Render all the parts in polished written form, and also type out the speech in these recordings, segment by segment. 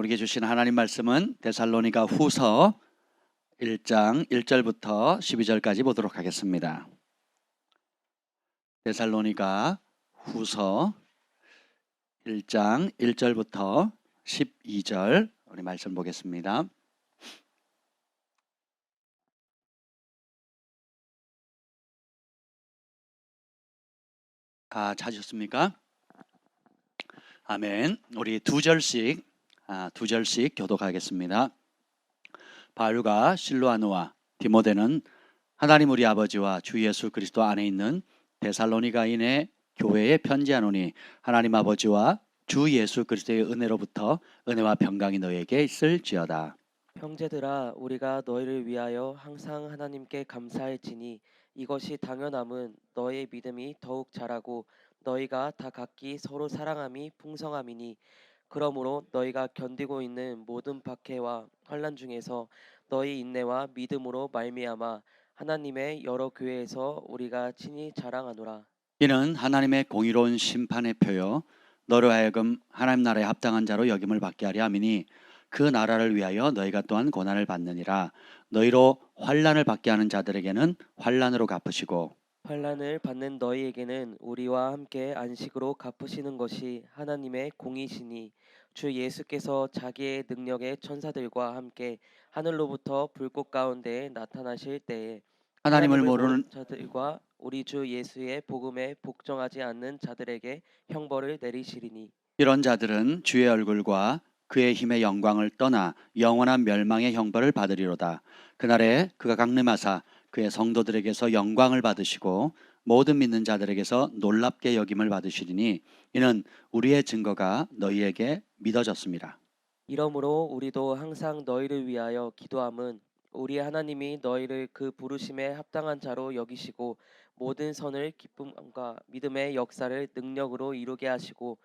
우리에게 주신 하나님 말씀은 데살로니가 후서 1장 1절부터 12절까지 보도록 하겠습니다. 데살로니가 후서 1장 1절부터 12절 우리 말씀 보겠습니다. 찾으셨습니까? 아멘. 우리 두 절씩 교독하겠습니다. 바울과 실로아누와 디모데는 하나님 우리 아버지와 주 예수 그리스도 안에 있는 데살로니가인의 교회에 편지하노니 하나님 아버지와 주 예수 그리스도의 은혜로부터 은혜와 평강이 너에게 있을지어다. 형제들아, 우리가 너희를 위하여 항상 하나님께 감사할지니 이것이 당연함은 너희의 믿음이 더욱 자라고 너희가 다 각기 서로 사랑함이 풍성함이니, 그러므로 너희가 견디고 있는 모든 박해와 환난 중에서 너희 인내와 믿음으로 말미암아 하나님의 여러 교회에서 우리가 친히 자랑하노라. 이는 하나님의 공의로운 심판의 표요 너로 하여금 하나님 나라에 합당한 자로 여김을 받게 하려 함이니 그 나라를 위하여 너희가 또한 고난을 받느니라. 너희로 환난을 받게 하는 자들에게는 환난으로 갚으시고 환난을 받는 너희에게는 우리와 함께 안식으로 갚으시는 것이 하나님의 공이시니, 주 예수께서 자기의 능력의 천사들과 함께 하늘로부터 불꽃 가운데 나타나실 때에 하나님을 하나님을 모르는 모르는 자들과 우리 주 예수의 복음에 복종하지 않는 자들에게 형벌을 내리시리니, 이런 자들은 주의 얼굴과 그의 힘의 영광을 떠나 영원한 멸망의 형벌을 받으리로다. 그날에 그가 강림하사 그의 성도들에게서 영광을 받으시고 모든 믿는 자들에게서 놀랍게 여김을 받으시리니 이는 우리의 증거가 너희에게 믿어졌습니다. 이러므로 우리도 항상 너희를 위하여 기도함은 우리 하나님이 너희를 그 부르심에 합당한 자로 여기시고 모든 선을 기쁨과 믿음의 역사를 능력으로 이루게 하시고,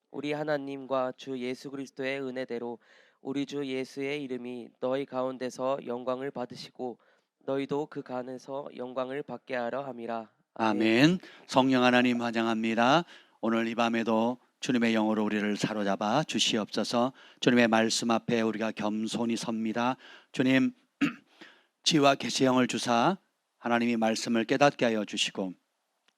우리 하나님과 주 예수 그리스도의 은혜대로 우리 주 예수의 이름이 너희 가운데서 영광을 받으시고 너희도 그 간에서 영광을 받게 하려 함이라. 아멘. 아멘. 성령 하나님 환영합니다. 오늘 이 밤에도 주님의 영으로 우리를 사로잡아 주시옵소서. 주님의 말씀 앞에 우리가 겸손히 섭니다. 주님, 지혜와 계시의 영을 주사 하나님이 말씀을 깨닫게 하여 주시고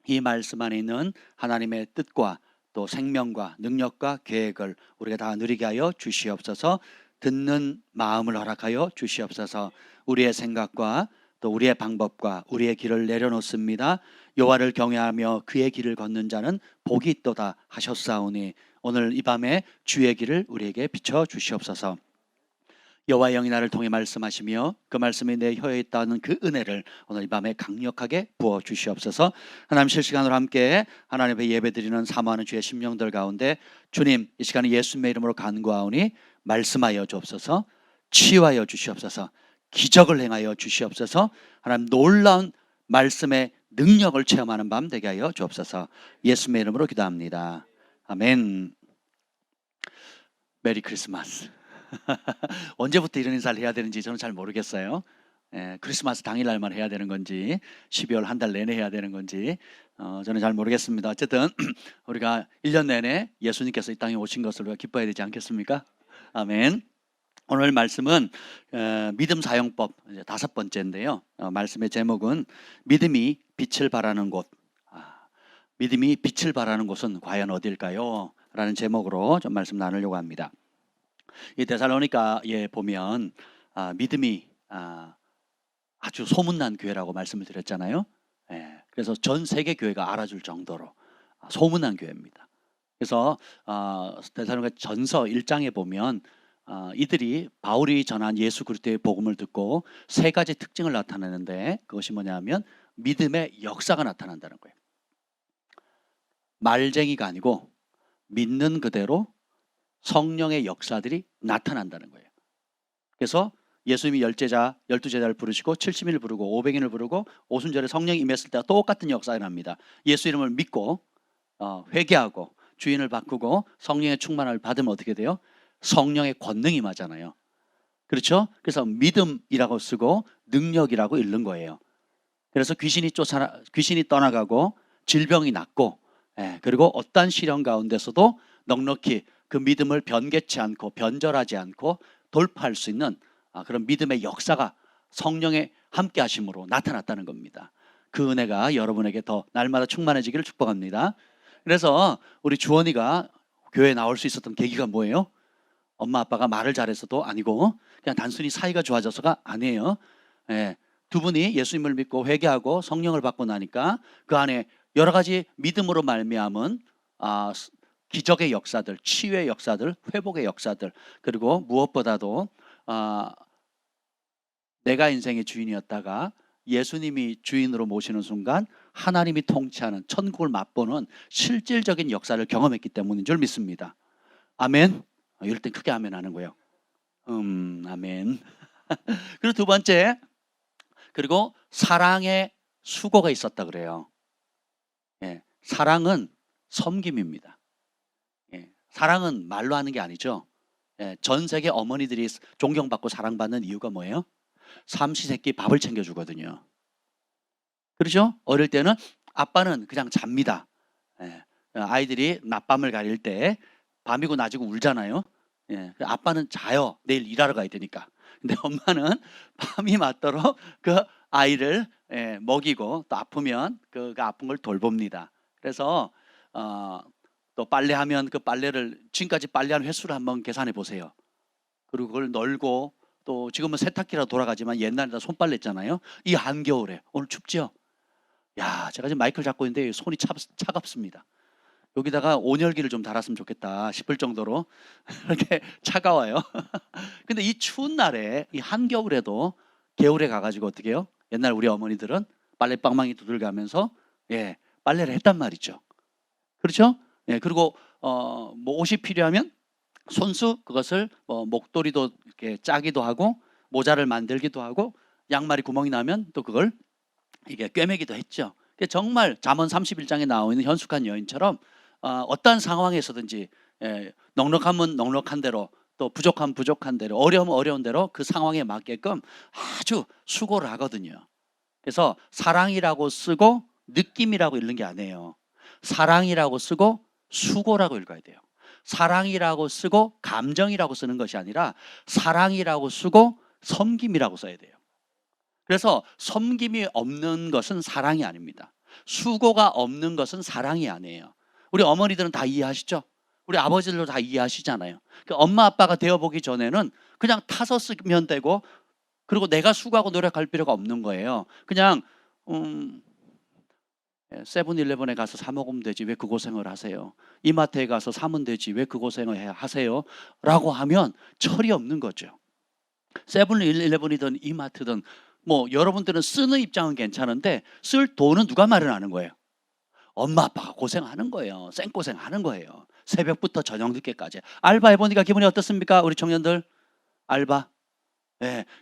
이 말씀 안에 있는 하나님의 뜻과 또 생명과 능력과 계획을 우리가 다 누리게 하여 주시옵소서. 듣는 마음을 허락하여 주시옵소서. 우리의 생각과 또 우리의 방법과 우리의 길을 내려놓습니다. 여호와를 경외하며 그의 길을 걷는 자는 복이 있도다 하셨사오니 오늘 이 밤에 주의 길을 우리에게 비춰 주시옵소서. 여호와의 영이 나를 통해 말씀하시며 그 말씀이 내 혀에 있다는 그 은혜를 오늘 이 밤에 강력하게 부어 주시옵소서. 하나님 실시간으로 함께 하나님 앞에 예배드리는 사모하는 주의 심령들 가운데 주님 이 시간에 예수님의 이름으로 간구하오니 말씀하여 주옵소서. 치유하여 주시옵소서. 기적을 행하여 주시옵소서. 하나님 놀라운 말씀의 능력을 체험하는 밤 되게 하여 주옵소서. 예수님의 이름으로 기도합니다. 아멘. 메리 크리스마스. 언제부터 이런 인사를 해야 되는지 저는 잘 모르겠어요. 크리스마스 당일날만 해야 되는 건지 12월 한 달 내내 해야 되는 건지 저는 잘 모르겠습니다. 어쨌든 우리가 1년 내내 예수님께서 이 땅에 오신 것을 우리가 기뻐해야 되지 않겠습니까? 아멘. 오늘 말씀은 믿음 사용법 5번째인데요. 말씀의 제목은 믿음이 빛을 발하는 곳. 믿음이 빛을 발하는 곳은 과연 어딜까요? 라는 제목으로 좀 말씀 나누려고 합니다. 이 데살로니가에 보면 믿음이 아주 소문난 교회라고 말씀을 드렸잖아요. 그래서 전 세계 교회가 알아줄 정도로 소문난 교회입니다. 그래서 데살로니가 전서 1장에 보면 이들이 바울이 전한 예수 그리스도의 복음을 듣고 세 가지 특징을 나타내는데 그것이 뭐냐면 믿음의 역사가 나타난다는 거예요. 말쟁이가 아니고 믿는 그대로 성령의 역사들이 나타난다는 거예요. 그래서 예수님이 12제자를 부르시고 70인을 부르고 500인을 부르고 오순절에 성령이 임했을 때와 똑같은 역사가 납니다. 예수 이름을 믿고 회개하고 주인을 바꾸고 성령의 충만을 받으면 어떻게 돼요? 성령의 권능이 임하잖아요. 그렇죠? 그래서 믿음이라고 쓰고 능력이라고 읽는 거예요. 그래서 귀신이 떠나가고 질병이 낫고 그리고 어떠한 시련 가운데서도 넉넉히 그 믿음을 변개치 않고 변절하지 않고 돌파할 수 있는 그런 믿음의 역사가 성령의 함께 하심으로 나타났다는 겁니다. 그 은혜가 여러분에게 더 날마다 충만해지기를 축복합니다. 그래서 우리 주원이가 교회에 나올 수 있었던 계기가 뭐예요? 엄마 아빠가 말을 잘해서도 아니고 그냥 단순히 사이가 좋아져서가 아니에요. 예, 두 분이 예수님을 믿고 회개하고 성령을 받고 나니까 그 안에 여러 가지 믿음으로 말미암은 기적의 역사들, 치유의 역사들, 회복의 역사들, 그리고 무엇보다도 내가 인생의 주인이었다가 예수님이 주인으로 모시는 순간 하나님이 통치하는 천국을 맛보는 실질적인 역사를 경험했기 때문인 줄 믿습니다. 아멘. 이럴 땐 크게 아멘 하는 거예요. 아멘. 그리고 두 번째, 그리고 사랑의 수고가 있었다 그래요. 예, 사랑은 섬김입니다. 예, 사랑은 말로 하는 게 아니죠. 예, 전 세계 어머니들이 존경받고 사랑받는 이유가 뭐예요? 삼시세끼 밥을 챙겨주거든요. 그렇죠? 어릴 때는 아빠는 그냥 잡니다. 예, 아이들이 낮밤을 가릴 때 밤이고 낮이고 울잖아요. 예, 아빠는 자요. 내일 일하러 가야 되니까. 근데 엄마는 밤이 맞도록 그 아이를 먹이고 또 아프면 그 아픈 걸 돌봅니다. 그래서 또 빨래하면 그 빨래를 지금까지 빨래한 횟수를 한번 계산해 보세요. 그리고 그걸 널고 또 지금은 세탁기라 돌아가지만 옛날에는 손빨래 했잖아요. 이 한겨울에 오늘 춥죠? 야, 제가 지금 마이크를 잡고 있는데 손이 차갑습니다. 여기다가 온열기를 좀 달았으면 좋겠다 싶을 정도로 이렇게 차가워요. 근데 이 추운 날에 이 한겨울에도 겨울에 가가지고 어떻게 해요? 옛날 우리 어머니들은 빨래방망이 두들가면서 빨래를 했단 말이죠. 그렇죠? 예, 그리고 뭐 옷이 필요하면 손수 그것을 목도리도 이렇게 짜기도 하고 모자를 만들기도 하고 양말이 구멍이 나면 또 그걸 이게 꿰매기도 했죠. 정말 잠언 31장에 나와 있는 현숙한 여인처럼 어떠한 상황에서든지 넉넉하면 넉넉한 대로 또 부족하면 부족한 대로 어려우면 어려운 대로 그 상황에 맞게끔 아주 수고를 하거든요. 그래서 사랑이라고 쓰고 느낌이라고 읽는 게 아니에요. 사랑이라고 쓰고 수고라고 읽어야 돼요. 사랑이라고 쓰고 감정이라고 쓰는 것이 아니라 사랑이라고 쓰고 섬김이라고 써야 돼요. 그래서 섬김이 없는 것은 사랑이 아닙니다. 수고가 없는 것은 사랑이 아니에요. 우리 어머니들은 다 이해하시죠? 우리 아버지들도 다 이해하시잖아요. 그러니까 엄마 아빠가 되어보기 전에는 그냥 타서 쓰면 되고 그리고 내가 수고하고 노력할 필요가 없는 거예요. 그냥 세븐일레븐에 가서 사 먹으면 되지 왜 그 고생을 하세요? 이마트에 가서 사면 되지 왜 그 고생을 하세요? 라고 하면 철이 없는 거죠. 세븐일레븐이든 이마트든 뭐 여러분들은 쓰는 입장은 괜찮은데 쓸 돈은 누가 마련하는 거예요? 엄마 아빠가 고생하는 거예요. 생고생하는 거예요. 새벽부터 저녁 늦게까지. 알바해보니까 기분이 어떻습니까? 우리 청년들 알바.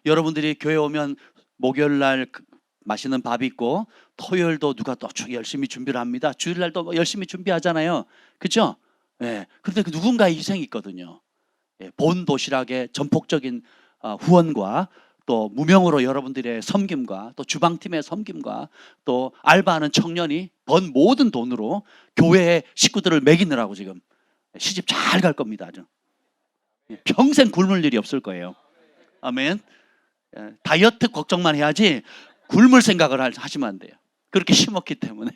여러분들이 교회 오면 목요일 날 맛있는 밥 있고 토요일도 누가 또 열심히 준비를 합니다. 주일날도 열심히 준비하잖아요. 그렇죠? 그런데 누군가의 희생이 있거든요. 본 도시락의 전폭적인 후원과 또 무명으로 여러분들의 섬김과 또 주방팀의 섬김과 또 알바하는 청년이 번 모든 돈으로 교회의 식구들을 먹이느라고 지금 시집 잘 갈 겁니다. 아주 평생 굶을 일이 없을 거예요. 아멘. 다이어트 걱정만 해야지 굶을 생각을 하시면 안 돼요. 그렇게 심었기 때문에.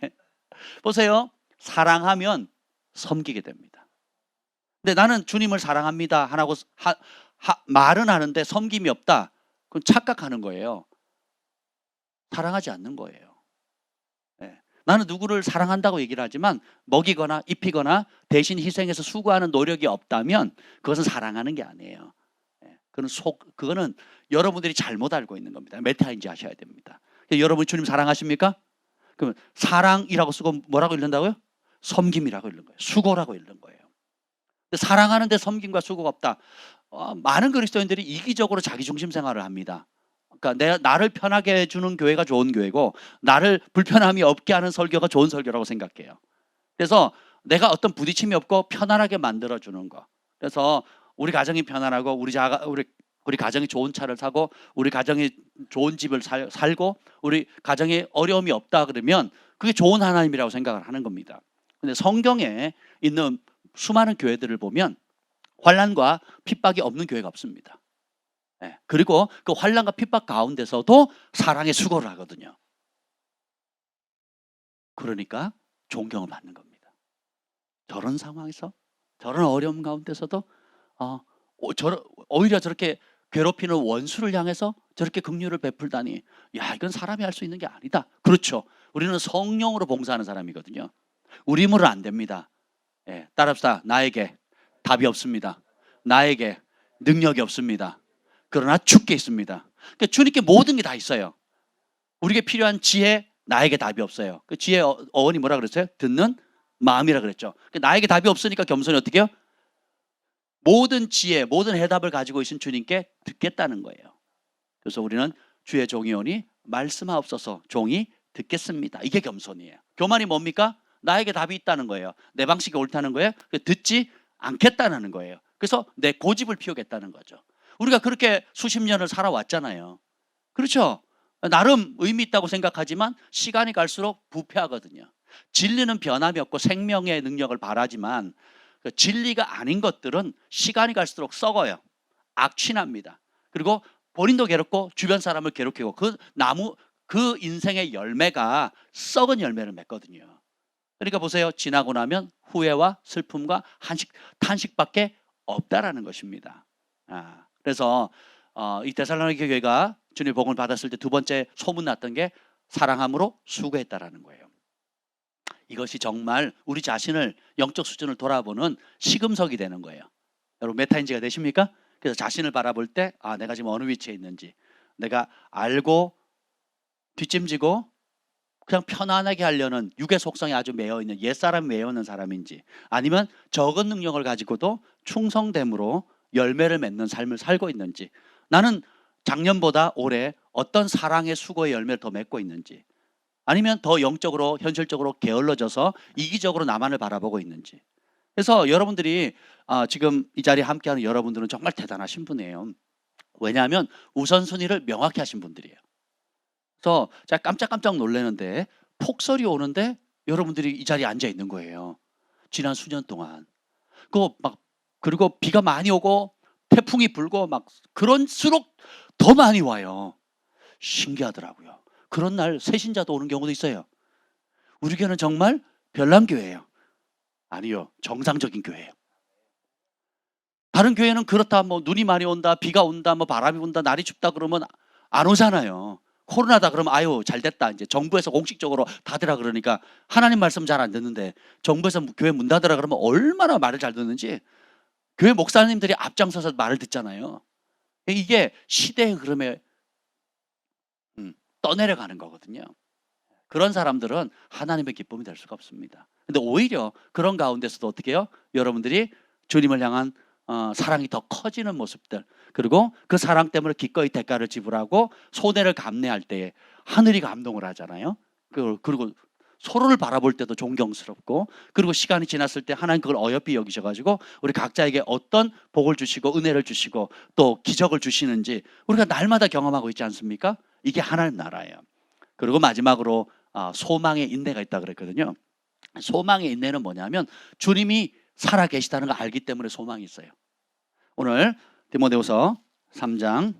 보세요. 사랑하면 섬기게 됩니다. 근데 나는 주님을 사랑합니다 하고 말은 하는데 섬김이 없다. 그건 착각하는 거예요. 사랑하지 않는 거예요. 나는 누구를 사랑한다고 얘기를 하지만 먹이거나 입히거나 대신 희생해서 수고하는 노력이 없다면 그것은 사랑하는 게 아니에요. 그거는 여러분들이 잘못 알고 있는 겁니다. 메타인지 아셔야 됩니다. 여러분 주님 사랑하십니까? 그럼 사랑이라고 쓰고 뭐라고 읽는다고요? 섬김이라고 읽는 거예요. 수고라고 읽는 거예요. 근데 사랑하는데 섬김과 수고가 없다. 많은 그리스도인들이 이기적으로 자기중심 생활을 합니다. 그러니까 나를 편하게 해주는 교회가 좋은 교회고 나를 불편함이 없게 하는 설교가 좋은 설교라고 생각해요. 그래서 내가 어떤 부딪힘이 없고 편안하게 만들어주는 거. 그래서 우리 가정이 편안하고 우리 가정이 좋은 차를 사고 우리 가정이 좋은 집을 살고 우리 가정에 어려움이 없다 그러면 그게 좋은 하나님이라고 생각을 하는 겁니다. 근데 성경에 있는 수많은 교회들을 보면 환난과 핍박이 없는 교회가 없습니다. 예, 그리고 그 환난과 핍박 가운데서도 사랑의 수고를 하거든요. 그러니까 존경을 받는 겁니다. 저런 상황에서, 저런 어려움 가운데서도 오히려 저렇게 괴롭히는 원수를 향해서 저렇게 긍휼을 베풀다니, 야, 이건 사람이 할 수 있는 게 아니다. 그렇죠. 우리는 성령으로 봉사하는 사람이거든요. 우리 힘으로는 안 됩니다. 예, 따라합시다. 나에게 답이 없습니다. 나에게 능력이 없습니다. 그러나 주께 있습니다. 그러니까 주님께 모든 게 다 있어요. 우리에게 필요한 지혜, 나에게 답이 없어요. 그 지혜 어원이 뭐라 그랬어요? 듣는 마음이라 그랬죠. 그러니까 나에게 답이 없으니까 겸손히 어떻게 해요? 모든 지혜, 모든 해답을 가지고 계신 주님께 듣겠다는 거예요. 그래서 우리는 주의 종이 오니 말씀하옵소서, 종이 듣겠습니다. 이게 겸손이에요. 교만이 뭡니까? 나에게 답이 있다는 거예요. 내 방식이 옳다는 거예요. 듣지 않겠다는 거예요. 그래서 내 고집을 피우겠다는 거죠. 우리가 그렇게 수십 년을 살아왔잖아요. 그렇죠? 나름 의미 있다고 생각하지만 시간이 갈수록 부패하거든요. 진리는 변함이 없고 생명의 능력을 바라지만 진리가 아닌 것들은 시간이 갈수록 썩어요. 악취납니다. 그리고 본인도 괴롭고 주변 사람을 괴롭히고 그 인생의 열매가 썩은 열매를 맺거든요. 그러니까 보세요. 지나고 나면 후회와 슬픔과 탄식밖에 없다라는 것입니다. 그래서 이 데살로니가 교회가 주님의 복음을 받았을 때 두 번째 소문났던 게 사랑함으로 수고했다라는 거예요. 이것이 정말 우리 자신을 영적 수준을 돌아보는 시금석이 되는 거예요. 여러분 메타인지가 되십니까? 그래서 자신을 바라볼 때 내가 지금 어느 위치에 있는지, 내가 알고 뒷짐지고 그냥 편안하게 하려는 육의 속성에 아주 매여있는 옛사람이 매여있는 사람인지, 아니면 적은 능력을 가지고도 충성됨으로 열매를 맺는 삶을 살고 있는지, 나는 작년보다 올해 어떤 사랑의 수고의 열매를 더 맺고 있는지, 아니면 더 영적으로 현실적으로 게을러져서 이기적으로 나만을 바라보고 있는지. 그래서 여러분들이 지금 이 자리에 함께하는 여러분들은 정말 대단하신 분이에요. 왜냐하면 우선순위를 명확히 하신 분들이에요. 그래서 제가 깜짝깜짝 놀라는데 폭설이 오는데 여러분들이 이 자리에 앉아 있는 거예요. 지난 수년 동안. 그리고 비가 많이 오고 태풍이 불고 그럴수록 더 많이 와요. 신기하더라고요. 그런 날 새신자도 오는 경우도 있어요. 우리 교회는 정말 별난교회예요. 아니요, 정상적인 교회예요. 다른 교회는 그렇다, 눈이 많이 온다, 비가 온다, 바람이 분다, 날이 춥다 그러면 안 오잖아요. 코로나다 그러면 아유 잘됐다, 이제 정부에서 공식적으로 닫으라 그러니까 하나님 말씀 잘 안 듣는데 정부에서 교회 문 닫으라 그러면 얼마나 말을 잘 듣는지 교회 목사님들이 앞장서서 말을 듣잖아요. 이게 시대의 흐름에 떠내려가는 거거든요. 그런 사람들은 하나님의 기쁨이 될 수가 없습니다. 근데 오히려 그런 가운데서도 어떻게 해요? 여러분들이 주님을 향한 사랑이 더 커지는 모습들, 그리고 그 사랑 때문에 기꺼이 대가를 지불하고 손해를 감내할 때에 하늘이 감동을 하잖아요. 그리고 서로를 바라볼 때도 존경스럽고, 그리고 시간이 지났을 때 하나님 그걸 어여삐 여기셔가지고 우리 각자에게 어떤 복을 주시고 은혜를 주시고 또 기적을 주시는지 우리가 날마다 경험하고 있지 않습니까? 이게 하나님 나라예요. 그리고 마지막으로 소망의 인내가 있다 그랬거든요. 소망의 인내는 뭐냐면 주님이 살아 계시다는 걸 알기 때문에 소망이 있어요. 오늘 디모데후서 3장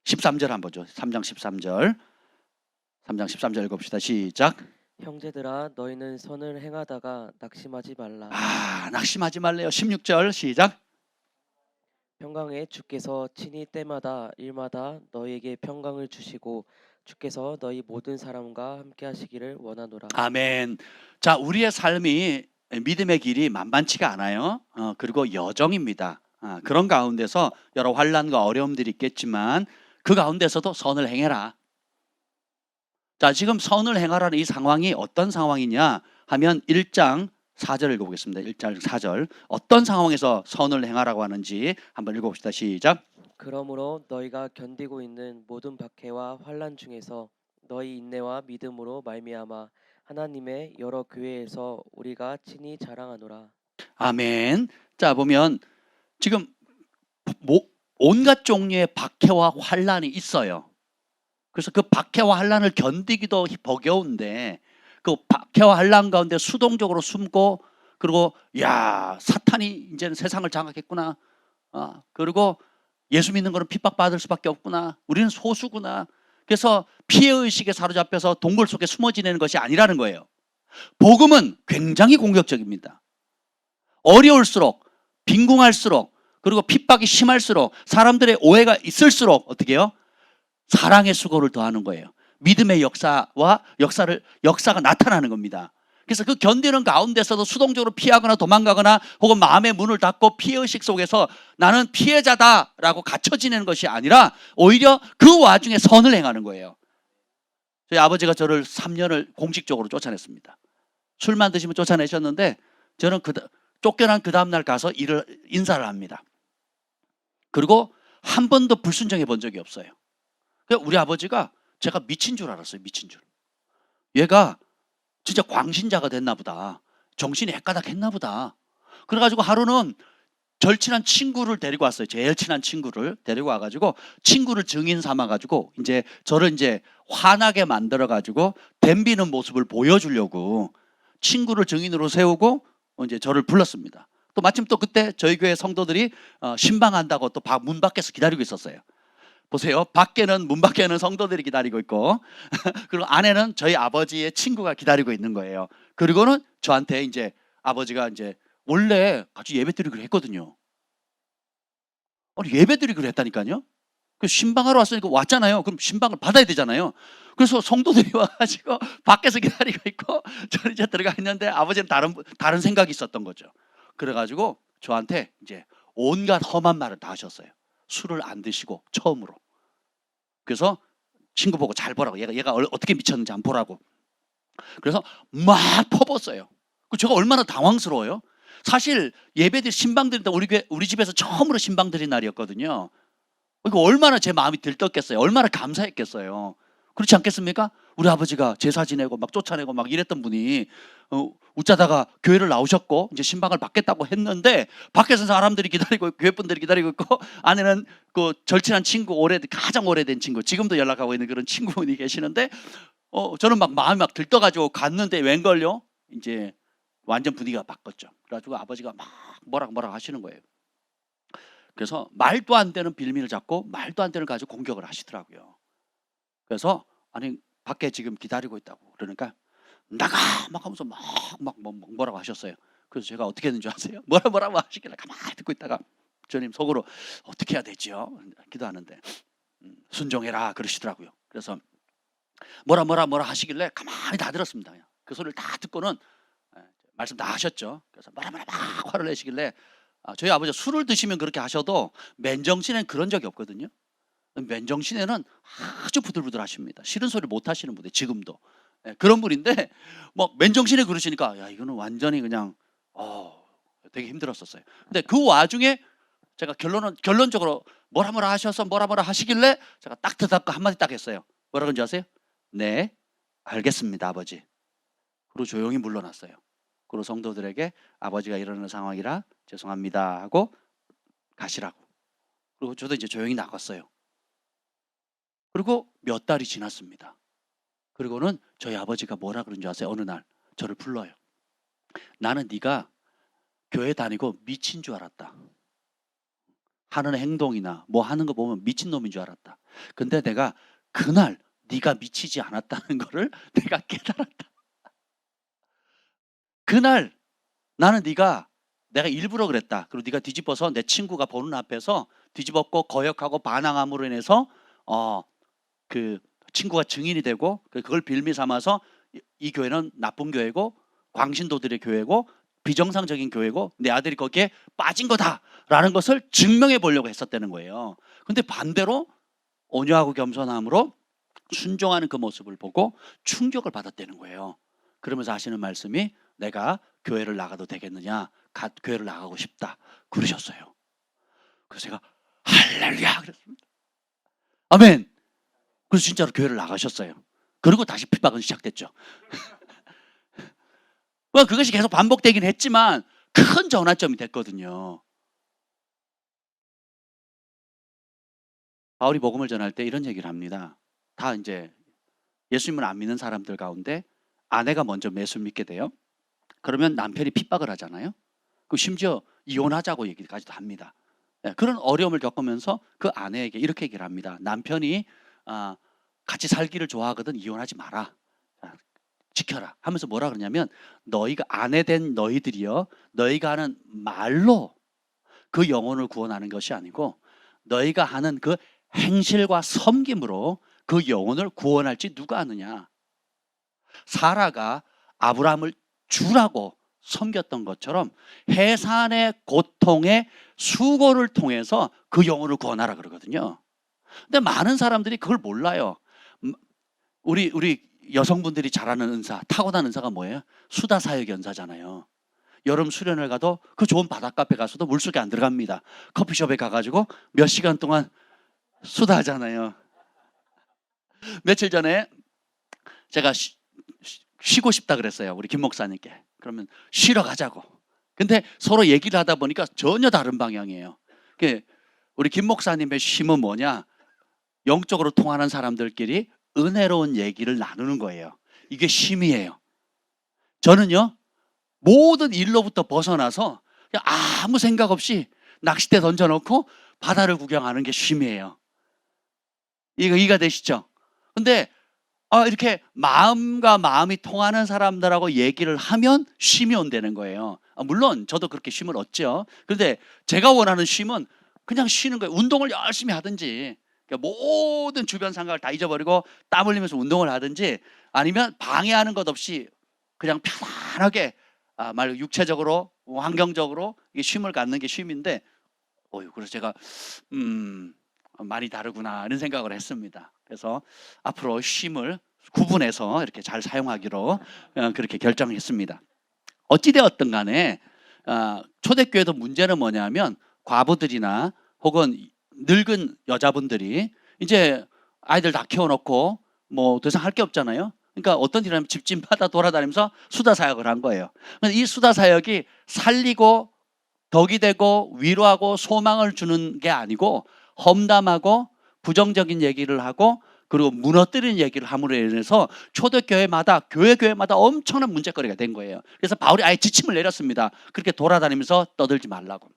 13절 한번 보죠. 3장 13절. 3장 13절 읽읍시다. 시작. 형제들아 너희는 선을 행하다가 낙심하지 말라. 낙심하지 말래요. 16절 시작. 평강의 주께서 친히 때마다 일마다 너희에게 평강을 주시고 주께서 너희 모든 사람과 함께 하시기를 원하노라. 아멘. 자, 우리의 삶이 믿음의 길이 만만치가 않아요. 그리고 여정입니다. 그런 가운데서 여러 환난과 어려움들이 있겠지만 그 가운데서도 선을 행해라. 자, 지금 선을 행하라는 이 상황이 어떤 상황이냐 하면 1장 4절 읽어보겠습니다. 1장 4절. 어떤 상황에서 선을 행하라고 하는지 한번 읽어봅시다. 시작. 그러므로 너희가 견디고 있는 모든 박해와 환난 중에서 너희 인내와 믿음으로 말미암아 하나님의 여러 교회에서 우리가 친히 자랑하노라. 아멘. 자, 보면 지금 온갖 종류의 박해와 환난이 있어요. 그래서 그 박해와 환난을 견디기도 버거운데 그 박해와 환난 가운데 수동적으로 숨고 그리고 야, 사탄이 이제는 세상을 장악했구나. 그리고 예수 믿는 거는 핍박받을 수밖에 없구나. 우리는 소수구나. 그래서 피해의식에 사로잡혀서 동굴 속에 숨어 지내는 것이 아니라는 거예요. 복음은 굉장히 공격적입니다. 어려울수록, 빈궁할수록, 그리고 핍박이 심할수록, 사람들의 오해가 있을수록 어떻게 해요? 사랑의 수고를 더하는 거예요. 믿음의 역사가 나타나는 겁니다. 그래서 그 견디는 가운데서도 수동적으로 피하거나 도망가거나 혹은 마음의 문을 닫고 피해의식 속에서 나는 피해자다라고 갇혀 지내는 것이 아니라 오히려 그 와중에 선을 행하는 거예요. 저희 아버지가 저를 3년을 공식적으로 쫓아냈습니다. 술만 드시면 쫓아내셨는데 저는 쫓겨난 그 다음날 가서 인사를 합니다. 그리고 한 번도 불순종해 본 적이 없어요. 우리 아버지가 제가 미친 줄 알았어요. 미친 줄. 얘가 진짜 광신자가 됐나 보다. 정신이 헷가닥했나 보다. 그래가지고 하루는 절친한 친구를 데리고 왔어요. 제일 친한 친구를 데리고 와가지고 친구를 증인 삼아가지고 이제 저를 이제 화나게 만들어가지고 덤비는 모습을 보여주려고 친구를 증인으로 세우고 이제 저를 불렀습니다. 또 마침 또 그때 저희 교회 성도들이 신방한다고 또 문 밖에서 기다리고 있었어요. 보세요. 문 밖에는 성도들이 기다리고 있고 그리고 안에는 저희 아버지의 친구가 기다리고 있는 거예요. 그리고는 저한테 이제 아버지가 이제 원래 같이 예배드리기로 했거든요. 아니, 예배드리기로 했다니까요. 그 신방하러 왔으니까 왔잖아요. 그럼 신방을 받아야 되잖아요. 그래서 성도들이 와가지고 밖에서 기다리고 있고 저는 이제 들어가 있는데 아버지는 다른 생각이 있었던 거죠. 그래가지고 저한테 이제 온갖 험한 말을 다 하셨어요. 술을 안 드시고 처음으로. 그래서 친구 보고 잘 보라고. 얘가 어떻게 미쳤는지 한번 보라고. 그래서 막 퍼붓어요. 제가 얼마나 당황스러워요. 사실 예배들 신방 드릴 때 우리 집에서 처음으로 신방 드린 날이었거든요. 이거 얼마나 제 마음이 들떴겠어요. 얼마나 감사했겠어요. 그렇지 않겠습니까? 우리 아버지가 제사 지내고 막 쫓아내고 막 이랬던 분이 웃자다가 교회를 나오셨고 이제 신방을 받겠다고 했는데 밖에서 사람들이 기다리고 있고 교회 분들이 기다리고 있고 안에는 그 절친한 친구 가장 오래된 친구 지금도 연락하고 있는 그런 친구분이 계시는데 저는 막 마음이 막 들떠가지고 갔는데 웬걸요? 이제 완전 분위기가 바뀌었죠. 그래가지고 아버지가 막 뭐라 하시는 거예요. 그래서 말도 안 되는 빌미를 잡고 말도 안 되는 걸 가지고 공격을 하시더라고요. 그래서 아니 밖에 지금 기다리고 있다고 그러니까 나가 막 하면서 뭐라고 하셨어요. 그래서 제가 어떻게 했는지 아세요? 뭐라고 하시길래 가만히 듣고 있다가 주님 속으로 어떻게 해야 되죠? 기도하는데 순종해라 그러시더라고요. 그래서 뭐라 하시길래 가만히 다 들었습니다. 그 소리를 다 듣고는 말씀 다 하셨죠. 그래서 뭐라 막 화를 내시길래 저희 아버지가 술을 드시면 그렇게 하셔도 맨정신엔 그런 적이 없거든요. 맨정신에는 아주 부들부들 하십니다. 싫은 소리 못 하시는 분이 지금도 그런 분인데 뭐 맨정신에 그러시니까 야 이거는 완전히 그냥 되게 힘들었었어요. 근데 그 와중에 제가 결론적으로 뭐라 하셔서 뭐라 하시길래 제가 딱 대답고 한마디 딱 했어요. 뭐라 그런지 아세요? 네 알겠습니다 아버지. 그리고 조용히 물러났어요. 그리고 성도들에게 아버지가 이러는 상황이라 죄송합니다 하고 가시라고. 그리고 저도 이제 조용히 나갔어요. 그리고 몇 달이 지났습니다. 그리고는 저희 아버지가 뭐라 그런 줄 아세요? 어느 날 저를 불러요. 나는 네가 교회 다니고 미친 줄 알았다. 하는 행동이나 뭐 하는 거 보면 미친놈인 줄 알았다. 근데 내가 그날 네가 미치지 않았다는 거를 내가 깨달았다. 그날 나는 내가 일부러 그랬다. 그리고 네가 뒤집어서 내 친구가 보는 앞에서 뒤집었고 거역하고 반항함으로 인해서 그 친구가 증인이 되고 그걸 빌미 삼아서 이 교회는 나쁜 교회고 광신도들의 교회고 비정상적인 교회고 내 아들이 거기에 빠진 거다라는 것을 증명해 보려고 했었다는 거예요. 근데 반대로 온유하고 겸손함으로 순종하는 그 모습을 보고 충격을 받았다는 거예요. 그러면서 하시는 말씀이 내가 교회를 나가도 되겠느냐? 교회를 나가고 싶다 그러셨어요. 그래서 제가 할렐루야 그랬습니다. 아멘. 그래서 진짜로 교회를 나가셨어요. 그리고 다시 핍박은 시작됐죠. 그것이 계속 반복되긴 했지만 큰 전환점이 됐거든요. 바울이 복음을 전할 때 이런 얘기를 합니다. 다 이제 예수님을 안 믿는 사람들 가운데 아내가 먼저 예수를 믿게 돼요. 그러면 남편이 핍박을 하잖아요. 그 심지어 이혼하자고 얘기까지도 합니다. 예, 그런 어려움을 겪으면서 그 아내에게 이렇게 얘기를 합니다. 남편이 같이 살기를 좋아하거든 이혼하지 마라. 지켜라 하면서 뭐라 그러냐면 너희가 아내 된 너희들이요 너희가 하는 말로 그 영혼을 구원하는 것이 아니고 너희가 하는 그 행실과 섬김으로 그 영혼을 구원할지 누가 아느냐. 사라가 아브라함을 주라고 섬겼던 것처럼 해산의 고통의 수고를 통해서 그 영혼을 구원하라 그러거든요. 근데 많은 사람들이 그걸 몰라요. 우리 여성분들이 잘하는 은사, 타고난 은사가 뭐예요? 수다 사역 연사잖아요. 여름 수련을 가도 그 좋은 바닷가에 가서도 물속에 안 들어갑니다. 커피숍에 가가지고 몇 시간 동안 수다하잖아요. 며칠 전에 제가 쉬고 싶다 그랬어요. 우리 김 목사님께. 그러면 쉬러 가자고. 근데 서로 얘기를 하다 보니까 전혀 다른 방향이에요. 우리 김 목사님의 쉼은 뭐냐? 영적으로 통하는 사람들끼리 은혜로운 얘기를 나누는 거예요. 이게 쉼이에요. 저는요 모든 일로부터 벗어나서 그냥 아무 생각 없이 낚싯대 던져놓고 바다를 구경하는 게 쉼이에요. 이거 이해가 되시죠? 근데 이렇게 마음과 마음이 통하는 사람들하고 얘기를 하면 쉼이 온다는 거예요. 물론 저도 그렇게 쉼을 얻죠. 그런데 제가 원하는 쉼은 그냥 쉬는 거예요. 운동을 열심히 하든지 그러니까 모든 주변 생각을 다 잊어버리고 땀 흘리면서 운동을 하든지 아니면 방해하는 것 없이 그냥 편안하게 말 육체적으로 환경적으로 이게 쉼을 갖는 게 쉼인데 그래서 제가 많이 다르구나 이런 생각을 했습니다. 그래서 앞으로 쉼을 구분해서 이렇게 잘 사용하기로 그렇게 결정했습니다. 어찌되었든 간에 초대교회도 문제는 뭐냐면 과부들이나 혹은 늙은 여자분들이 이제 아이들 다 키워놓고 뭐 더 이상 할 게 없잖아요. 그러니까 어떤 일을 하면 집집마다 돌아다니면서 수다 사역을 한 거예요. 이 수다 사역이 살리고 덕이 되고 위로하고 소망을 주는 게 아니고 험담하고 부정적인 얘기를 하고 그리고 무너뜨리는 얘기를 함으로 인해서 초대교회마다 교회마다 엄청난 문제거리가 된 거예요. 그래서 바울이 아예 지침을 내렸습니다. 그렇게 돌아다니면서 떠들지 말라고.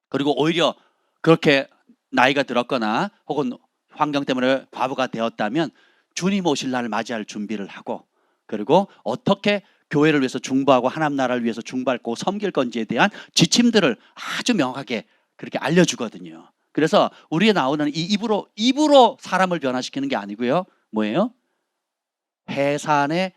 그리고 오히려 그렇게 나이가 들었거나 혹은 환경 때문에 과부가 되었다면 주님 오실 날을 맞이할 준비를 하고 그리고 어떻게 교회를 위해서 중보하고 하나님 나라를 위해서 중보하고 섬길 건지에 대한 지침들을 아주 명확하게 그렇게 알려주거든요. 그래서 우리에 나오는 이 입으로 사람을 변화시키는 게 아니고요. 뭐예요? 해산의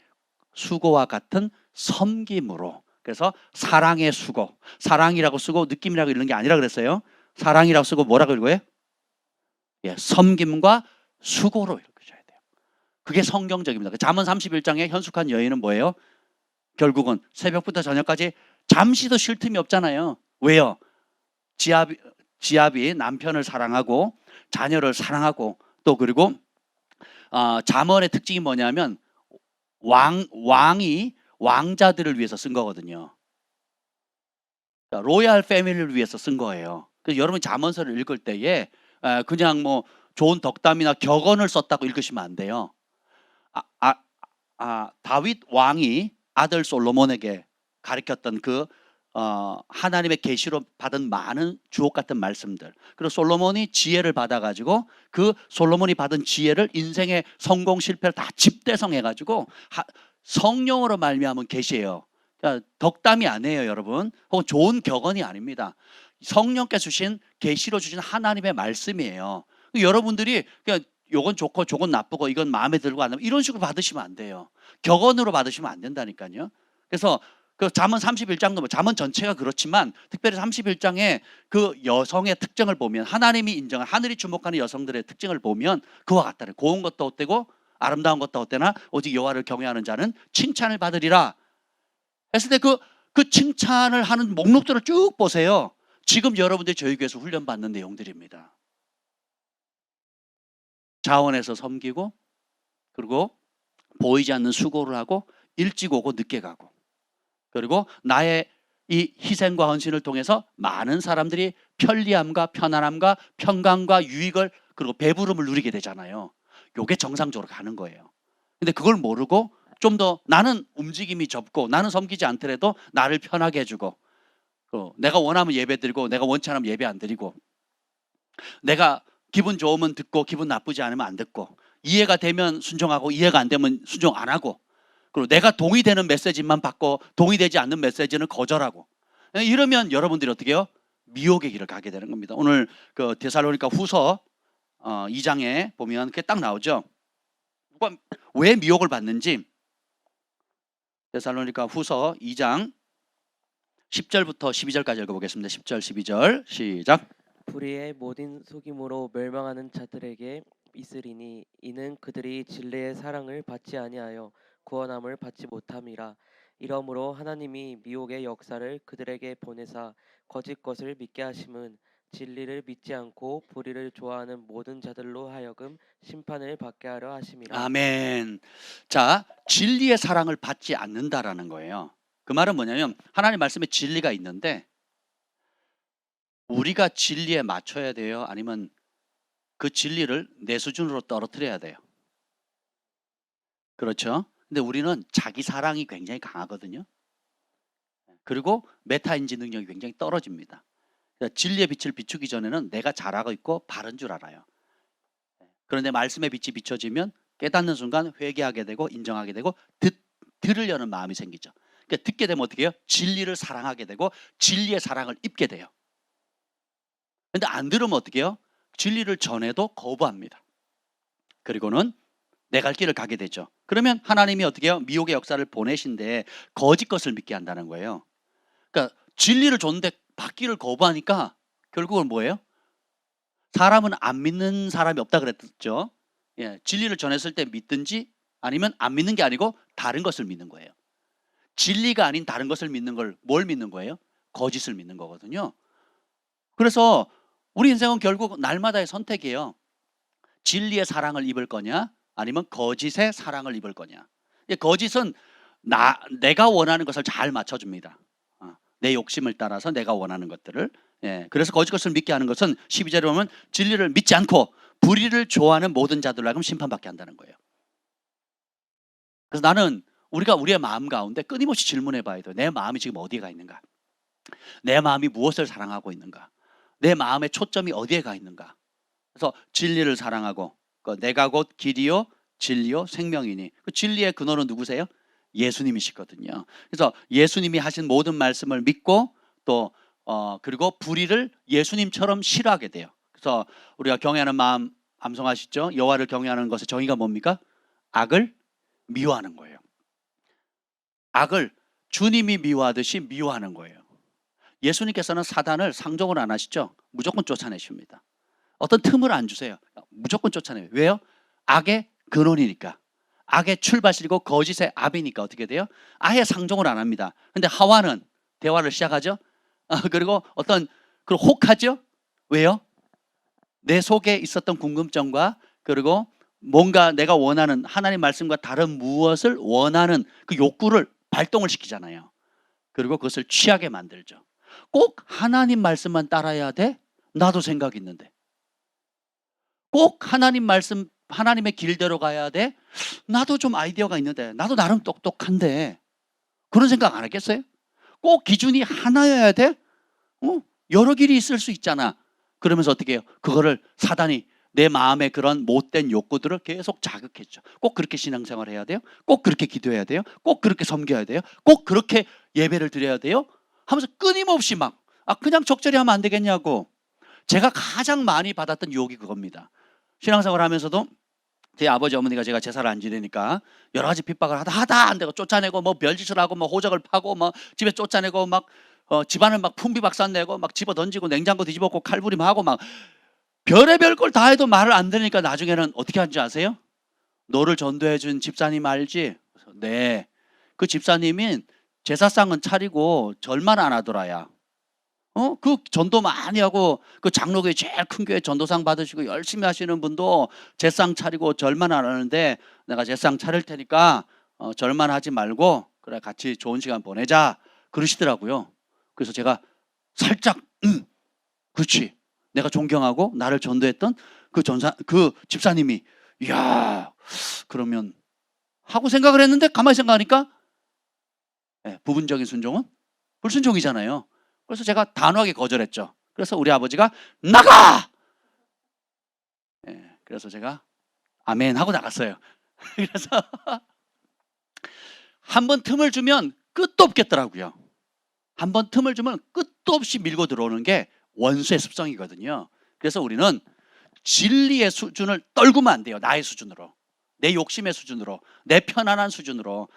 수고와 같은 섬김으로. 그래서 사랑의 수고, 사랑이라고 쓰고 느낌이라고 읽는 게 아니라 그랬어요. 사랑이라고 쓰고 뭐라고 읽어요? 섬김과 수고로 읽으셔야 돼요. 그게 성경적입니다. 잠언 31장의 현숙한 여인은 뭐예요? 결국은 새벽부터 저녁까지 잠시도 쉴 틈이 없잖아요. 왜요? 지압이 남편을 사랑하고 자녀를 사랑하고 또 그리고 잠언의 특징이 뭐냐면 왕이 왕자들을 위해서 쓴 거거든요. 그러니까 로얄 패밀리를 위해서 쓴 거예요. 그래서 여러분 잠언서를 읽을 때에 그냥 뭐 좋은 덕담이나 격언을 썼다고 읽으시면 안 돼요. 다윗 왕이 아들 솔로몬에게 가르쳤던 그 하나님의 계시로 받은 많은 주옥 같은 말씀들, 그리고 솔로몬이 지혜를 받아가지고 그 솔로몬이 받은 지혜를 인생의 성공 실패를 다 집대성해가지고 성령으로 말미암은 계시예요. 그러니까 덕담이 아니에요, 여러분. 혹은 좋은 격언이 아닙니다. 성령께서 주신 계시로 주신 하나님의 말씀이에요. 여러분들이 그냥 요건 좋고 저건 나쁘고 이건 마음에 들고 안 들고 이런 식으로 받으시면 안 돼요. 격언으로 받으시면 안 된다니까요. 그래서 그 잠언 31장도 뭐 잠언 전체가 그렇지만 특별히 31장에 그 여성의 특징을 보면 하나님이 인정한 하늘이 주목하는 여성들의 특징을 보면 그와 같다는 고운 것도 헛되고 아름다운 것도 헛되나 오직 여호와를 경외하는 자는 칭찬을 받으리라 했을 때 그 칭찬을 하는 목록들을 쭉 보세요. 지금 여러분들이 저희 교회에서 훈련받는 내용들입니다. 자원해서 섬기고 그리고 보이지 않는 수고를 하고 일찍 오고 늦게 가고 그리고 나의 이 희생과 헌신을 통해서 많은 사람들이 편리함과 편안함과 평강과 유익을 그리고 배부름을 누리게 되잖아요. 요게 정상적으로 가는 거예요. 근데 그걸 모르고 좀 더 나는 움직임이 적고 나는 섬기지 않더라도 나를 편하게 해주고 내가 원하면 예배 드리고 내가 원치 않으면 예배 안 드리고 내가 기분 좋으면 듣고 기분 나쁘지 않으면 안 듣고 이해가 되면 순종하고 이해가 안 되면 순종 안 하고 그리고 내가 동의되는 메시지만 받고 동의되지 않는 메시지는 거절하고 이러면 여러분들이 어떻게 해요? 미혹의 길을 가게 되는 겁니다. 오늘 그 데살로니가 후서 2장에 보면 그게 딱 나오죠. 누가 왜 미혹을 받는지 데살로니가 후서 2장 10절부터 12절까지 읽어보겠습니다. 10절 12절 시작. 불의의 모든 속임으로 멸망하는 자들에게 있으리니 이는 그들이 진리의 사랑을 받지 아니하여 구원함을 받지 못함이라. 이러므로 하나님이 미혹의 역사를 그들에게 보내사 거짓 것을 믿게 하심은 진리를 믿지 않고 불의를 좋아하는 모든 자들로 하여금 심판을 받게 하려 하심이라. 아멘. 자, 진리의 사랑을 받지 않는다라는 거예요. 그 말은 뭐냐면 하나님 말씀에 진리가 있는데 우리가 진리에 맞춰야 돼요? 아니면 그 진리를 내 수준으로 떨어뜨려야 돼요? 그렇죠? 근데 우리는 자기 사랑이 굉장히 강하거든요. 그리고 메타인지 능력이 굉장히 떨어집니다. 그러니까 진리의 빛을 비추기 전에는 내가 잘하고 있고 바른 줄 알아요. 그런데 말씀의 빛이 비춰지면 깨닫는 순간 회개하게 되고 인정하게 되고 들으려는 마음이 생기죠. 그러니까 듣게 되면 어떻게 해요? 진리를 사랑하게 되고 진리의 사랑을 입게 돼요. 근데 안 들으면 어떻게 해요? 진리를 전해도 거부합니다. 그리고는 내 갈 길을 가게 되죠. 그러면 하나님이 어떻게 해요? 미혹의 역사를 보내신데 거짓 것을 믿게 한다는 거예요. 그러니까 진리를 줬는데 받기를 거부하니까 결국은 뭐예요? 사람은 안 믿는 사람이 없다 그랬죠. 예, 진리를 전했을 때 믿든지 아니면 안 믿는 게 아니고 다른 것을 믿는 거예요. 진리가 아닌 다른 것을 믿는 걸 뭘 믿는 거예요? 거짓을 믿는 거거든요. 그래서 우리 인생은 결국 날마다의 선택이에요. 진리의 사랑을 입을 거냐 아니면 거짓의 사랑을 입을 거냐. 거짓은 내가 원하는 것을 잘 맞춰줍니다. 내 욕심을 따라서 내가 원하는 것들을. 그래서 거짓 것을 믿게 하는 것은 12절에 보면 진리를 믿지 않고 불의를 좋아하는 모든 자들로 하여금 심판받게 한다는 거예요. 그래서 나는 우리가 우리의 마음 가운데 끊임없이 질문해 봐야 돼요. 내 마음이 지금 어디에 가 있는가? 내 마음이 무엇을 사랑하고 있는가? 내 마음의 초점이 어디에 가 있는가? 그래서 진리를 사랑하고 내가 곧 길이요 진리요 생명이니 그 진리의 근원은 누구세요? 예수님이시거든요. 그래서 예수님이 하신 모든 말씀을 믿고 또 그리고 불의를 예수님처럼 싫어하게 돼요. 그래서 우리가 경외하는 마음 암송하시죠? 여호와를 경외하는 것의 정의가 뭡니까? 악을 미워하는 거예요. 악을 주님이 미워하듯이 미워하는 거예요. 예수님께서는 사단을 상종을 안 하시죠? 무조건 쫓아내십니다. 어떤 틈을 안 주세요. 무조건 쫓아내요. 왜요? 악의 근원이니까. 악의 출발실이고 거짓의 압이니까 어떻게 돼요? 아예 상종을 안 합니다. 근데 하와는 대화를 시작하죠. 그리고 혹하죠. 왜요? 내 속에 있었던 궁금증과 그리고 뭔가 내가 원하는 하나님 말씀과 다른 무엇을 원하는 그 욕구를 발동을 시키잖아요. 그리고 그것을 취하게 만들죠. 꼭 하나님 말씀만 따라야 돼? 나도 생각이 있는데. 꼭 하나님 말씀 하나님의 길대로 가야 돼? 나도 좀 아이디어가 있는데 나도 나름 똑똑한데 그런 생각 안 하겠어요? 꼭 기준이 하나여야 돼? 여러 길이 있을 수 있잖아. 그러면서 어떻게 해요? 그거를 사단이 내 마음의 그런 못된 욕구들을 계속 자극했죠. 꼭 그렇게 신앙생활 해야 돼요? 꼭 그렇게 기도해야 돼요? 꼭 그렇게 섬겨야 돼요? 꼭 그렇게 예배를 드려야 돼요? 하면서 끊임없이 그냥 적절히 하면 안 되겠냐고. 제가 가장 많이 받았던 유혹이 그겁니다. 신앙생활 하면서도 제 아버지 어머니가 제가 제사를 안 지내니까 여러 가지 핍박을 하다 안 되고 쫓아내고 별짓을 하고 호적을 파고 집에 쫓아내고 집안을 풍비박산 내고 집어 던지고 냉장고 뒤집어고 칼부림하고 별의별 걸 다 해도 말을 안 들으니까 나중에는 어떻게 하는지 아세요? 너를 전도해 준 집사님 알지? 네. 그 집사님이 제사상은 차리고 절만 안 하더라야. 그 전도 많이 하고 그 장로교회 제일 큰 교회 전도상 받으시고 열심히 하시는 분도 제상 차리고 절만 안 하는데 내가 제상 차릴 테니까 절만 하지 말고 그래 같이 좋은 시간 보내자 그러시더라고요. 그래서 제가 살짝 그렇지. 내가 존경하고 나를 전도했던 그 집사님이 이야 그러면 하고 생각을 했는데 가만히 생각하니까 부분적인 순종은 불순종이잖아요. 그래서 제가 단호하게 거절했죠. 그래서 우리 아버지가 나가! 그래서 제가 아멘 하고 나갔어요. 그래서 한 번 틈을 주면 끝도 없겠더라고요. 한 번 틈을 주면 끝도 없이 밀고 들어오는 게 원수의 습성이거든요. 그래서 우리는 진리의 수준을 떨구면 안 돼요. 나의 수준으로, 내 욕심의 수준으로, 내 편안한 수준으로.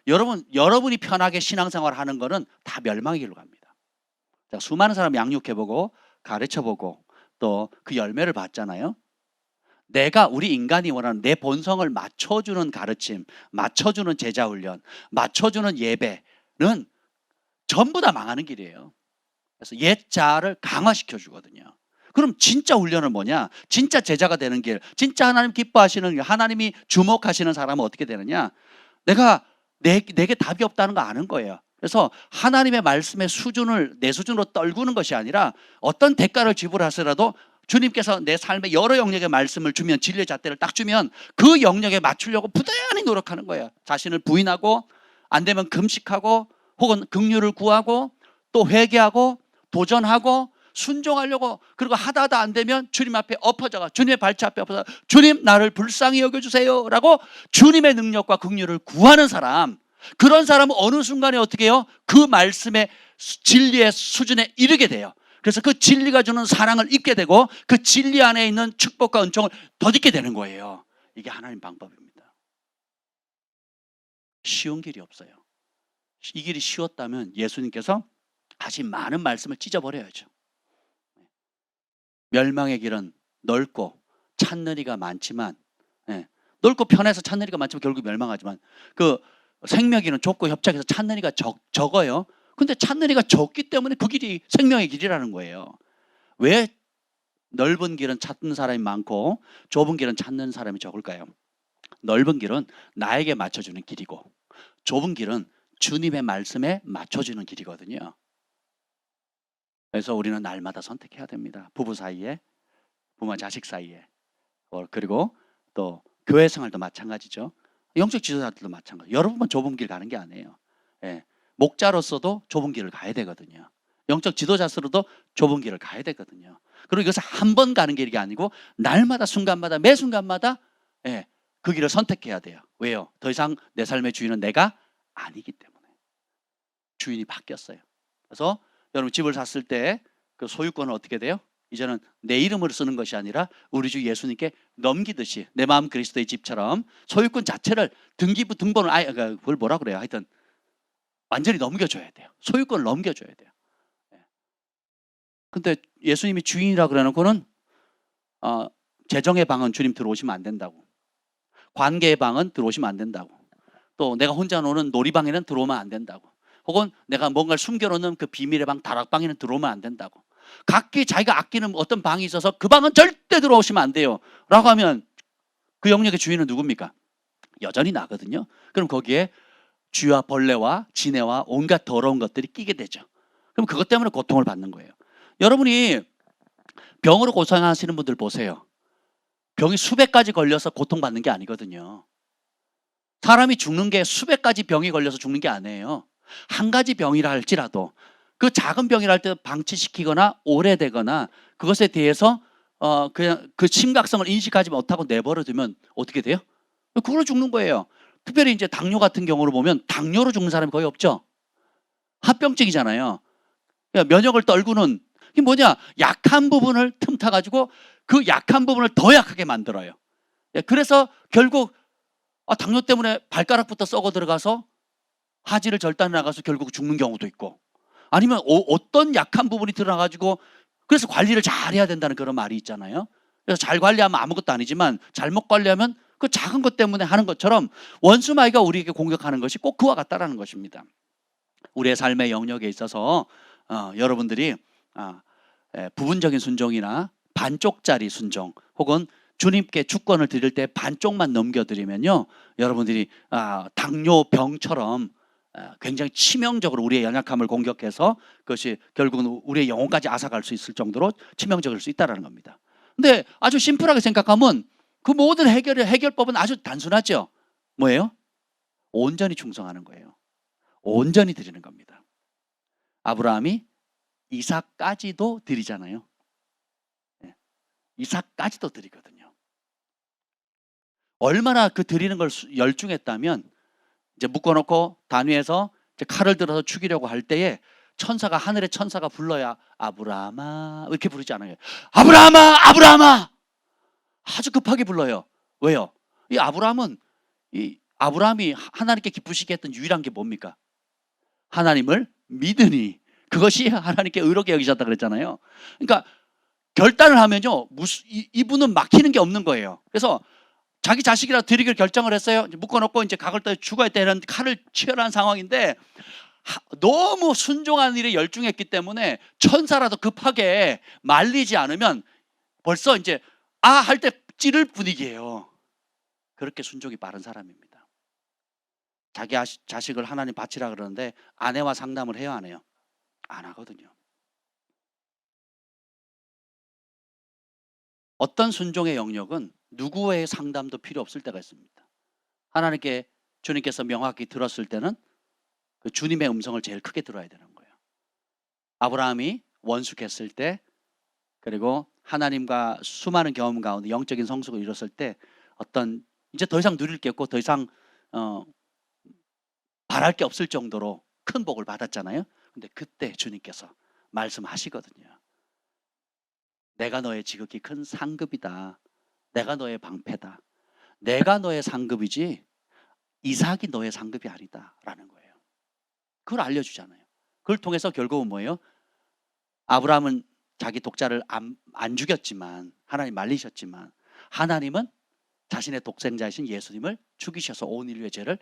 여러분이 편하게 신앙생활 하는 거는 다 멸망의 길로 갑니다. 수많은 사람 양육해보고 가르쳐보고 또 그 열매를 봤잖아요. 우리 인간이 원하는 내 본성을 맞춰주는 가르침, 맞춰주는 제자훈련, 맞춰주는 예배는 전부 다 망하는 길이에요. 그래서 옛자를 강화시켜 주거든요. 그럼 진짜 훈련은 뭐냐? 진짜 제자가 되는 길, 진짜 하나님 기뻐하시는 길, 하나님이 주목하시는 사람은 어떻게 되느냐? 내게 답이 없다는 거 아는 거예요. 그래서 하나님의 말씀의 수준을 내 수준으로 떨구는 것이 아니라 어떤 대가를 지불하더라도 주님께서 내 삶의 여러 영역의 말씀을 주면, 진리의 잣대를 딱 주면 그 영역에 맞추려고 부단히 노력하는 거예요. 자신을 부인하고, 안 되면 금식하고, 혹은 긍휼을 구하고, 또 회개하고, 도전하고, 순종하려고. 그리고 하다 안 되면 주님 앞에 엎어져가, 주님의 발치 앞에 엎어져, 주님 나를 불쌍히 여겨주세요 라고 주님의 능력과 긍휼을 구하는 사람, 그런 사람은 어느 순간에 어떻게 해요? 그 말씀의 진리의 수준에 이르게 돼요. 그래서 그 진리가 주는 사랑을 입게 되고, 그 진리 안에 있는 축복과 은총을 덧입게 되는 거예요. 이게 하나님 방법입니다. 쉬운 길이 없어요. 이 길이 쉬웠다면 예수님께서 하신 많은 말씀을 찢어버려야죠. 멸망의 길은 넓고 찾는 이가 많지만, 넓고 편해서 찾는 이가 많지만 결국 멸망하지만, 그 생명의 길은 좁고 협착해서 찾는 이가 적어요. 근데 찾는 이가 적기 때문에 그 길이 생명의 길이라는 거예요. 왜 넓은 길은 찾는 사람이 많고 좁은 길은 찾는 사람이 적을까요? 넓은 길은 나에게 맞춰주는 길이고, 좁은 길은 주님의 말씀에 맞춰주는 길이거든요. 그래서 우리는 날마다 선택해야 됩니다. 부부 사이에, 부모와 자식 사이에, 그리고 또 교회 생활도 마찬가지죠. 영적 지도자들도 마찬가지. 여러분만 좁은 길 가는 게 아니에요. 목자로서도 좁은 길을 가야 되거든요. 영적 지도자로서도 좁은 길을 가야 되거든요. 그리고 이것은 한 번 가는 길이 아니고 날마다, 순간마다, 매 순간마다 그 길을 선택해야 돼요. 왜요? 더 이상 내 삶의 주인은 내가 아니기 때문에. 주인이 바뀌었어요. 그래서 여러분 집을 샀을 때 그 소유권은 어떻게 돼요? 이제는 내 이름으로 쓰는 것이 아니라 우리 주 예수님께 넘기듯이, 내 마음 그리스도의 집처럼 소유권 자체를 등본을 그걸 뭐라 그래요? 하여튼 완전히 넘겨줘야 돼요. 소유권을 넘겨줘야 돼요. 근데 예수님이 주인이라 그래놓고는 재정의 방은 주님 들어오시면 안 된다고, 관계의 방은 들어오시면 안 된다고, 또 내가 혼자 노는 놀이방에는 들어오면 안 된다고, 혹은 내가 뭔가를 숨겨놓는 그 비밀의 방, 다락방에는 들어오면 안 된다고, 각기 자기가 아끼는 어떤 방이 있어서 그 방은 절대 들어오시면 안 돼요 라고 하면 그 영역의 주인은 누굽니까? 여전히 나거든요. 그럼 거기에 쥐와 벌레와 지네와 온갖 더러운 것들이 끼게 되죠. 그럼 그것 때문에 고통을 받는 거예요. 여러분이 병으로 고생하시는 분들 보세요. 병이 수백 가지 걸려서 고통받는 게 아니거든요. 사람이 죽는 게 수백 가지 병이 걸려서 죽는 게 아니에요. 한 가지 병이라 할지라도 그 작은 병이라 할 때 방치시키거나 오래되거나 그것에 대해서 그냥 그 심각성을 인식하지 못하고 내버려 두면 어떻게 돼요? 그걸로 죽는 거예요. 특별히 이제 당뇨 같은 경우로 보면 당뇨로 죽는 사람이 거의 없죠. 합병증이잖아요. 그러니까 면역을 떨구는, 이게 뭐냐? 약한 부분을 틈타 가지고 그 약한 부분을 더 약하게 만들어요. 그래서 결국 당뇨 때문에 발가락부터 썩어 들어가서 하지를 절단해 나가서 결국 죽는 경우도 있고, 아니면 어떤 약한 부분이 드러나가지고, 그래서 관리를 잘 해야 된다는 그런 말이 있잖아요. 그래서 잘 관리하면 아무것도 아니지만 잘못 관리하면 그 작은 것 때문에 하는 것처럼 원수마귀가 우리에게 공격하는 것이 꼭 그와 같다라는 것입니다. 우리의 삶의 영역에 있어서 여러분들이 부분적인 순종이나 반쪽짜리 순종, 혹은 주님께 주권을 드릴 때 반쪽만 넘겨드리면요, 여러분들이 당뇨병처럼 굉장히 치명적으로 우리의 연약함을 공격해서 그것이 결국은 우리의 영혼까지 앗아갈 수 있을 정도로 치명적일 수 있다는 겁니다. 근데 아주 심플하게 생각하면 그 모든 해결법은 아주 단순하죠. 뭐예요? 온전히 충성하는 거예요. 온전히 드리는 겁니다. 아브라함이 이삭까지도 드리잖아요. 예, 이삭까지도 드리거든요. 얼마나 그 드리는 걸 열중했다면 이제 묶어놓고 단위에서 이제 칼을 들어서 죽이려고 할 때에 천사가, 하늘의 천사가 불러야 아브라함아 이렇게 부르지 않아요. 아브라함아, 아브라함아, 아주 급하게 불러요. 왜요? 이 아브라함이 하나님께 기쁘시게 했던 유일한 게 뭡니까? 하나님을 믿으니 그것이 하나님께 의롭게 여기셨다 그랬잖아요. 그러니까 결단을 하면요, 이분은 막히는 게 없는 거예요. 그래서 자기 자식이라 드리기를 결정을 했어요. 묶어놓고 이제 각을 떠 죽어야 되는 칼을 치열한 상황인데 너무 순종하는 일에 열중했기 때문에 천사라도 급하게 말리지 않으면 벌써 이제 할 때 찌를 분위기예요. 그렇게 순종이 빠른 사람입니다. 자기 자식을 하나님 바치라 그러는데 아내와 상담을 해요, 안 해요? 안 하거든요. 어떤 순종의 영역은 누구의 상담도 필요 없을 때가 있습니다. 하나님께 주님께서 명확히 들었을 때는 그 주님의 음성을 제일 크게 들어야 되는 거예요. 아브라함이 원숙했을 때, 그리고 하나님과 수많은 경험 가운데 영적인 성숙을 이뤘을 때 어떤 이제 더 이상 누릴 게 없고 더 이상 바랄 게 없을 정도로 큰 복을 받았잖아요. 근데 그때 주님께서 말씀하시거든요. 내가 너의 지극히 큰 상급이다. 내가 너의 방패다. 내가 너의 상급이지 이삭이 너의 상급이 아니다 라는 거예요. 그걸 알려주잖아요. 그걸 통해서 결국은 뭐예요? 아브라함은 자기 독자를 안 죽였지만, 하나님 말리셨지만, 하나님은 자신의 독생자이신 예수님을 죽이셔서 온 인류의 죄를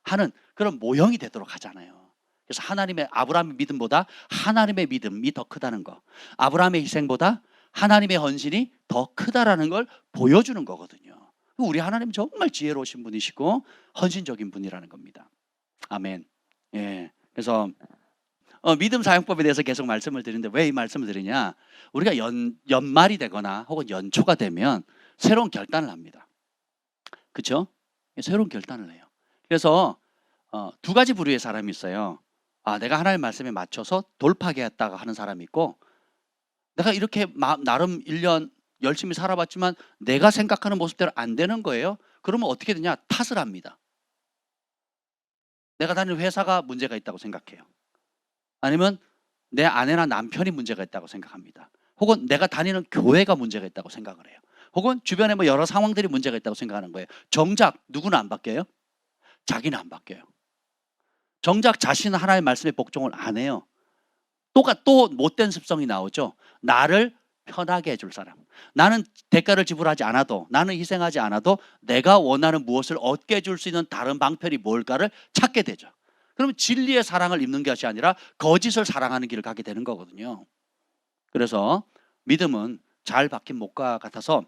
하는 그런 모형이 되도록 하잖아요. 그래서 하나님의, 아브라함의 믿음보다 하나님의 믿음이 더 크다는 거, 아브라함의 희생보다 하나님의 헌신이 더 크다라는 걸 보여주는 거거든요. 우리 하나님 정말 지혜로우신 분이시고 헌신적인 분이라는 겁니다. 아멘. 예. 그래서 믿음 사용법에 대해서 계속 말씀을 드리는데 왜 이 말씀을 드리냐? 우리가 연말이 되거나 혹은 연초가 되면 새로운 결단을 합니다. 그렇죠? 새로운 결단을 해요. 그래서 두 가지 부류의 사람이 있어요. 내가 하나님의 말씀에 맞춰서 돌파하겠다고 하는 사람이 있고, 내가 이렇게 나름 1년 열심히 살아봤지만 내가 생각하는 모습대로 안 되는 거예요. 그러면 어떻게 되냐? 탓을 합니다. 내가 다니는 회사가 문제가 있다고 생각해요. 아니면 내 아내나 남편이 문제가 있다고 생각합니다. 혹은 내가 다니는 교회가 문제가 있다고 생각을 해요. 혹은 주변에 뭐 여러 상황들이 문제가 있다고 생각하는 거예요. 정작 누구는 안 바뀌어요? 자기는 안 바뀌어요. 정작 자신은 하나님의 말씀에 복종을 안 해요. 또 못된 습성이 나오죠. 나를 편하게 해줄 사람. 나는 대가를 지불하지 않아도, 나는 희생하지 않아도 내가 원하는 무엇을 얻게 해줄 수 있는 다른 방편이 뭘까를 찾게 되죠. 그러면 진리의 사랑을 입는 것이 아니라 거짓을 사랑하는 길을 가게 되는 거거든요. 그래서 믿음은 잘 박힌 목과 같아서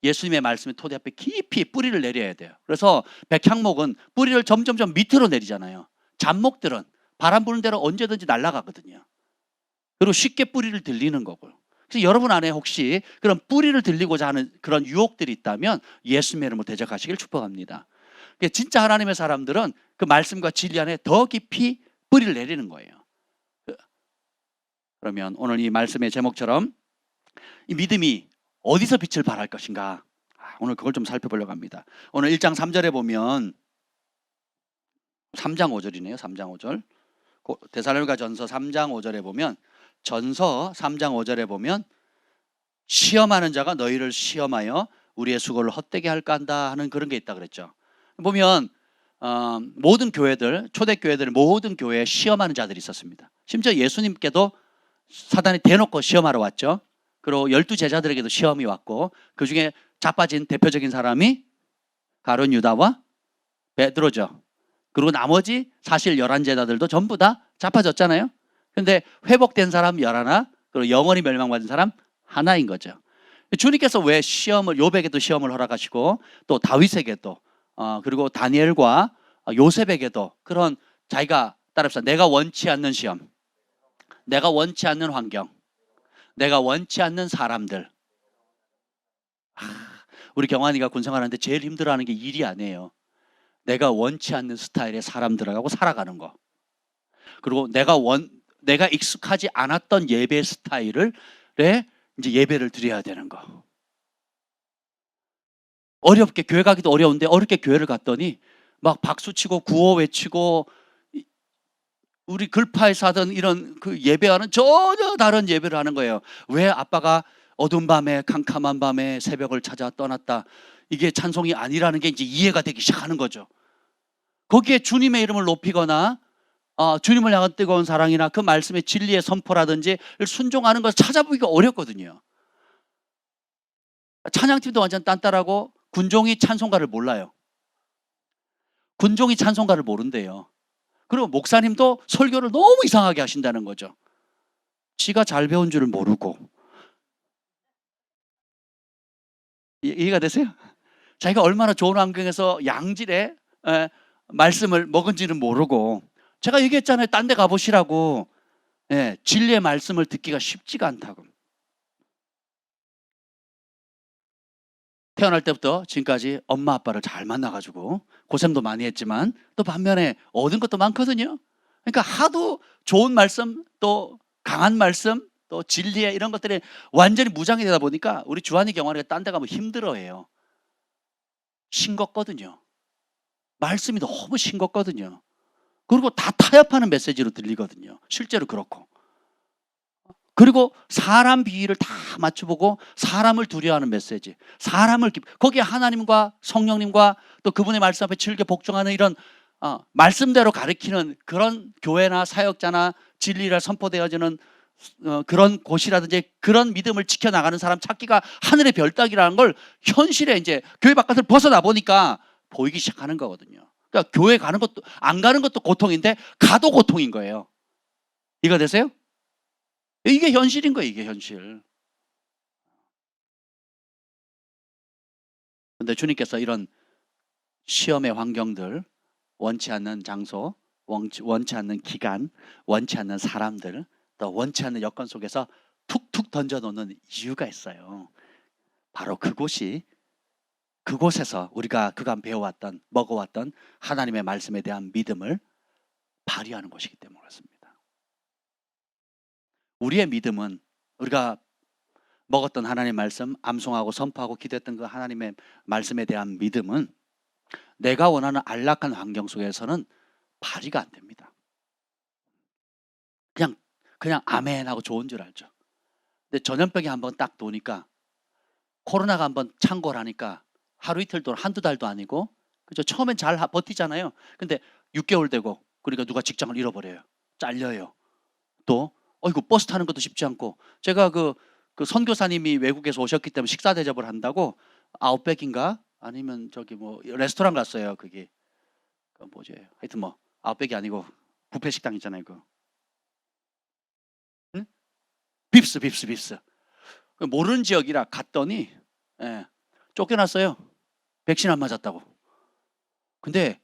예수님의 말씀의 토대 앞에 깊이 뿌리를 내려야 돼요. 그래서 백향목은 뿌리를 점점점 밑으로 내리잖아요. 잡목들은 바람 부는 대로 언제든지 날아가거든요. 그리고 쉽게 뿌리를 들리는 거고요. 그래서 여러분 안에 혹시 그런 뿌리를 들리고자 하는 그런 유혹들이 있다면 예수님의 이름으로 대적하시길 축복합니다. 진짜 하나님의 사람들은 그 말씀과 진리 안에 더 깊이 뿌리를 내리는 거예요. 그러면 오늘 이 말씀의 제목처럼 이 믿음이 어디서 빛을 발할 것인가, 오늘 그걸 좀 살펴보려고 합니다. 오늘 1장 3절에 보면 3장 5절이네요. 3장 5절. 데살로니가 전서 3장 5절에 보면, 전서 3장 5절에 보면 시험하는 자가 너희를 시험하여 우리의 수고를 헛되게 할까 한다 하는 그런 게 있다 그랬죠. 보면 모든 교회들, 초대교회들 모든 교회에 시험하는 자들이 있었습니다. 심지어 예수님께도 사단이 대놓고 시험하러 왔죠. 그리고 12제자들에게도 시험이 왔고, 그 중에 자빠진 대표적인 사람이 가룟 유다와 베드로죠. 그리고 나머지 사실 11제자들도 전부 다 자빠졌잖아요. 그런데 회복된 사람 11, 그리고 영원히 멸망받은 사람 하나인 거죠. 주님께서 왜 시험을, 욥에게도 시험을 허락하시고 또 다윗에게도 그리고 다니엘과 요셉에게도 그런, 자기가 따라합시다. 내가 원치 않는 시험, 내가 원치 않는 환경, 내가 원치 않는 사람들. 우리 경환이가 군생활하는데 제일 힘들어하는 게 일이 아니에요. 내가 원치 않는 스타일의 사람들하고 살아가는 거. 그리고 내가 익숙하지 않았던 예배 스타일을 이제 예배를 드려야 되는 거. 어렵게 교회 가기도 어려운데 어렵게 교회를 갔더니 막 박수치고 구호 외치고 우리 글파에서 하던 이런 그 예배와는 전혀 다른 예배를 하는 거예요. 왜 아빠가 어두운 밤에 캄캄한 밤에 새벽을 찾아 떠났다. 이게 찬송이 아니라는 게 이제 이해가 되기 시작하는 거죠. 거기에 주님의 이름을 높이거나 주님을 향한 뜨거운 사랑이나 그 말씀의 진리의 선포라든지 순종하는 것을 찾아보기가 어렵거든요. 찬양팀도 완전 딴따라고 군종이 찬송가를 몰라요. 군종이 찬송가를 모른대요. 그리고 목사님도 설교를 너무 이상하게 하신다는 거죠. 지가 잘 배운 줄을 모르고. 이해가 되세요? 자기가 얼마나 좋은 환경에서 양질의 말씀을 먹은지는 모르고. 제가 얘기했잖아요. 딴 데 가보시라고. 진리의 말씀을 듣기가 쉽지가 않다고. 태어날 때부터 지금까지 엄마 아빠를 잘 만나가지고 고생도 많이 했지만 또 반면에 얻은 것도 많거든요. 그러니까 하도 좋은 말씀 또 강한 말씀 또 진리의 이런 것들이 완전히 무장이 되다 보니까 우리 주한이 경화를 딴 데 가면 힘들어해요. 싱겁거든요. 말씀이 너무 싱겁거든요. 그리고 다 타협하는 메시지로 들리거든요. 실제로 그렇고. 그리고 사람 비위를 다 맞춰보고 사람을 두려워하는 메시지, 거기에 하나님과 성령님과 또 그분의 말씀 앞에 즐겨 복종하는 이런 말씀대로 가르치는 그런 교회나 사역자나 진리를 선포되어지는 그런 곳이라든지 그런 믿음을 지켜나가는 사람 찾기가 하늘의 별 따기라는 걸 현실에 이제 교회 바깥을 벗어나 보니까 보이기 시작하는 거거든요. 그러니까 교회 가는 것도 안 가는 것도 고통인데 가도 고통인 거예요. 이거 되세요? 이게 현실인 거예요. 이게 현실. 근데 주님께서 이런 시험의 환경들, 원치 않는 장소, 원치 않는 기간, 원치 않는 사람들, 또 원치 않는 여건 속에서 툭툭 던져놓는 이유가 있어요. 바로 그곳에서 우리가 그간 배워왔던, 먹어왔던 하나님의 말씀에 대한 믿음을 발휘하는 곳이기 때문에 그렇습니다. 우리의 믿음은 우리가 먹었던 하나님의 말씀, 암송하고 선포하고 기도했던 그 하나님의 말씀에 대한 믿음은 내가 원하는 안락한 환경 속에서는 발휘가 안 됩니다. 그냥 아멘 하고 좋은 줄 알죠. 근데 전염병이 한번 딱 도니까 코로나가 한번 창궐 하니까 하루 이틀도 한두 달도 아니고 그죠? 처음엔 잘 버티잖아요. 근데 6개월 되고 그러니까 누가 직장을 잃어버려요. 잘려요. 또 이거 버스 타는 것도 쉽지 않고 제가 그 선교사님이 외국에서 오셨기 때문에 식사 대접을 한다고 아웃백인가 아니면 저기 뭐 레스토랑 갔어요. 그게 뭐지? 하여튼 뭐 아웃백이 아니고 뷔페 식당 있잖아요. 응? 빕스. 모르는 지역이라 갔더니 쫓겨났어요. 백신 안 맞았다고. 근데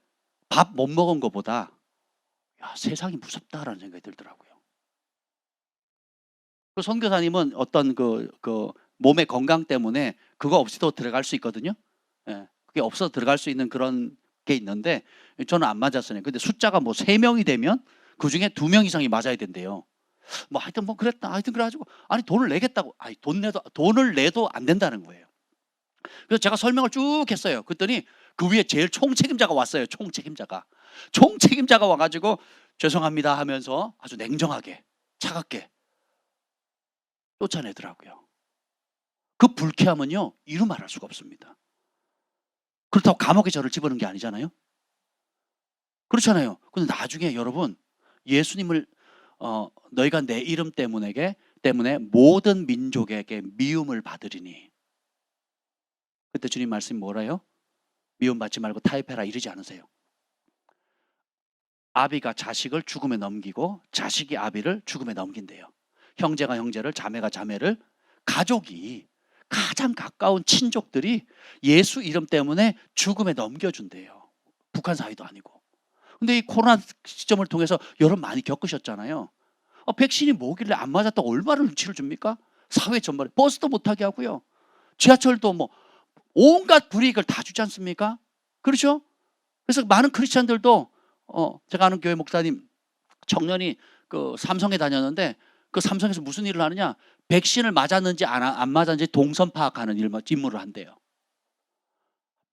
밥 못 먹은 것보다 세상이 무섭다라는 생각이 들더라고요. 그 선교사님은 어떤 그 몸의 건강 때문에 그거 없이도 들어갈 수 있거든요. 그게 없어서 들어갈 수 있는 그런 게 있는데 저는 안 맞았어요. 근데 숫자가 뭐 3명이 되면 그 중에 2명 이상이 맞아야 된대요. 뭐 하여튼 뭐 그랬다. 하여튼 그래가지고 아니 돈을 내겠다고. 아니 돈을 내도 안 된다는 거예요. 그래서 제가 설명을 쭉 했어요. 그랬더니 그 위에 제일 총책임자가 왔어요. 총책임자가 와가지고 죄송합니다 하면서 아주 냉정하게 차갑게 쫓아내더라고요. 그 불쾌함은요 이루 말할 수가 없습니다. 그렇다고 감옥에 저를 집어넣은 게 아니잖아요. 그렇잖아요. 근데 나중에 여러분 예수님을 너희가 내 이름 때문에 모든 민족에게 미움을 받으리니 그때 주님 말씀이 뭐래요? 미움받지 말고 타협해라 이러지 않으세요. 아비가 자식을 죽음에 넘기고 자식이 아비를 죽음에 넘긴대요. 형제가 형제를, 자매가 자매를, 가족이 가장 가까운 친족들이 예수 이름 때문에 죽음에 넘겨준대요. 북한 사회도 아니고. 근데 이 코로나 시점을 통해서 여러분 많이 겪으셨잖아요. 백신이 뭐길래 안 맞았다고 얼마나 눈치를 줍니까? 사회 전반에 버스도 못 타게 하고요. 지하철도 뭐 온갖 불이익을 다 주지 않습니까? 그렇죠? 그래서 많은 크리스천들도 제가 아는 교회 목사님 청년이 그 삼성에 다녔는데 그 삼성에서 무슨 일을 하느냐, 백신을 맞았는지 안 맞았는지 동선 파악하는 임무를 한대요.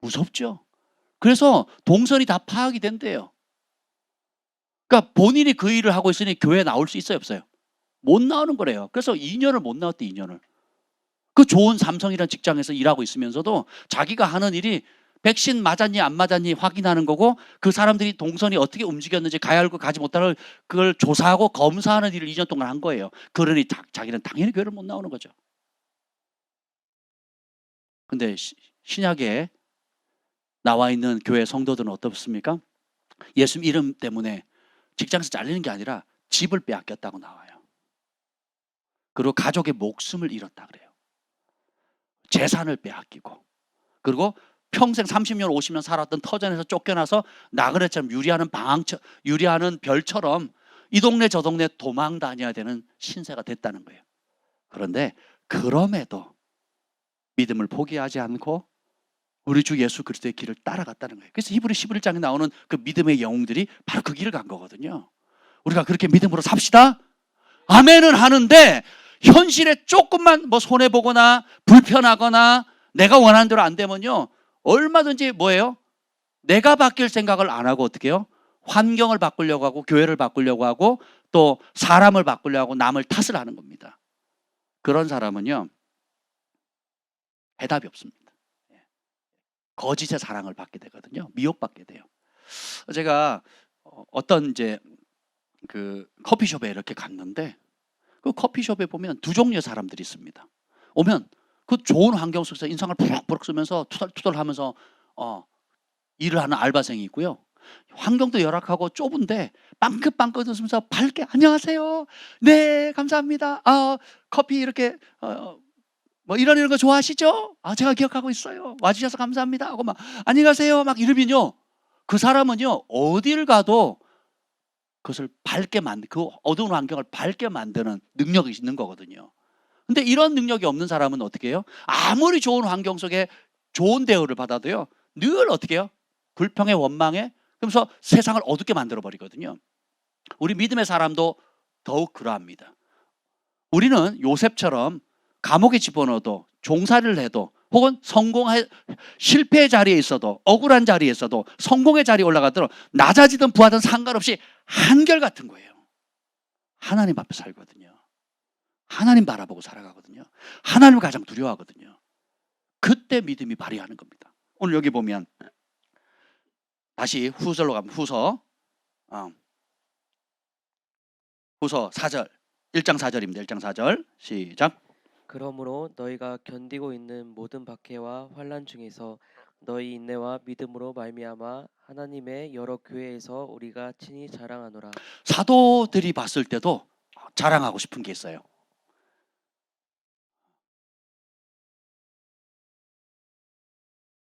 무섭죠. 그래서 동선이 다 파악이 된대요. 그러니까 본인이 그 일을 하고 있으니 교회에 나올 수 있어요, 없어요? 못 나오는 거래요. 그래서 2년을 못 나왔대, 2년을. 그 좋은 삼성이라는 직장에서 일하고 있으면서도 자기가 하는 일이 백신 맞았니 안 맞았니 확인하는 거고, 그 사람들이 동선이 어떻게 움직였는지 가야 할 거 가지 못하는 그걸 조사하고 검사하는 일을 2년 동안 한 거예요. 그러니 자기는 당연히 교회를 못 나오는 거죠. 근데 신약에 나와 있는 교회 성도들은 어떻습니까? 예수 이름 때문에 직장에서 잘리는 게 아니라 집을 빼앗겼다고 나와요. 그리고 가족의 목숨을 잃었다 그래요. 재산을 빼앗기고, 그리고 평생 30년 50년 살았던 터전에서 쫓겨나서 나그네처럼 유리하는 별처럼 이 동네 저 동네 도망 다녀야 되는 신세가 됐다는 거예요. 그런데 그럼에도 믿음을 포기하지 않고 우리 주 예수 그리스도의 길을 따라갔다는 거예요. 그래서 히브리 11장에 나오는 그 믿음의 영웅들이 바로 그 길을 간 거거든요. 우리가 그렇게 믿음으로 삽시다. 아멘은 하는데 현실에 조금만 뭐 손해보거나 불편하거나 내가 원하는 대로 안 되면요, 얼마든지 뭐예요? 내가 바뀔 생각을 안 하고 어떻게 해요? 환경을 바꾸려고 하고 교회를 바꾸려고 하고 또 사람을 바꾸려고 하고 남을 탓을 하는 겁니다. 그런 사람은요, 해답이 없습니다. 거짓의 사랑을 받게 되거든요. 미혹받게 돼요. 제가 어떤 이제 그 커피숍에 이렇게 갔는데, 그 커피숍에 보면 두 종류의 사람들이 있습니다. 오면 그 좋은 환경 속에서 인상을 푸럭푸럭 쓰면서 투덜투덜하면서 일을 하는 알바생이 있고요. 환경도 열악하고 좁은데 빵긋빵긋 웃으면서 밝게 안녕하세요. 네, 감사합니다. 커피 이렇게 뭐 이런 거 좋아하시죠? 제가 기억하고 있어요. 와주셔서 감사합니다. 하고 막 안녕히 가세요. 막 이러면요, 그 사람은요 어딜 가도 그것을 그 어두운 환경을 밝게 만드는 능력이 있는 거거든요. 근데 이런 능력이 없는 사람은 어떻게 해요? 아무리 좋은 환경 속에 좋은 대우를 받아도요, 늘 어떻게 해요? 불평에 원망에, 그러면서 세상을 어둡게 만들어 버리거든요. 우리 믿음의 사람도 더욱 그러합니다. 우리는 요셉처럼 감옥에 집어넣어도 종살이를 해도 혹은 실패의 자리에 있어도 억울한 자리에 있어도 성공의 자리에 올라가도록 낮아지든 부하든 상관없이 한결같은 거예요. 하나님 앞에 살거든요. 하나님 바라보고 살아가거든요. 하나님을 가장 두려워하거든요. 그때 믿음이 발휘하는 겁니다. 오늘 여기 보면 다시 후설로 가면 후서 4절 1장 4절입니다. 1장 4절 시작. 그러므로 너희가 견디고 있는 모든 박해와 환난 중에서 너희 인내와 믿음으로 말미암아 하나님의 여러 교회에서 우리가 친히 자랑하노라. 사도들이 봤을 때도 자랑하고 싶은 게 있어요.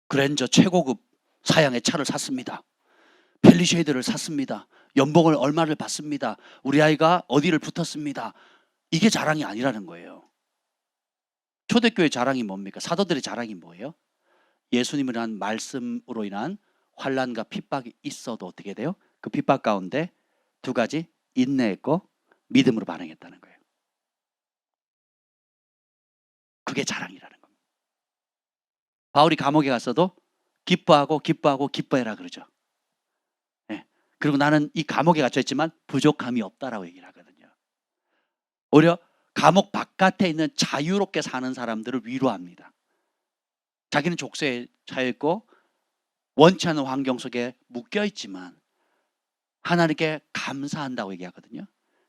그랜저 최고급 사양의 차를 샀습니다. 펠리쉐이드를 샀습니다. 연봉을 얼마를 받습니다. 우리 아이가 어디를 붙었습니다. 이게 자랑이 아니라는 거예요. 초대교회 자랑이 뭡니까? 사도들의 자랑이 뭐예요? 예수님이란 말씀으로 인한 환난과 핍박이 있어도 어떻게 돼요? 그 핍박 가운데 두 가지, 인내했고 믿음으로 반응했다는 거예요. 그게 자랑이라는 겁니다. 바울이 감옥에 갔어도 기뻐하고 기뻐해라 그러죠. 네. 그리고 나는 이 감옥에 갇혀있지만 부족함이 없다라고 얘기를 하거든요. 오히려 감옥 바깥에 있는 자유롭게 사는 사람들을 위로합니다. 자기는 족쇄에 차여있고 원치 않는 환경 속에 묶여있지만 하나님께 감사한다고 얘기하거든요.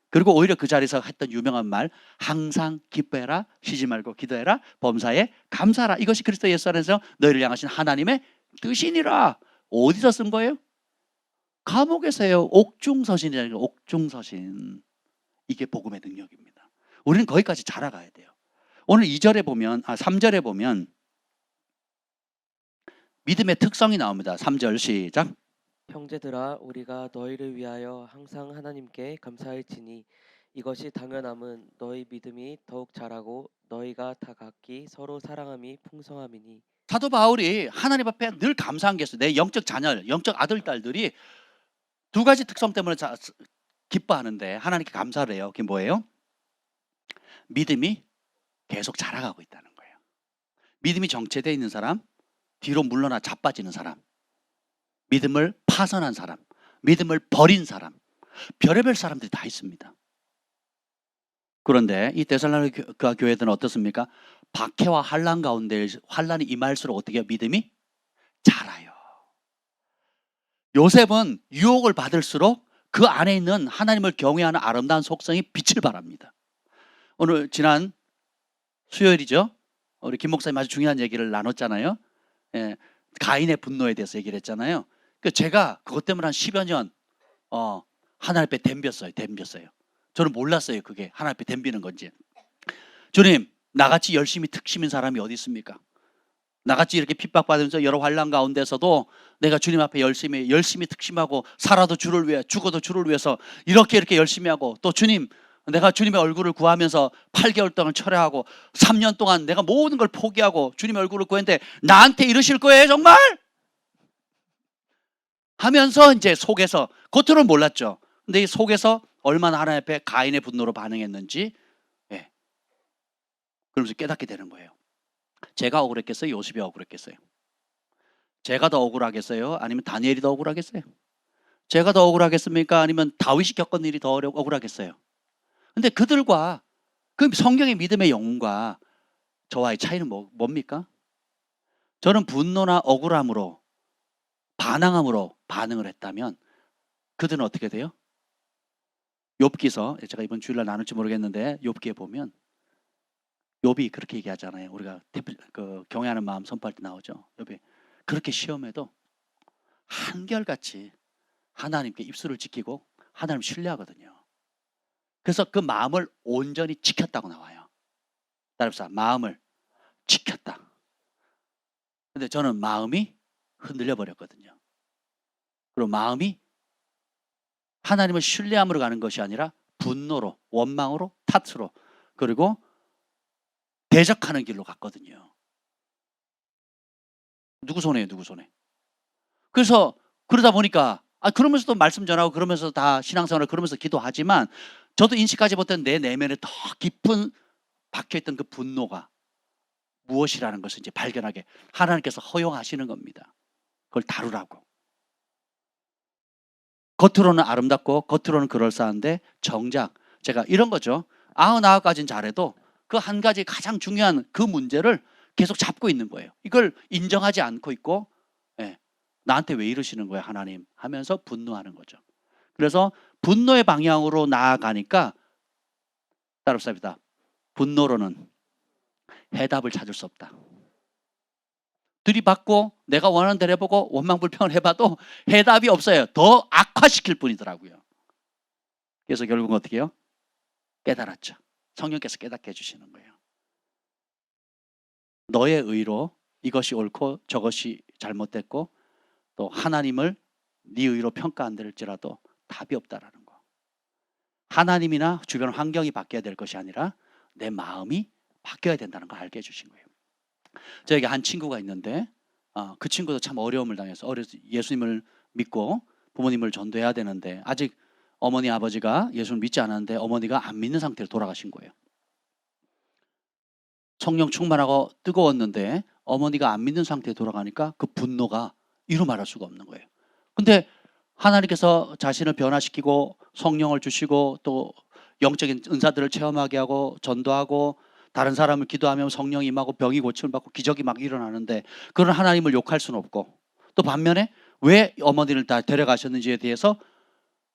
그리고 오히려 그 자리에서 했던 유명한 말, 항상 기뻐해라, 쉬지 말고 기도해라, 범사에 감사하라. 이것이 그리스도 예수 안에서 너희를 향하신 하나님의 뜻이니라. 어디서 쓴 거예요? 감옥에서요. 옥중서신이라는 거예요. 옥중서신. 이게 복음의 능력입니다. 우리는 거기까지 자라가야 돼요. 오늘 3절에 보면 믿음의 특성이 나옵니다. 3절 시작. 형제들아 우리가 너희를 위하여 항상 하나님께 감사할지니 이것이 당연함은 너희 믿음이 더욱 자라고 너희가 다 각기 서로 사랑함이 풍성함이니. 사도 바울이 하나님 앞에 늘 감사한 게 있어요. 내 영적 자녀, 영적 아들, 딸들이 두 가지 특성 때문에 기뻐하는데 하나님께 감사를 해요. 그게 뭐예요? 믿음이 계속 자라가고 있다는 거예요. 믿음이 정체되어 있는 사람, 뒤로 물러나 자빠지는 사람, 믿음을 파선한 사람, 믿음을 버린 사람, 별의별 사람들이 다 있습니다. 그런데 이 데살로니가 교회들은 어떻습니까? 박해와 환난 가운데 환난이 임할수록 어떻게 해요? 믿음이 자라요. 요셉은 유혹을 받을수록 그 안에 있는 하나님을 경외하는 아름다운 속성이 빛을 발합니다. 오늘 지난 수요일이죠. 우리 김 목사님 아주 중요한 얘기를 나눴잖아요. 예, 가인의 분노에 대해서 얘기를 했잖아요. 제가 그것 때문에 한 10여 년 하나님 앞에 덤볐어요. 저는 몰랐어요. 그게 하나님 앞에 덤비는 건지. 주님, 나같이 열심히 특심인 사람이 어디 있습니까? 나같이 이렇게 핍박받으면서 여러 환난 가운데서도 내가 주님 앞에 열심히 특심하고 살아도 주를 위해 죽어도 주를 위해서 이렇게 열심히 하고, 또 주님, 내가 주님의 얼굴을 구하면서 8개월 동안 철회하고 3년 동안 내가 모든 걸 포기하고 주님의 얼굴을 구했는데 나한테 이러실 거예요 정말? 하면서 이제 속에서, 겉으로는 몰랐죠. 근데 이 속에서 얼마나 하나님 앞에 가인의 분노로 반응했는지, 예, 그러면서 깨닫게 되는 거예요. 제가 억울했겠어요? 요셉이 억울했겠어요? 제가 더 억울하겠어요? 아니면 다니엘이 더 억울하겠어요? 제가 더 억울하겠습니까? 아니면 다윗이 겪은 일이 더 억울하겠어요? 근데 그들과 그 성경의 믿음의 영웅과 저와의 차이는 뭡니까? 저는 분노나 억울함으로, 반항함으로 반응을 했다면 그들은 어떻게 돼요? 욥기서, 제가 이번 주일날 나눌지 모르겠는데 욥기에 보면 욥이 그렇게 얘기하잖아요. 우리가 경외하는 마음 선포할 때 나오죠. 욥이 그렇게 시험해도 한결같이 하나님께 입술을 지키고 하나님 신뢰하거든요. 그래서 그 마음을 온전히 지켰다고 나와요. 따라합시다. 마음을 지켰다. 근데 저는 마음이 흔들려 버렸거든요. 그리고 마음이 하나님을 신뢰함으로 가는 것이 아니라 분노로, 원망으로, 탓으로, 그리고 대적하는 길로 갔거든요. 누구 손해예요? 누구 손해? 그래서 그러다 보니까 그러면서도 말씀 전하고 그러면서 다 신앙생활을 그러면서 기도하지만 저도 인식하지 못한 내 내면에 더 깊은 박혀있던 그 분노가 무엇이라는 것을 이제 발견하게 하나님께서 허용하시는 겁니다. 그걸 다루라고. 겉으로는 아름답고 겉으로는 그럴싸한데 정작 제가 이런 거죠. 99가지는 잘해도 그 한 가지 가장 중요한 그 문제를 계속 잡고 있는 거예요. 이걸 인정하지 않고 있고, 예, 나한테 왜 이러시는 거야 하나님 하면서 분노하는 거죠. 그래서 분노의 방향으로 나아가니까 따라합시다. 분노로는 해답을 찾을 수 없다. 들이받고 내가 원하는 대로 해보고 원망불평을 해봐도 해답이 없어요. 더 악화시킬 뿐이더라고요. 그래서 결국은 어떻게 해요? 깨달았죠. 성령께서 깨닫게 해주시는 거예요. 너의 의로 이것이 옳고 저것이 잘못됐고 또 하나님을 네 의로 평가한다할지라도 답이 없다라는 거. 하나님이나 주변 환경이 바뀌어야 될 것이 아니라 내 마음이 바뀌어야 된다는 걸 알게 해주신 거예요. 저에게 한 친구가 있는데 그 친구도 참 어려움을 당해서 예수님을 믿고 부모님을 전도해야 되는데 아직 어머니 아버지가 예수를 믿지 않았는데 어머니가 안 믿는 상태로 돌아가신 거예요. 성령 충만하고 뜨거웠는데 어머니가 안 믿는 상태에 돌아가니까 그 분노가 이루 말할 수가 없는 거예요. 근데 하나님께서 자신을 변화시키고 성령을 주시고 또 영적인 은사들을 체험하게 하고 전도하고 다른 사람을 기도하면 성령이 임하고 병이 고침을 받고 기적이 막 일어나는데 그런 하나님을 욕할 수는 없고, 또 반면에 왜 어머니를 다 데려가셨는지에 대해서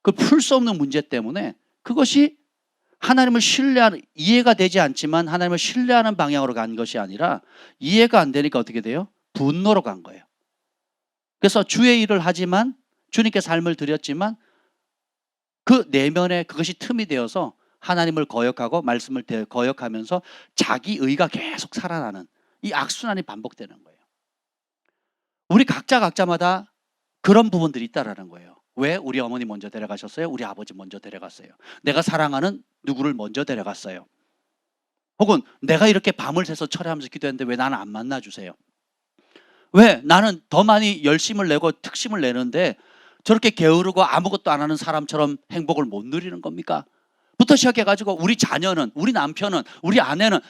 그 풀 수 없는 문제 때문에 그것이 하나님을 신뢰하는, 이해가 되지 않지만 하나님을 신뢰하는 방향으로 간 것이 아니라 이해가 안 되니까 어떻게 돼요? 분노로 간 거예요. 그래서 주의 일을 하지만 주님께 삶을 드렸지만 그 내면에 그것이 틈이 되어서 하나님을 거역하고 말씀을 거역하면서 자기 의가 계속 살아나는 이 악순환이 반복되는 거예요. 우리 각자마다 그런 부분들이 있다라는 거예요. 왜 우리 어머니 먼저 데려가셨어요? 우리 아버지 먼저 데려갔어요. 내가 사랑하는 누구를 먼저 데려갔어요. 혹은 내가 이렇게 밤을 새서 철회하면서 기도했는데 왜 나는 안 만나주세요? 왜 나는 더 많이 열심을 내고 특심을 내는데 저렇게 게으르고 아무것도 안 하는 사람처럼 행복을 못 누리는 겁니까? 부터 시작해가지고 우리 자녀는, 우리 남편은, 우리 아내는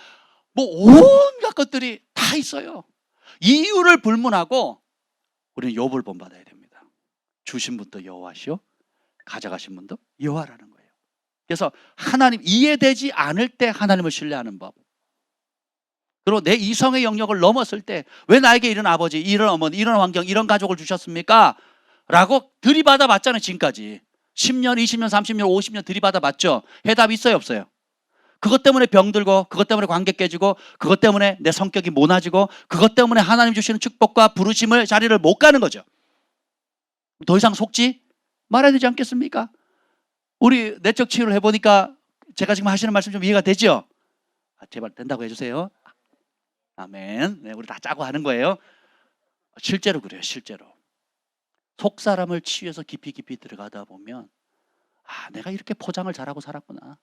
뭐 온갖 것들이 다 있어요. 이유를 불문하고 우리는 욥을 본받아야 됩니다. 주신 분도 여호와시오, 가져가신 분도 여호와라는 거예요. 그래서 하나님, 이해되지 않을 때 하나님을 신뢰하는 법, 그리고 내 이성의 영역을 넘었을 때 왜 나에게 이런 아버지, 이런 어머니, 이런 환경, 이런 가족을 주셨습니까? 라고 들이받아 봤잖아요. 지금까지 10년, 20년, 30년, 50년 들이받아 봤죠. 해답 있어요, 없어요? 그것 때문에 병들고, 그것 때문에 관계 깨지고, 그것 때문에 내 성격이 모나지고, 그것 때문에 하나님 주시는 축복과 부르심의 자리를 못 가는 거죠. 더 이상 속지 말아야 되지 않겠습니까? 우리 내적 치유를 해보니까 제가 지금 하시는 말씀 좀 이해가 되죠? 제발 된다고 해주세요. 아멘. 네, 우리 다 짜고 하는 거예요. 실제로 그래요. 실제로 속 사람을 치유해서 깊이 들어가다 보면, 아, 내가 이렇게 포장을 잘하고 살았구나.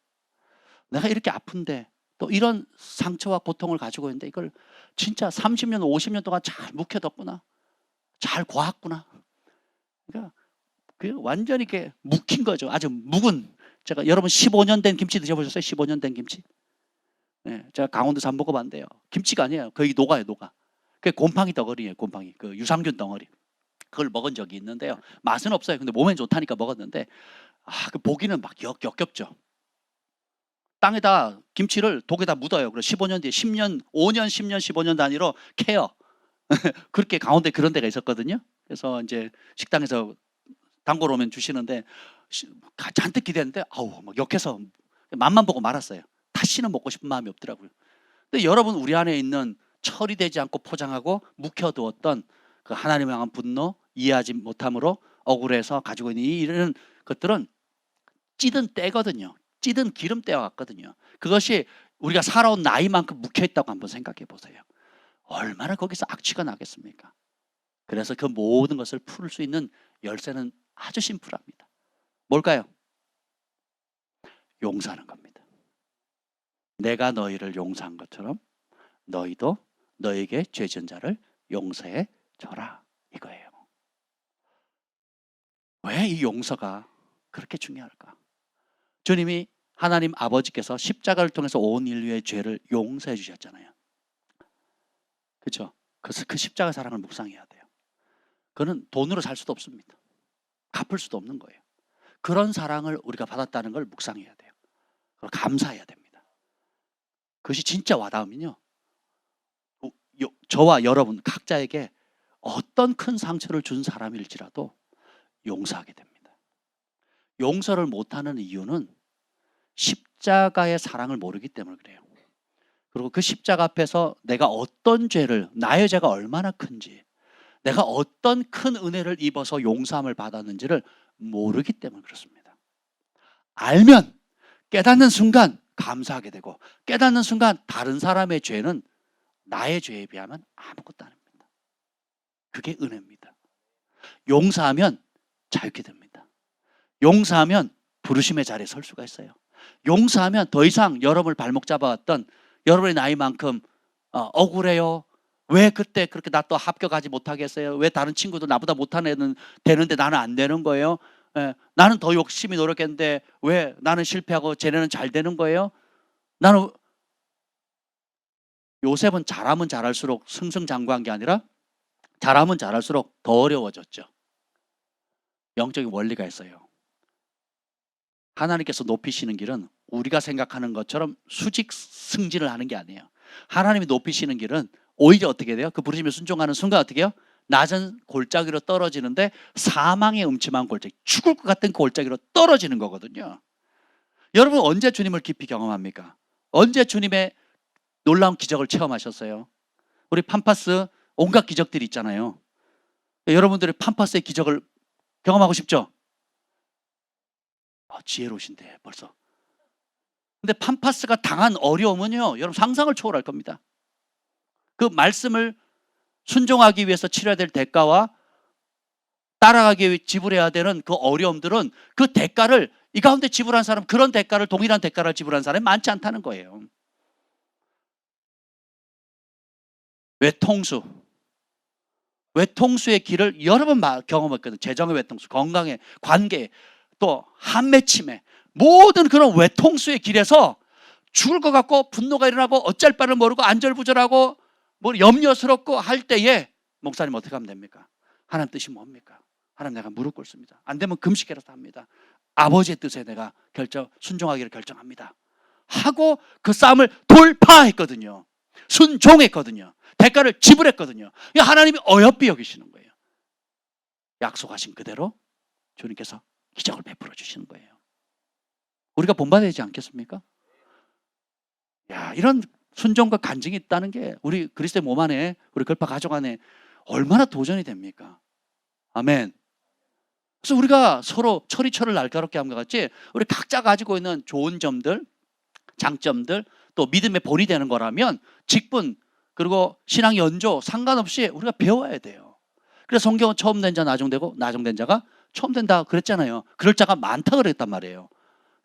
내가 이렇게 아픈데 또 이런 상처와 고통을 가지고 있는데 이걸 진짜 30년, 50년 동안 잘 묵혀뒀구나. 잘 고았구나. 그러니까 완전히 이렇게 묵힌 거죠. 아주 묵은. 제가 여러분 15년 된 김치 드셔보셨어요? 15년 된 김치? 네, 제가 강원도에서 안 먹어봤는데요. 김치가 아니에요. 거의 녹아요, 녹아. 그게 곰팡이 덩어리예요, 곰팡이. 그 유산균 덩어리. 그걸 먹은 적이 있는데요. 맛은 없어요. 근데 몸에 좋다니까 먹었는데, 아, 그 보기는 막 역겹죠. 땅에다 김치를 독에다 묻어요. 그래서 15년 뒤에 10년, 5년, 10년, 15년 단위로 캐요. 그렇게 강원도에 그런 데가 있었거든요. 그래서 이제 식당에서 단골 오면 주시는데 잔뜩 기대했는데 아우 막 역해서 맛만 보고 말았어요. 다시는 먹고 싶은 마음이 없더라고요. 근데 여러분, 우리 안에 있는 처리되지 않고 포장하고 묵혀두었던 그 하나님을 향한 분노, 이해하지 못함으로 억울해서 가지고 있는 이런 것들은 찌든 때거든요. 찌든 기름때와 같거든요. 그것이 우리가 살아온 나이만큼 묵혀있다고 한번 생각해 보세요. 얼마나 거기서 악취가 나겠습니까? 그래서 그 모든 것을 풀 수 있는 열쇠는 아주 심플합니다. 뭘까요? 용서하는 겁니다. 내가 너희를 용서한 것처럼 너희도 너에게 죄 지은 자를 용서해 줘라, 이거예요. 왜 이 용서가 그렇게 중요할까? 주님이, 하나님 아버지께서 십자가를 통해서 온 인류의 죄를 용서해 주셨잖아요. 그렇죠? 그래서 그 십자가 사랑을 묵상해야 돼요. 그거는 돈으로 살 수도 없습니다. 갚을 수도 없는 거예요. 그런 사랑을 우리가 받았다는 걸 묵상해야 돼요. 그리고 감사해야 됩니다. 그것이 진짜 와닿으면요, 저와 여러분 각자에게 어떤 큰 상처를 준 사람일지라도 용서하게 됩니다. 용서를 못하는 이유는 십자가의 사랑을 모르기 때문에 그래요. 그리고 그 십자가 앞에서 내가 어떤 죄를, 나의 죄가 얼마나 큰지, 내가 어떤 큰 은혜를 입어서 용서함을 받았는지를 모르기 때문에 그렇습니다. 알면 깨닫는 순간 감사하게 되고, 깨닫는 순간 다른 사람의 죄는 나의 죄에 비하면 아무것도 아닙니다. 그게 은혜입니다. 용서하면 자유케 됩니다. 용서하면 부르심의 자리에 설 수가 있어요. 용서하면 더 이상 여러분을 발목 잡아왔던 여러분의 나이만큼 억울해요. 왜 그때 그렇게 나 또 합격하지 못하겠어요? 왜 다른 친구들 나보다 못하는 애는 되는데 나는 안 되는 거예요? 나는 더 열심히 노력했는데 왜 나는 실패하고 쟤네는 잘 되는 거예요? 나는, 요셉은 잘하면 잘할수록 승승장구한 게 아니라 잘하면 잘할수록 더 어려워졌죠. 영적인 원리가 있어요. 하나님께서 높이시는 길은 우리가 생각하는 것처럼 수직 승진을 하는 게 아니에요. 하나님이 높이시는 길은 오히려 어떻게 돼요? 그 부르심에 순종하는 순간 어떻게 해요? 낮은 골짜기로 떨어지는데 사망의 음침한 골짜기, 죽을 것 같은 골짜기로 떨어지는 거거든요. 여러분, 언제 주님을 깊이 경험합니까? 언제 주님의 놀라운 기적을 체험하셨어요? 우리 팜파스 온갖 기적들이 있잖아요. 여러분들이 팜파스의 기적을 경험하고 싶죠? 지혜로우신데 벌써. 근데 팜파스가 당한 어려움은요, 여러분 상상을 초월할 겁니다. 그 말씀을 순종하기 위해서 치러야 될 대가와 따라가기 위해 지불해야 되는 그 어려움들은 그 대가를 이 가운데 지불한 사람, 그런 대가를, 동일한 대가를 지불한 사람이 많지 않다는 거예요. 외통수의 길을 여러 번 경험했거든요. 재정의 외통수, 건강의 관계, 또 한맺힘에 모든 그런 외통수의 길에서 죽을 것 같고 분노가 일어나고 어쩔 바를 모르고 안절부절하고 뭐 염려스럽고 할 때에 목사님 어떻게 하면 됩니까? 하나님 뜻이 뭡니까? 하나님 내가 무릎 꿇습니다. 안 되면 금식이라도 합니다. 아버지의 뜻에 내가 순종하기를 결정합니다. 하고 그 싸움을 돌파했거든요. 순종했거든요. 대가를 지불했거든요. 하나님이 어여삐 여기시는 거예요. 약속하신 그대로 주님께서 기적을 베풀어 주시는 거예요. 우리가 본받아야 되지 않겠습니까? 야, 이런 순종과 간증이 있다는 게 우리 그리스도의 몸 안에, 우리 걸파 가족 안에 얼마나 도전이 됩니까? 아멘. 그래서 우리가 서로 철이철을 날카롭게 함과 같이 우리 각자 가지고 있는 좋은 점들, 장점들, 또 믿음의 본이 되는 거라면 직분, 그리고 신앙 연조 상관없이 우리가 배워야 돼요. 그래서 성경은 처음 된 자 나중되고 나중된 자가 처음 된다 그랬잖아요. 그럴 자가 많다 그랬단 말이에요.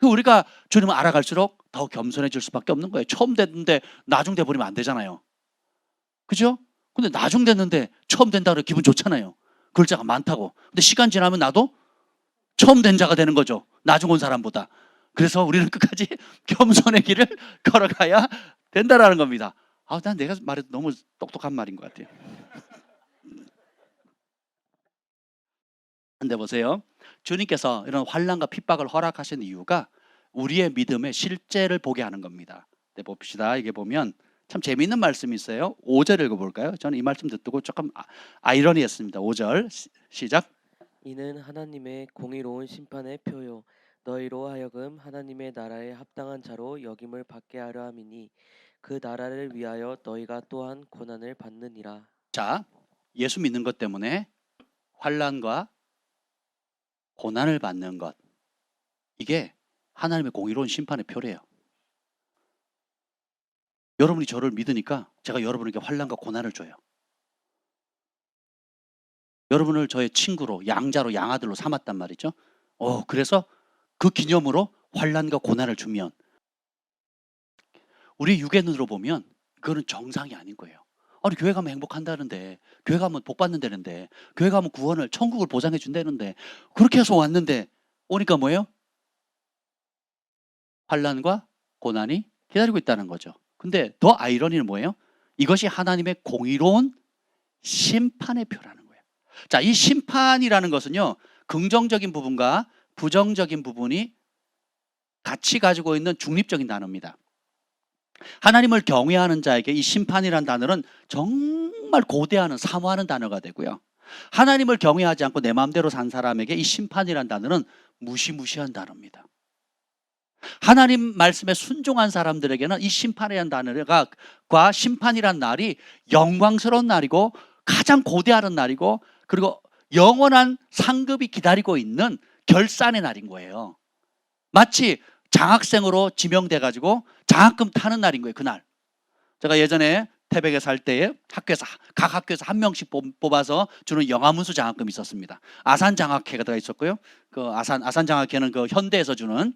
우리가 주님을 알아갈수록 더 겸손해질 수밖에 없는 거예요. 처음 됐는데 나중 돼버리면 안 되잖아요. 그죠? 근데 나중 됐는데 처음 된다 그래 기분 좋잖아요. 그럴 자가 많다고. 근데 시간 지나면 나도 처음 된 자가 되는 거죠. 나중 온 사람보다. 그래서 우리는 끝까지 겸손의 길을 걸어가야 된다라는 겁니다. 난 내가 말해도 너무 똑똑한 말인 것 같아요. 근데 보세요. 주님께서 이런 환난과 핍박을 허락하신 이유가 우리의 믿음의 실제를 보게 하는 겁니다. 네, 봅시다. 이게 보면 참 재미있는 말씀이 있어요. 5절 읽어볼까요? 저는 이 말씀 듣고 조금 아이러니했습니다. 5절 시작. 이는 하나님의 공의로운 심판의 표요 너희로 하여금 하나님의 나라에 합당한 자로 여김을 받게 하려 함이니 그 나라를 위하여 너희가 또한 고난을 받느니라. 자, 예수 믿는 것 때문에 환난과 고난을 받는 것, 이게 하나님의 공의로운 심판의 표래요. 여러분이 저를 믿으니까 제가 여러분에게 환난과 고난을 줘요. 여러분을 저의 친구로, 양자로, 양아들로 삼았단 말이죠. 그래서 그 기념으로 환난과 고난을 주면 우리 육의 눈으로 보면 그거는 정상이 아닌 거예요. 아니, 교회 가면 행복한다는데, 교회 가면 복 받는다는데, 교회 가면 구원을, 천국을 보장해 준다는데, 그렇게 해서 왔는데 오니까 뭐예요? 환난과 고난이 기다리고 있다는 거죠. 근데 더 아이러니는 뭐예요? 이것이 하나님의 공의로운 심판의 표라는 거예요. 자, 이 심판이라는 것은요, 긍정적인 부분과 부정적인 부분이 같이 가지고 있는 중립적인 단어입니다. 하나님을 경외하는 자에게 이 심판이라는 단어는 정말 고대하는, 사모하는 단어가 되고요. 하나님을 경외하지 않고 내 마음대로 산 사람에게 이 심판이라는 단어는 무시무시한 단어입니다. 하나님 말씀에 순종한 사람들에게는 이 심판이라는 단어가 심판이라는 날이 영광스러운 날이고 가장 고대하는 날이고, 그리고 영원한 상급이 기다리고 있는 결산의 날인 거예요. 마치 장학생으로 지명돼 가지고 장학금 타는 날인 거예요. 그날. 제가 예전에 태백에 살 때에 각 학교에서 한 명씩 뽑아서 주는 영화문수 장학금이 있었습니다. 아산 장학회가 있었고요. 그 아산 장학회는 그 현대에서 주는.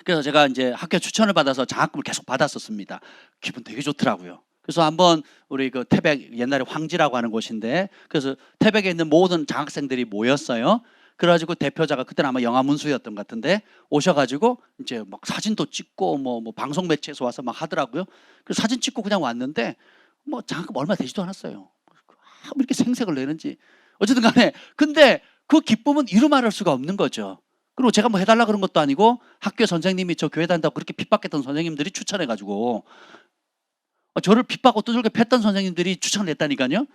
그래서 제가 이제 학교 추천을 받아서 장학금을 계속 받았었습니다. 기분 되게 좋더라고요. 그래서 한번 우리 그 태백, 옛날에 황지라고 하는 곳인데, 그래서 태백에 있는 모든 장학생들이 모였어요. 그래가지고 대표자가 그때는 아마 영화문수였던 것 같은데 오셔가지고 이제 막 사진도 찍고 뭐 방송 매체에서 와서 막 하더라고요. 그래서 사진 찍고 그냥 왔는데 뭐 장학금 얼마 되지도 않았어요. 이렇게 생색을 내는지 어쨌든 간에, 근데 그 기쁨은 이루 말할 수가 없는 거죠. 그리고 제가 뭐 해달라 그런 것도 아니고 학교 선생님이 저 교회 다닌다고 그렇게 핍박했던 선생님들이 추천해가지고 저를 핍박하고 두들겨 팼던 선생님들이 추천을 했다니까요.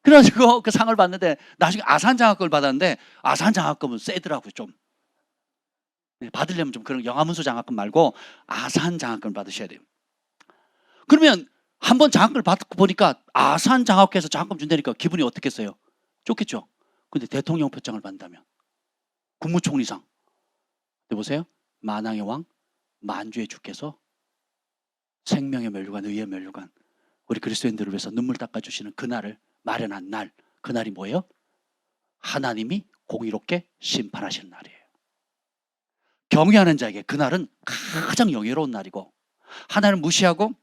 그래가지고 그 상을 받는데 나중에 아산 장학금을 받았는데 아산 장학금은 세더라고요. 좀 받으려면 좀 그런 영화문수 장학금 말고 아산 장학금을 받으셔야 돼요. 그러면 한번 장학금을 받고 보니까 아산 장학회에서 장학금 준다니까 기분이 어떻겠어요? 좋겠죠. 근데 대통령 표창을 받는다면, 국무총리상, 보세요. 만왕의 왕, 만주의 주께서 생명의 면류관, 의의 면류관, 우리 그리스도인들을 위해서 눈물 닦아주시는 그날을 마련한 날, 그날이 뭐예요? 하나님이 공의롭게 심판하시는 날이에요. 경외하는 자에게 그날은 가장 영예로운 날이고, 하나님을 무시하고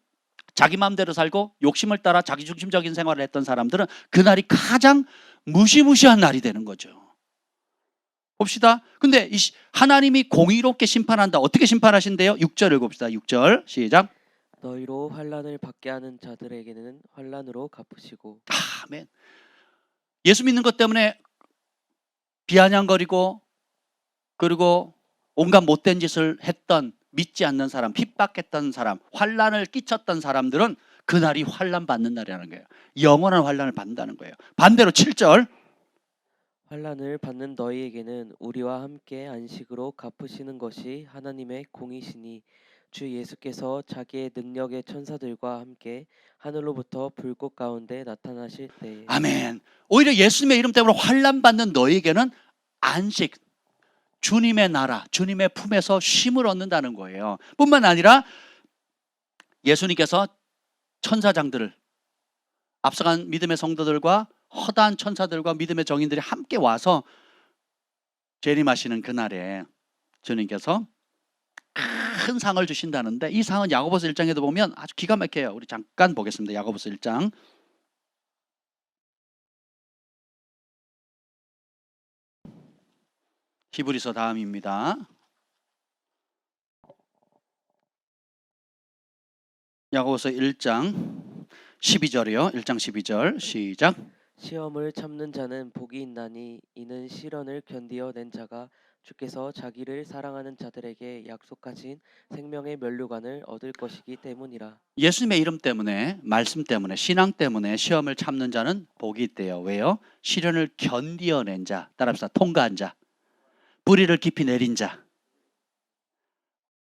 자기 마음대로 살고 욕심을 따라 자기중심적인 생활을 했던 사람들은 그날이 가장 무시무시한 날이 되는 거죠. 봅시다. 근데 하나님이 공의롭게 심판한다. 어떻게 심판하신대요? 6절 읽읍시다. 6절 시작. 너희로 환난을 받게 하는 자들에게는 환난으로 갚으시고. 아멘. 예수 믿는 것 때문에 비아냥거리고 그리고 온갖 못된 짓을 했던, 믿지 않는 사람, 핍박했던 사람, 환난을 끼쳤던 사람들은 그날이 환난 받는 날이라는 거예요. 영원한 환난을 받는다는 거예요. 반대로 7절. 환난을 받는 너희에게는 우리와 함께 안식으로 갚으시는 것이 하나님의 공이시니 주 예수께서 자기의 능력의 천사들과 함께 하늘로부터 불꽃 가운데 나타나실 때에. 아멘. 오히려 예수님의 이름 때문에 환난 받는 너에게는 안식, 주님의 나라, 주님의 품에서 쉼을 얻는다는 거예요. 뿐만 아니라 예수님께서 천사장들을, 앞서간 믿음의 성도들과 허다한 천사들과 믿음의 정인들이 함께 와서 재림하시는 그날에 주님께서 큰 상을 주신다는데, 이 상은 야고보서 1장에도 보면 아주 기가 막혀요. 우리 잠깐 보겠습니다. 야고보서 1장. 히브리서 다음입니다. 야고보서 1장 12절이요. 1장 12절 시작. 시험을 참는 자는 복이 있나니 이는 시련을 견디어 낸 자가 주께서 자기를 사랑하는 자들에게 약속하신 생명의 면류관을 얻을 것이기 때문이라. 예수님의 이름 때문에, 말씀 때문에, 신앙 때문에 시험을 참는 자는 복이 있대요. 왜요? 시련을 견디어낸 자, 따라합시다. 통과한 자, 뿌리를 깊이 내린 자.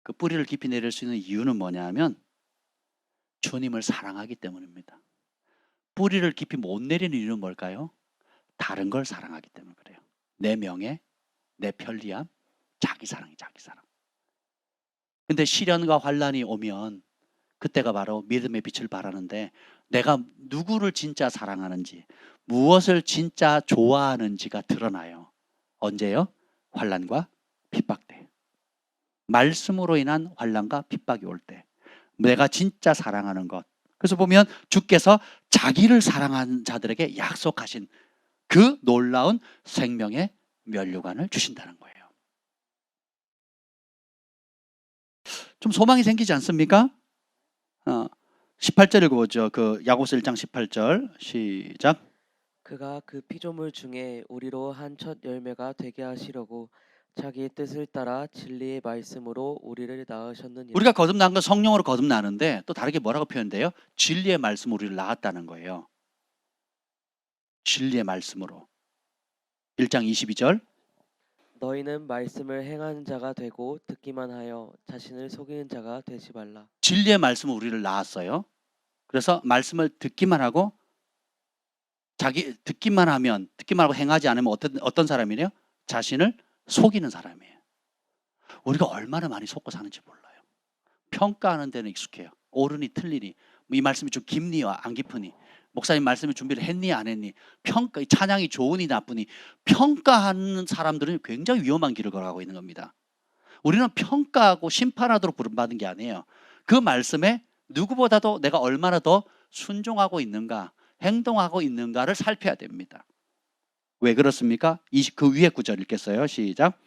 그 뿌리를 깊이 내릴 수 있는 이유는 뭐냐 하면 주님을 사랑하기 때문입니다. 뿌리를 깊이 못 내리는 이유는 뭘까요? 다른 걸 사랑하기 때문에 그래요. 내 명예, 내 편리함, 자기 사랑이 자기 사랑. 근데 시련과 환난이 오면 그때가 바로 믿음의 빛을 발하는데, 내가 누구를 진짜 사랑하는지, 무엇을 진짜 좋아하는지가 드러나요. 언제요? 환난과 핍박 때. 말씀으로 인한 환난과 핍박이 올 때, 내가 진짜 사랑하는 것. 그래서 보면 주께서 자기를 사랑하는 자들에게 약속하신 그 놀라운 생명의 면류관을 주신다는 거예요. 좀 소망이 생기지 않습니까? 18절 읽어보죠. 그 야고보서 1장 18절 시작. 그가 그 피조물 중에 우리로 한 첫 열매가 되게 하시려고 자기의 뜻을 따라 진리의 말씀으로 우리를 낳으셨느니라. 우리가 거듭난 건 성령으로 거듭나는데 또 다르게 뭐라고 표현돼요? 진리의 말씀으로 우리를 낳았다는 거예요. 진리의 말씀으로. 1장 22절. 너희는 말씀을 행하는 자가 되고 듣기만 하여 자신을 속이는 자가 되지 말라. 진리의 말씀으로 우리를 낳았어요. 그래서 말씀을 듣기만 하고, 듣기만 하고 행하지 않으면 어떤 사람이래요? 자신을 속이는 사람이에요. 우리가 얼마나 많이 속고 사는지 몰라요. 평가하는 데는 익숙해요. 옳으니 틀리니, 이 말씀이 좀 깊니와 안 깊으니, 목사님 말씀을 준비를 했니 안 했니, 찬양이 좋으니 나쁘니, 평가하는 사람들은 굉장히 위험한 길을 걸어가고 있는 겁니다. 우리는 평가하고 심판하도록 부름받은 게 아니에요. 그 말씀에 누구보다도 내가 얼마나 더 순종하고 있는가, 행동하고 있는가를 살펴야 됩니다. 왜 그렇습니까? 그 위에 구절 읽겠어요. 시작.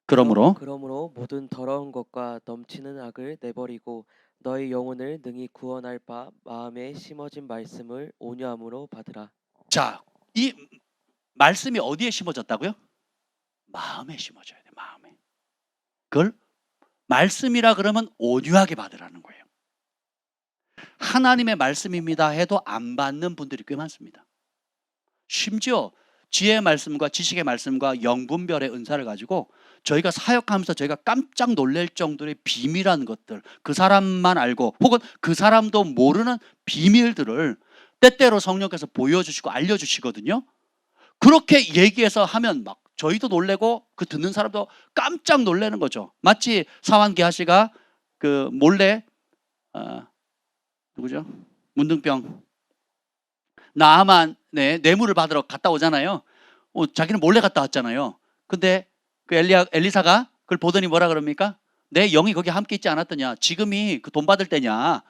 그러므로 모든 더러운 것과 넘치는 악을 내버리고 너희 영혼을 능히 구원할 바 마음에 심어진 말씀을 온유함으로 받으라. 자, 이 말씀이 어디에 심어졌다고요? 마음에 심어져야 돼. 마음에. 그걸 말씀이라 그러면 온유하게 받으라는 거예요. 하나님의 말씀입니다 해도 안 받는 분들이 꽤 많습니다. 심지어 지혜의 말씀과 지식의 말씀과 영분별의 은사를 가지고 저희가 사역하면서 저희가 깜짝 놀랄 정도의 비밀한 것들, 그 사람만 알고 혹은 그 사람도 모르는 비밀들을 때때로 성령께서 보여주시고 알려주시거든요. 그렇게 얘기해서 하면 막 저희도 놀래고 그 듣는 사람도 깜짝 놀라는 거죠. 마치 사환 게하시가 그 몰래 누구죠? 문둥병 나아만의 뇌물을 받으러 갔다 오잖아요. 자기는 몰래 갔다 왔잖아요. 근데 그 엘리사가 그걸 보더니 뭐라 그럽니까? 내 영이 거기 함께 있지 않았더냐? 지금이 그 돈 받을 때냐?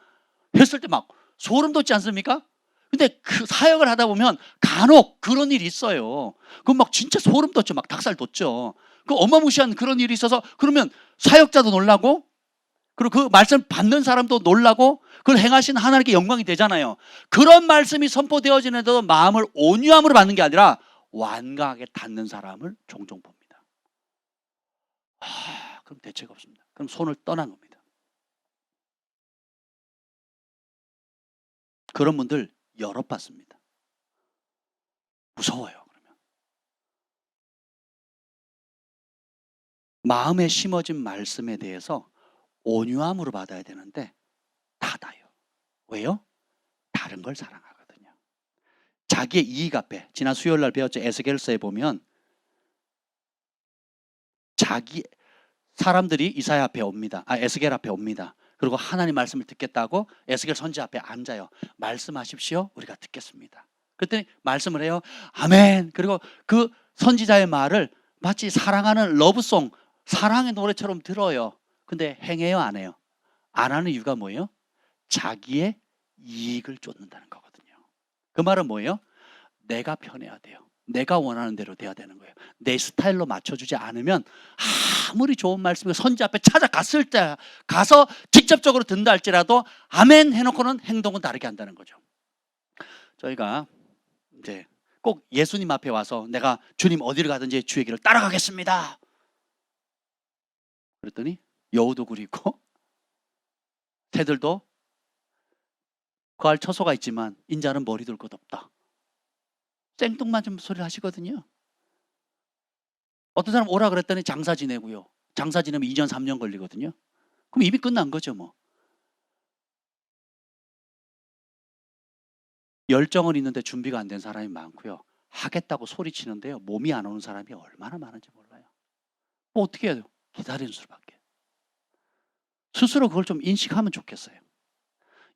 했을 때 막 소름 돋지 않습니까? 근데 그 사역을 하다 보면 간혹 그런 일이 있어요. 그럼 막 진짜 소름 돋죠. 막 닭살 돋죠. 그 어마무시한 그런 일이 있어서 그러면 사역자도 놀라고 그리고 그 말씀 받는 사람도 놀라고 그걸 행하신 하나님께 영광이 되잖아요. 그런 말씀이 선포되어지는데도 마음을 온유함으로 받는 게 아니라 완강하게 닫는 사람을 종종 봅니다. 그럼 대책 없습니다. 그럼 손을 떠난 겁니다. 그런 분들 여러 봤습니다. 무서워요. 그러면 마음에 심어진 말씀에 대해서 온유함으로 받아야 되는데 닫아요. 왜요? 다른 걸 사랑하거든요. 자기의 이익 앞에 지난 수요일 날 배웠죠. 에스겔서에 보면 사람들이 이사야 앞에 옵니다. 에스겔 앞에 옵니다. 그리고 하나님 말씀을 듣겠다고 에스겔 선지 앞에 앉아요. 말씀하십시오. 우리가 듣겠습니다. 그랬더니 말씀을 해요. 아멘. 그리고 그 선지자의 말을 마치 사랑하는 러브송, 사랑의 노래처럼 들어요. 근데 행해요, 안 해요? 안 하는 이유가 뭐예요? 자기의 이익을 쫓는다는 거거든요. 그 말은 뭐예요? 내가 편해야 돼요. 내가 원하는 대로 돼야 되는 거예요. 내 스타일로 맞춰주지 않으면 아무리 좋은 말씀이 선지 앞에 찾아갔을 때 가서 직접적으로 듣는다 할지라도 아멘 해놓고는 행동은 다르게 한다는 거죠. 저희가 이제 꼭 예수님 앞에 와서 내가 주님 어디를 가든지 주의 길을 따라가겠습니다. 그랬더니 여우도 그리고 새들도 거할 처소가 있지만 인자는 머리 둘 것 없다. 생뚱맞은 소리를 하시거든요. 어떤 사람 오라 그랬더니 장사 지내고요. 장사 지내면 2년 3년 걸리거든요. 그럼 이미 끝난 거죠 뭐. 열정은 있는데 준비가 안 된 사람이 많고요. 하겠다고 소리치는데요. 몸이 안 오는 사람이 얼마나 많은지 몰라요. 뭐 어떻게 해야 돼요? 기다리는 수밖에. 스스로 그걸 좀 인식하면 좋겠어요.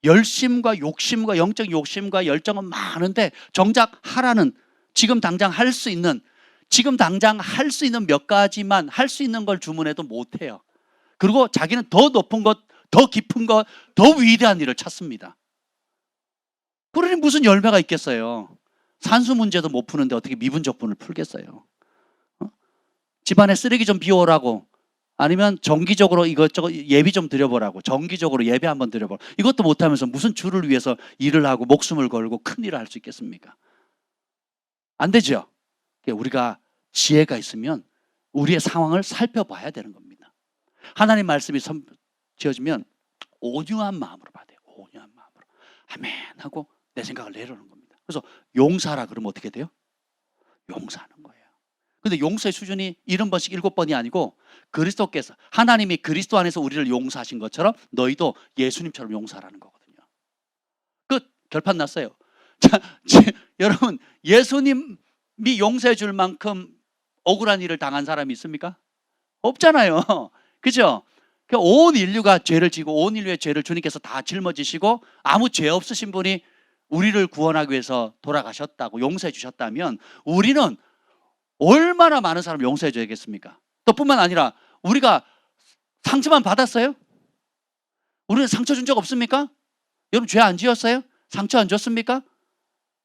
열심과 욕심과 영적 욕심과 열정은 많은데 정작 하라는 지금 당장 할 수 있는 몇 가지만 할 수 있는 걸 주문해도 못해요. 그리고 자기는 더 높은 것, 더 깊은 것, 더 위대한 일을 찾습니다. 그러니 무슨 열매가 있겠어요. 산수 문제도 못 푸는데 어떻게 미분적분을 풀겠어요. 집안에 쓰레기 좀 비워오라고 아니면 정기적으로 이것저것 예비 좀 드려보라고 정기적으로 예배 한번 드려보라고 이것도 못하면서 무슨 주를 위해서 일을 하고 목숨을 걸고 큰 일을 할 수 있겠습니까? 안 되죠. 우리가 지혜가 있으면 우리의 상황을 살펴봐야 되는 겁니다. 하나님 말씀이 지어지면 온유한 마음으로 받아요. 온유한 마음으로 아멘 하고 내 생각을 내려놓는 겁니다. 그래서 용사라 그러면 어떻게 돼요? 용서하는 거예요. 근데 용서의 수준이 70번씩 7번이 아니고 그리스도께서 하나님이 그리스도 안에서 우리를 용서하신 것처럼 너희도 예수님처럼 용서하라는 거거든요. 끝. 결판 났어요. 자, 여러분 예수님이 용서해 줄 만큼 억울한 일을 당한 사람이 있습니까? 없잖아요. 그죠? 온 인류가 죄를 지고 온 인류의 죄를 주님께서 다 짊어지시고 아무 죄 없으신 분이 우리를 구원하기 위해서 돌아가셨다고 용서해 주셨다면 우리는 얼마나 많은 사람을 용서해 줘야겠습니까? 또 뿐만 아니라 우리가 상처만 받았어요? 우리는 상처 준 적 없습니까? 여러분 죄 안 지었어요? 상처 안 줬습니까?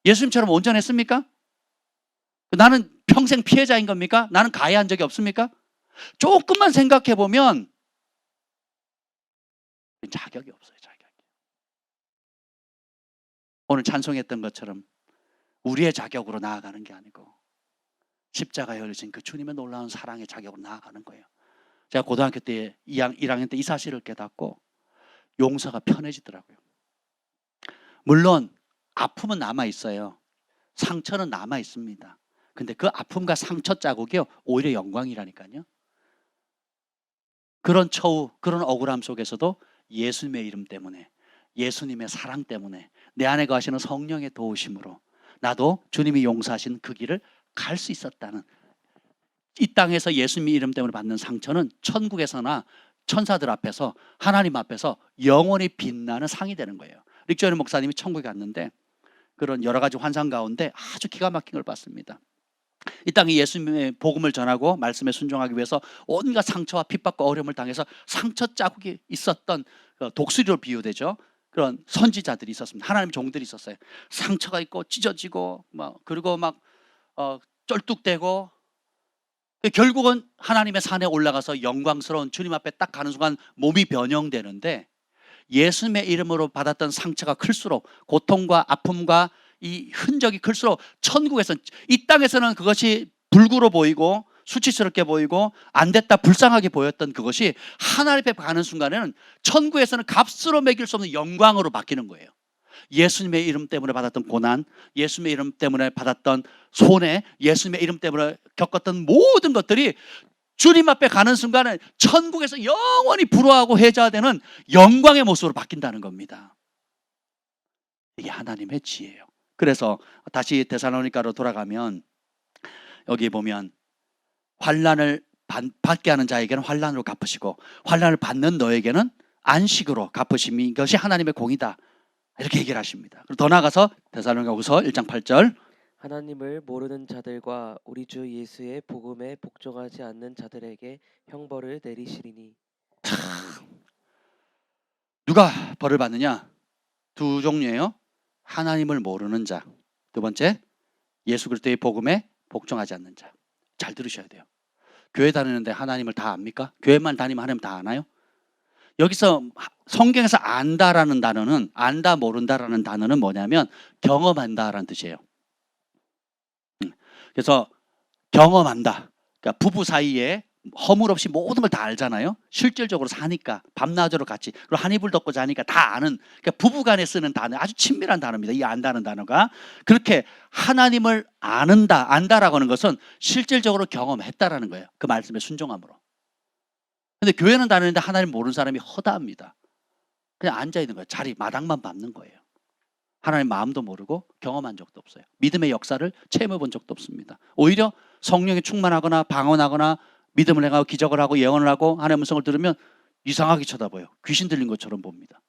예수님처럼 온전했습니까? 나는 평생 피해자인 겁니까? 나는 가해한 적이 없습니까? 조금만 생각해 보면 자격이 없어요. 자격이. 오늘 찬송했던 것처럼 우리의 자격으로 나아가는 게 아니고 십자가에 열리신 그 주님의 놀라운 사랑의 자격으로 나아가는 거예요. 제가 고등학교 때 1학년 때 이 사실을 깨닫고 용서가 편해지더라고요. 물론 아픔은 남아있어요. 상처는 남아있습니다. 근데 그 아픔과 상처 자국이요 오히려 영광이라니까요. 그런 처우, 그런 억울함 속에서도 예수님의 이름 때문에 예수님의 사랑 때문에 내 안에 거하시는 성령의 도우심으로 나도 주님이 용서하신 그 길을 갈 수 있었다는 이 땅에서 예수님의 이름 때문에 받는 상처는 천국에서나 천사들 앞에서 하나님 앞에서 영원히 빛나는 상이 되는 거예요. 릭조엘 목사님이 천국에 갔는데 그런 여러 가지 환상 가운데 아주 기가 막힌 걸 봤습니다. 이 땅에 예수님의 복음을 전하고 말씀에 순종하기 위해서 온갖 상처와 핍박과 어려움을 당해서 상처 자국이 있었던 독수리로 비유되죠. 그런 선지자들이 있었습니다. 하나님의 종들이 있었어요. 상처가 있고 찢어지고 그리고 쩔뚝대고 결국은 하나님의 산에 올라가서 영광스러운 주님 앞에 딱 가는 순간 몸이 변형되는데, 예수님의 이름으로 받았던 상처가 클수록, 고통과 아픔과 이 흔적이 클수록 천국에서는, 이 땅에서는 그것이 불구로 보이고 수치스럽게 보이고 안 됐다 불쌍하게 보였던 그것이 하나님 앞에 가는 순간에는 천국에서는 값으로 매길 수 없는 영광으로 바뀌는 거예요. 예수님의 이름 때문에 받았던 고난, 예수님의 이름 때문에 받았던 손해, 예수님의 이름 때문에 겪었던 모든 것들이 주님 앞에 가는 순간에 천국에서 영원히 불화하고 해자되는 영광의 모습으로 바뀐다는 겁니다. 이게 하나님의 지혜예요. 그래서 다시 데살로니가로 돌아가면 여기 보면 환난을 받게 하는 자에게는 환난으로 갚으시고 환난을 받는 너에게는 안식으로 갚으심이 것이 하나님의 공이다, 이렇게 얘기를 하십니다. 그리고 더 나아가서 데살로니가후서 1장 8절, 하나님을 모르는 자들과 우리 주 예수의 복음에 복종하지 않는 자들에게 형벌을 내리시리니. 누가 벌을 받느냐? 두 종류예요. 하나님을 모르는 자, 두 번째 예수 그리스도의 복음에 복종하지 않는 자. 잘 들으셔야 돼요. 교회 다니는데 하나님을 다 압니까? 교회만 다니면 하나님 다 아나요? 여기서 성경에서 안다라는 단어는, 안다 모른다라는 단어는 뭐냐면 경험한다라는 뜻이에요. 그래서 경험한다, 그러니까 부부 사이에 허물 없이 모든 걸 다 알잖아요. 실질적으로 사니까 밤낮으로 같이, 그리고 한 이불 덮고 자니까 다 아는, 그러니까 부부간에 쓰는 단어, 아주 친밀한 단어입니다. 이 안다는 단어가. 그렇게 하나님을 아는다, 안다라고 하는 것은 실질적으로 경험했다라는 거예요. 그 말씀에 순종함으로. 근데 교회는 다니는데 하나님 모르는 사람이 허다합니다. 그냥 앉아 있는 거예요. 자리 마당만 밟는 거예요. 하나님 마음도 모르고 경험한 적도 없어요. 믿음의 역사를 체험해 본 적도 없습니다. 오히려 성령에 충만하거나 방언하거나 믿음을 행하고 기적을 하고 예언을 하고 하나님의 음성을 들으면 이상하게 쳐다봐요. 귀신 들린 것처럼 봅니다.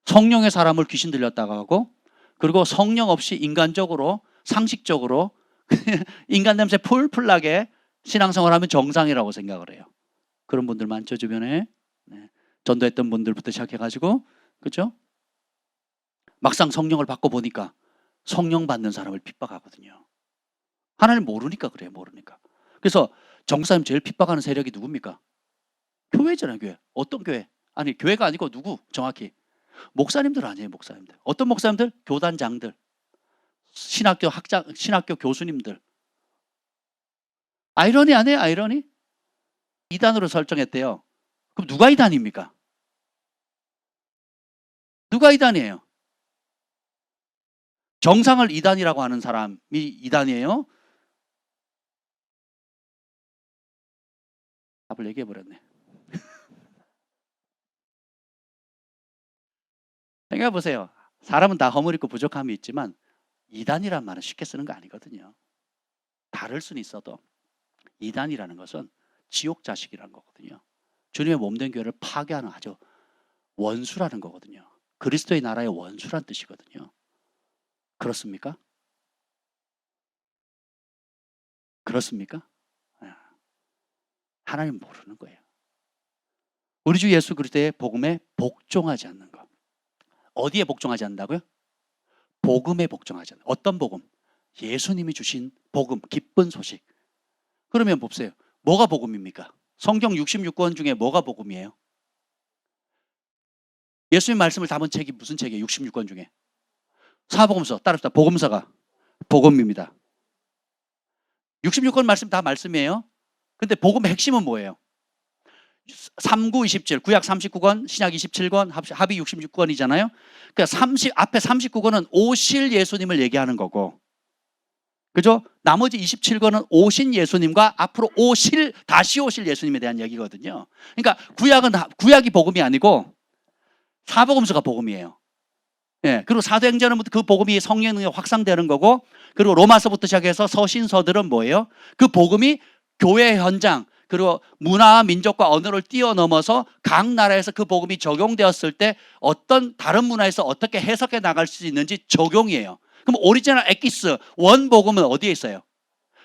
성령의 사람을 귀신 들렸다고 하고, 그리고 성령 없이 인간적으로 상식적으로 인간 냄새 풀풀 나게 신앙생활을 하면 정상이라고 생각을 해요. 그런 분들 많죠, 주변에. 전도했던 분들부터 시작해가지고, 그렇죠? 막상 성령을 받고 보니까 성령 받는 사람을 핍박하거든요. 하나님 모르니까 그래요. 모르니까. 그래서 정사님 제일 핍박하는 세력이 누굽니까? 교회잖아요. 교회. 어떤 교회? 아니, 교회가 아니고 누구? 정확히 목사님들 아니에요. 목사님들. 어떤 목사님들? 교단장들, 신학교 학장, 신학교 교수님들. 아이러니 아니에요? 아이러니? 이단으로 설정했대요. 그럼 누가 이단입니까? 누가 이단이에요? 정상을 이단이라고 하는 사람이 이단이에요? 답을 얘기해 버렸네. 생각해 보세요. 사람은 다 허물 있고 부족함이 있지만 이단이란 말은 쉽게 쓰는 거 아니거든요. 다를 수는 있어도 이단이라는 것은 지옥 자식이라는 거거든요. 주님의 몸된 교회를 파괴하는 아주 원수라는 거거든요. 그리스도의 나라의 원수란 뜻이거든요. 그렇습니까? 그렇습니까? 하나님 모르는 거예요. 우리 주 예수 그리스도의 복음에 복종하지 않는 것. 어디에 복종하지 않는다고요? 복음에 복종하지 않는. 어떤 복음? 예수님이 주신 복음, 기쁜 소식. 그러면 보세요. 뭐가 복음입니까? 성경 66권 중에 뭐가 복음이에요? 예수님 말씀을 담은 책이 무슨 책이에요? 66권 중에. 사복음서, 따릅시다. 복음서가 복음입니다. 66권 말씀 다 말씀이에요. 근데 복음의 핵심은 뭐예요? 39, 27, 구약 39권, 신약 27권, 합이 66권이잖아요. 그러니까 앞에 39권은 오실 예수님을 얘기하는 거고, 그죠? 나머지 27권은 오신 예수님과 앞으로 다시 오실 예수님에 대한 얘기거든요. 그러니까 구약이 복음이 아니고 사복음서가 복음이에요. 예, 그리고 사도행전은 그 복음이 성령의 능력이 확산되는 거고, 그리고 로마서부터 시작해서 서신서들은 뭐예요? 그 복음이 교회 현장, 그리고 문화와 민족과 언어를 뛰어넘어서 각 나라에서 그 복음이 적용되었을 때 어떤 다른 문화에서 어떻게 해석해 나갈 수 있는지 적용이에요. 그럼 오리지널 엑기스 원 복음은 어디에 있어요?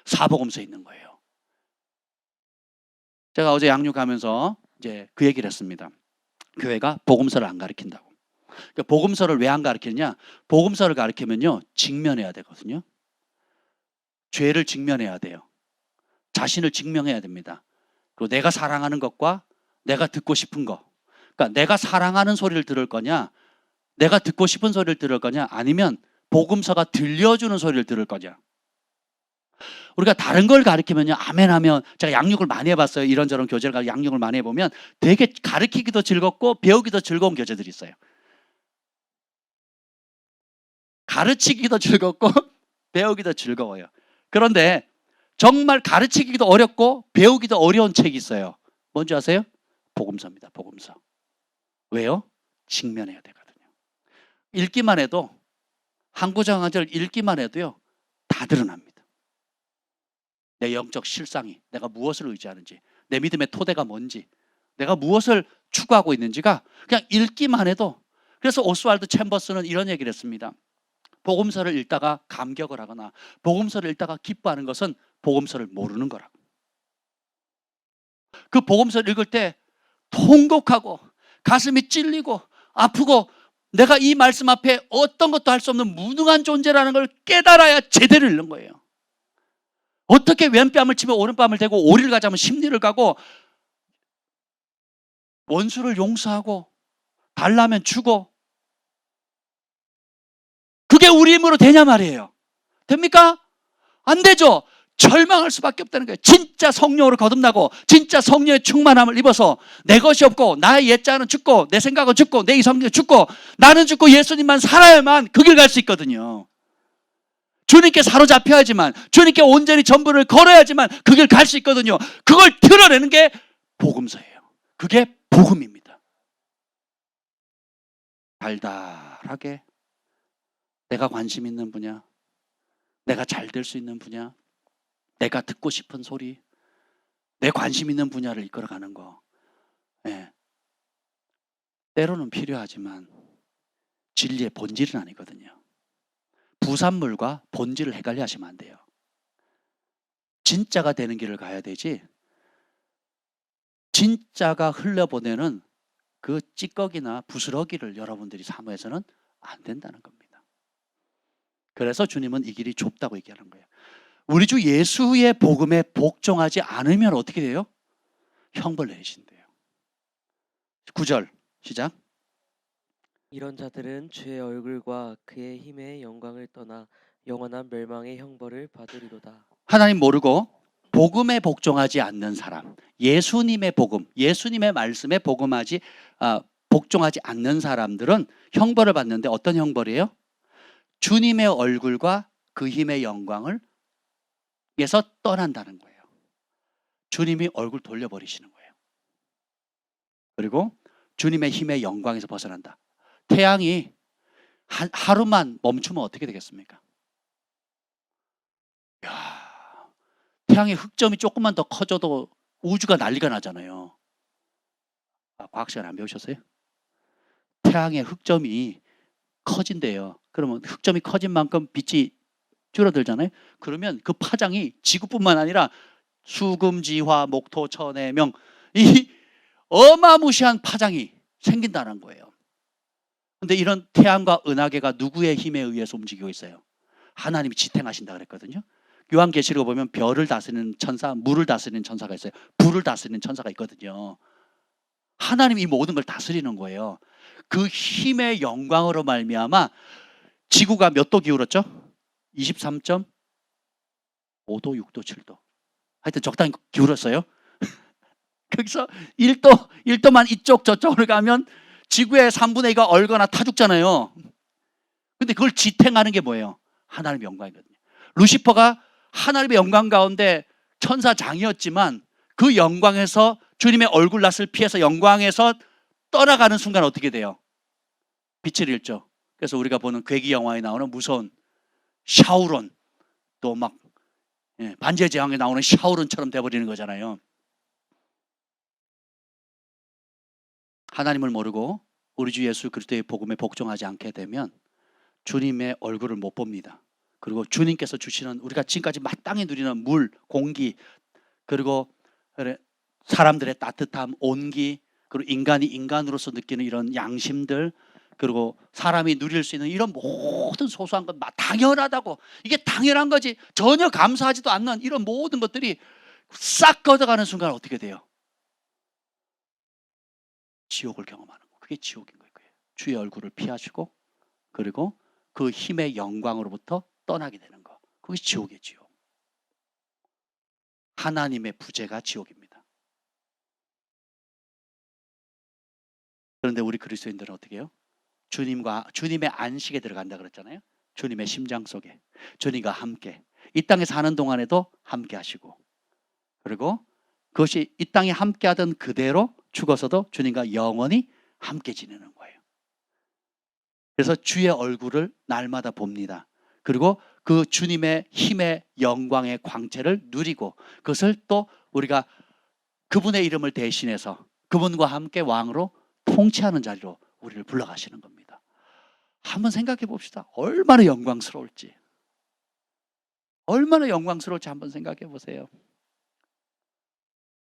사복음서에 있는 거예요. 제가 어제 양육하면서 이제 그 얘기를 했습니다. 교회가 복음서를 안 가르친다고. 그러니까 복음서를 왜 안 가르치느냐? 복음서를 가르치면요, 직면해야 되거든요. 죄를 직면해야 돼요. 자신을 증명해야 됩니다. 그리고 내가 사랑하는 것과 내가 듣고 싶은 것. 그러니까 내가 사랑하는 소리를 들을 거냐, 내가 듣고 싶은 소리를 들을 거냐, 아니면 복음서가 들려주는 소리를 들을 거냐. 우리가 다른 걸 가르치면요, 아멘 하면, 제가 양육을 많이 해봤어요. 이런저런 교재를 가지고 양육을 많이 해보면 되게 가르치기도 즐겁고 배우기도 즐거운 교재들이 있어요. 가르치기도 즐겁고 배우기도 즐거워요. 그런데 정말 가르치기도 어렵고 배우기도 어려운 책이 있어요. 뭔지 아세요? 복음서입니다. 복음서. 왜요? 직면해야 되거든요. 읽기만 해도, 한 구절 한 절 읽기만 해도요, 다 드러납니다. 내 영적 실상이, 내가 무엇을 의지하는지, 내 믿음의 토대가 뭔지, 내가 무엇을 추구하고 있는지가 그냥 읽기만 해도. 그래서 오스왈드 챔버스는 이런 얘기를 했습니다. 복음서를 읽다가 감격을 하거나 복음서를 읽다가 기뻐하는 것은 복음서를 모르는 거라고. 그 복음서를 읽을 때 통곡하고 가슴이 찔리고 아프고 내가 이 말씀 앞에 어떤 것도 할 수 없는 무능한 존재라는 걸 깨달아야 제대로 읽는 거예요. 어떻게 왼뺨을 치면 오른뺨을 대고 오리를 가자면 십리를 가고 원수를 용서하고 달라면 주고, 그게 우리 힘으로 되냐 말이에요. 됩니까? 안 되죠. 절망할 수밖에 없다는 거예요. 진짜 성령으로 거듭나고 진짜 성령의 충만함을 입어서 내 것이 없고 나의 옛자는 죽고 내 생각은 죽고 내 이성은 죽고 나는 죽고 예수님만 살아야만 그 길 갈 수 있거든요. 주님께 사로잡혀야지만, 주님께 온전히 전부를 걸어야지만 그 길 갈 수 있거든요. 그걸 드러내는 게 복음서예요. 그게 복음입니다. 달달하게 내가 관심 있는 분야, 내가 잘 될 수 있는 분야, 내가 듣고 싶은 소리, 내 관심 있는 분야를 이끌어가는 거. 예. 때로는 필요하지만 진리의 본질은 아니거든요. 부산물과 본질을 헷갈려 하시면 안 돼요. 진짜가 되는 길을 가야 되지, 진짜가 흘려보내는 그 찌꺼기나 부스러기를 여러분들이 사모해서는 안 된다는 겁니다. 그래서 주님은 이 길이 좁다고 얘기하는 거예요. 우리 주 예수의 복음에 복종하지 않으면 어떻게 돼요? 형벌 내리신대요. 9절 시작. 이런 자들은 주의 얼굴과 그의 힘의 영광을 떠나 영원한 멸망의 형벌을 받으리로다. 하나님 모르고 복음에 복종하지 않는 사람, 예수님의 복음, 예수님의 말씀에 복종하지 않는 사람들은 형벌을 받는데 어떤 형벌이에요? 주님의 얼굴과 그 힘의 영광을 에서 떠난다는 거예요. 주님이 얼굴 돌려버리시는 거예요. 그리고 주님의 힘의 영광에서 벗어난다. 태양이 하루만 멈추면 어떻게 되겠습니까? 야, 태양의 흑점이 조금만 더 커져도 우주가 난리가 나잖아요. 과학 시간 안 배우셨어요? 태양의 흑점이 커진대요. 그러면 흑점이 커진 만큼 빛이 줄어들잖아요. 그러면 그 파장이 지구뿐만 아니라 수금지화 목토천해명, 이 어마무시한 파장이 생긴다는 거예요. 근데 이런 태양과 은하계가 누구의 힘에 의해서 움직이고 있어요? 하나님이 지탱하신다 그랬거든요. 요한계시록 보면 별을 다스리는 천사, 물을 다스리는 천사가 있어요. 불을 다스리는 천사가 있거든요. 하나님이 이 모든 걸 다스리는 거예요. 그 힘의 영광으로 말미암아 지구가 몇 도 기울었죠? 23.5도, 6도, 7도. 하여튼 적당히 기울었어요. 거기서 1도만 이쪽 저쪽으로 가면 지구의 3분의 2가 얼거나 타 죽잖아요. 근데 그걸 지탱하는 게 뭐예요? 하나님의 영광이거든요. 루시퍼가 하나님의 영광 가운데 천사장이었지만 그 영광에서 주님의 얼굴낯을 피해서 영광에서 떠나가는 순간 어떻게 돼요? 빛을 잃죠. 그래서 우리가 보는 괴기 영화에 나오는 무서운 샤우론, 또 막 반지의 제왕에 나오는 샤우론처럼 돼버리는 거잖아요. 하나님을 모르고 우리 주 예수 그리스도의 복음에 복종하지 않게 되면 주님의 얼굴을 못 봅니다. 그리고 주님께서 주시는 우리가 지금까지 마땅히 누리는 물, 공기, 그리고 사람들의 따뜻함, 온기, 그리고 인간이 인간으로서 느끼는 이런 양심들, 그리고 사람이 누릴 수 있는 이런 모든 소소한 것 당연하다고, 이게 당연한 거지, 전혀 감사하지도 않는 이런 모든 것들이 싹 걷어가는 순간 어떻게 돼요? 지옥을 경험하는 거. 그게 지옥인 거예요. 주의 얼굴을 피하시고, 그리고 그 힘의 영광으로부터 떠나게 되는 거. 그게 지옥이에요. 지옥. 하나님의 부재가 지옥입니다. 그런데 우리 그리스도인들은 어떻게 해요? 주님의 안식에 들어간다 그랬잖아요. 주님의 심장 속에, 주님과 함께 이 땅에 사는 동안에도 함께 하시고, 그리고 그것이 이 땅에 함께 하던 그대로 죽어서도 주님과 영원히 함께 지내는 거예요. 그래서 주의 얼굴을 날마다 봅니다. 그리고 그 주님의 힘의 영광의 광채를 누리고, 그것을 또 우리가 그분의 이름을 대신해서 그분과 함께 왕으로 통치하는 자리로 우리를 불러가시는 겁니다. 한번 생각해 봅시다. 얼마나 영광스러울지. 얼마나 영광스러울지 한번 생각해 보세요.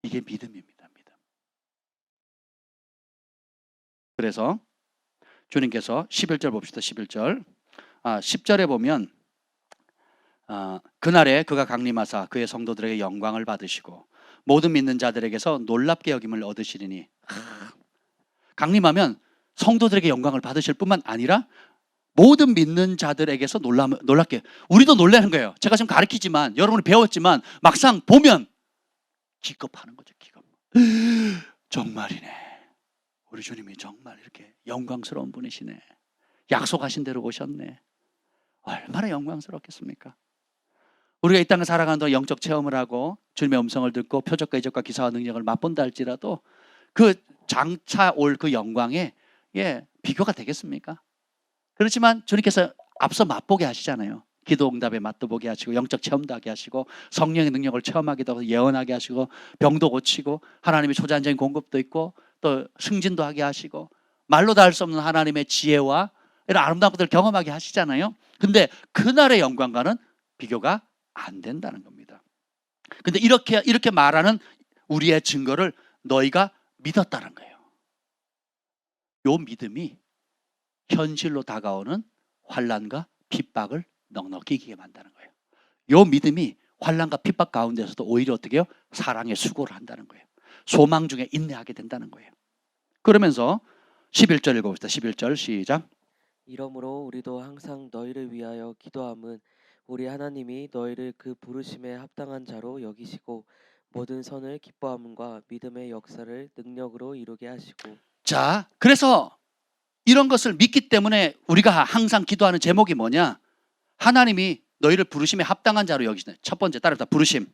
이게 믿음입니다. 믿음. 그래서 주님께서 11절 봅시다. 11절. 10절에 보면 그날에 그가 강림하사 그의 성도들에게 영광을 받으시고 모든 믿는 자들에게서 놀랍게 여김을 얻으시리니. 강림하면 성도들에게 영광을 받으실 뿐만 아니라 모든 믿는 자들에게서 놀랍게, 우리도 놀라는 거예요. 제가 지금 가르치지만, 여러분이 배웠지만 막상 보면 기겁하는 거죠. 기겁. 정말이네. 우리 주님이 정말 이렇게 영광스러운 분이시네. 약속하신 대로 오셨네. 얼마나 영광스럽겠습니까? 우리가 이 땅을 살아가는 동안 영적 체험을 하고 주님의 음성을 듣고 표적과 이적과 기사와 능력을 맛본다 할지라도 그 장차 올 그 영광에 비교가 되겠습니까? 그렇지만 주님께서 앞서 맛보게 하시잖아요. 기도 응답에 맛도 보게 하시고, 영적 체험도 하게 하시고, 성령의 능력을 체험하기도 하고, 예언하게 하시고, 병도 고치고, 하나님의 초자연적인 공급도 있고, 또 승진도 하게 하시고, 말로 다 할 수 없는 하나님의 지혜와 이런 아름다운 것들을 경험하게 하시잖아요. 근데 그날의 영광과는 비교가 안 된다는 겁니다. 근데 이렇게 말하는 우리의 증거를 너희가 믿었다는 거예요. 요 믿음이 현실로 다가오는 환난과 핍박을 넉넉히 이기게 만드는 거예요. 요 믿음이 환난과 핍박 가운데서도 오히려 어떻게 해요? 사랑의 수고를 한다는 거예요. 소망 중에 인내하게 된다는 거예요. 그러면서 11절 읽어봅시다. 11절 시작. 이러므로 우리도 항상 너희를 위하여 기도함은 우리 하나님이 너희를 그 부르심에 합당한 자로 여기시고 모든 선을 기뻐함과 믿음의 역사를 능력으로 이루게 하시고. 자, 그래서 이런 것을 믿기 때문에 우리가 항상 기도하는 제목이 뭐냐? 하나님이 너희를 부르심에 합당한 자로 여기시네. 첫 번째 따라합시다. 부르심.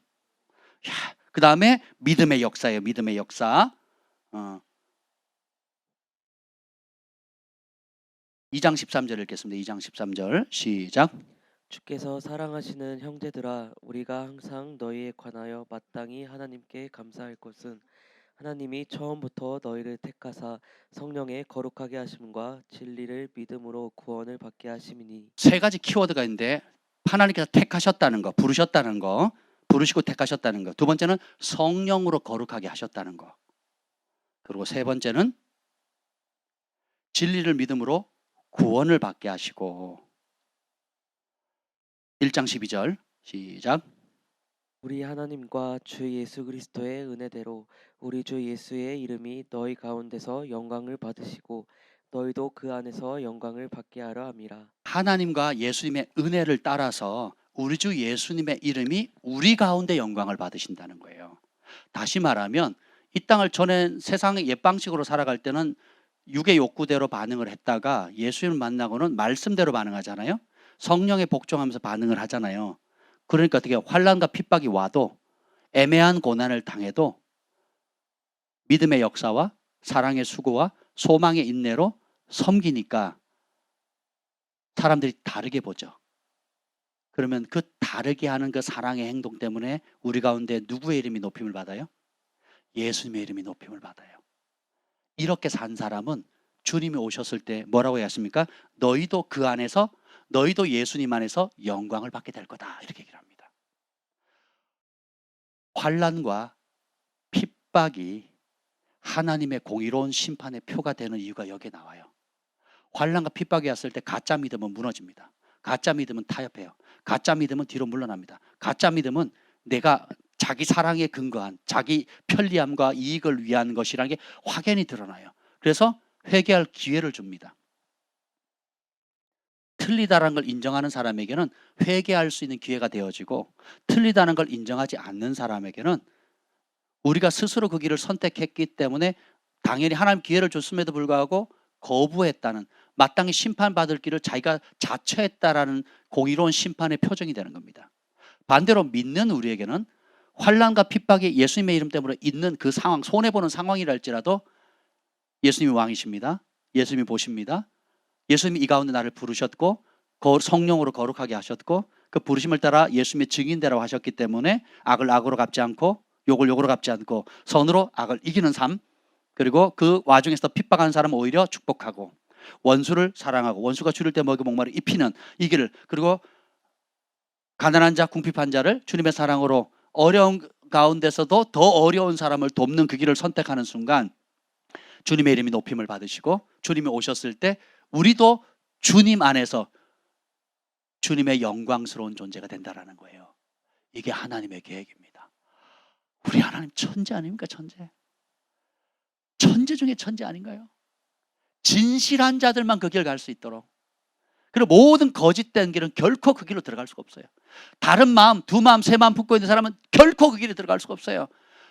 그 다음에 믿음의 역사예요. 믿음의 역사. 2장 13절 읽겠습니다. 2장 13절 시작. 주께서 사랑하시는 형제들아, 우리가 항상 너희에 관하여 마땅히 하나님께 감사할 것은 하나님이 처음부터 너희를 택하사 성령의 거룩하게 하심과 진리를 믿음으로 구원을 받게 하심이니. 세 가지 키워드가 있는데, 하나님께서 택하셨다는 거, 부르셨다는 거, 부르시고 택하셨다는 거. 두 번째는 성령으로 거룩하게 하셨다는 거. 그리고 세 번째는 진리를 믿음으로 구원을 받게 하시고. 1장 12절 시작. 우리 하나님과 주 예수 그리스도의 은혜대로 우리 주 예수의 이름이 너희 가운데서 영광을 받으시고 너희도 그 안에서 영광을 받게 하려 함이라. 하나님과 예수님의 은혜를 따라서 우리 주 예수님의 이름이 우리 가운데 영광을 받으신다는 거예요. 다시 말하면 이 땅을 전에 세상의 옛 방식으로 살아갈 때는 육의 욕구대로 반응을 했다가 예수님을 만나고는 말씀대로 반응하잖아요. 성령에 복종하면서 반응을 하잖아요. 그러니까 어떻게 환난과 핍박이 와도, 애매한 고난을 당해도 믿음의 역사와 사랑의 수고와 소망의 인내로 섬기니까 사람들이 다르게 보죠. 그러면 그 다르게 하는 그 사랑의 행동 때문에 우리 가운데 누구의 이름이 높임을 받아요? 예수님의 이름이 높임을 받아요. 이렇게 산 사람은 주님이 오셨을 때 뭐라고 했습니까? 너희도 그 안에서 너희도 예수님 안에서 영광을 받게 될 거다. 이렇게 얘기를 합니다. 환난과 핍박이 하나님의 공의로운 심판의 표가 되는 이유가 여기에 나와요. 환난과 핍박이 왔을 때 가짜 믿음은 무너집니다. 가짜 믿음은 타협해요. 가짜 믿음은 뒤로 물러납니다. 가짜 믿음은 내가 자기 사랑에 근거한 자기 편리함과 이익을 위한 것이라는 게 확연히 드러나요. 그래서 회개할 기회를 줍니다. 틀리다라는 걸 인정하는 사람에게는 회개할 수 있는 기회가 되어지고, 틀리다는 걸 인정하지 않는 사람에게는 우리가 스스로 그 길을 선택했기 때문에 당연히 하나님 기회를 줬음에도 불구하고 거부했다는, 마땅히 심판받을 길을 자기가 자처했다라는 공의로운 심판의 표정이 되는 겁니다. 반대로 믿는 우리에게는 환난과 핍박이 예수님의 이름 때문에 있는 그 상황, 손해보는 상황이랄지라도 예수님이 왕이십니다. 예수님이 보십니다. 예수님이 이 가운데 나를 부르셨고 성령으로 거룩하게 하셨고 그 부르심을 따라 예수님의 증인되라고 하셨기 때문에 악을 악으로 갚지 않고 욕을 욕으로 갚지 않고 선으로 악을 이기는 삶, 그리고 그 와중에서 핍박하는 사람은 오히려 축복하고 원수를 사랑하고 원수가 줄일 때 먹이 목마르 입히는 이 길을, 그리고 가난한 자 궁핍한 자를 주님의 사랑으로 어려운 가운데서도 더 어려운 사람을 돕는 그 길을 선택하는 순간 주님의 이름이 높임을 받으시고 주님이 오셨을 때 우리도 주님 안에서 주님의 영광스러운 존재가 된다라는 거예요. 이게 하나님의 계획입니다. 우리 하나님 천재 아닙니까? 천재. 천재 중에 천재 아닌가요? 진실한 자들만 그 길 갈 수 있도록. 그리고 모든 거짓된 길은 결코 그 길로 들어갈 수가 없어요. 다른 마음, 두 마음, 세 마음 품고 있는 사람은 결코 그 길에 들어갈 수가 없어요.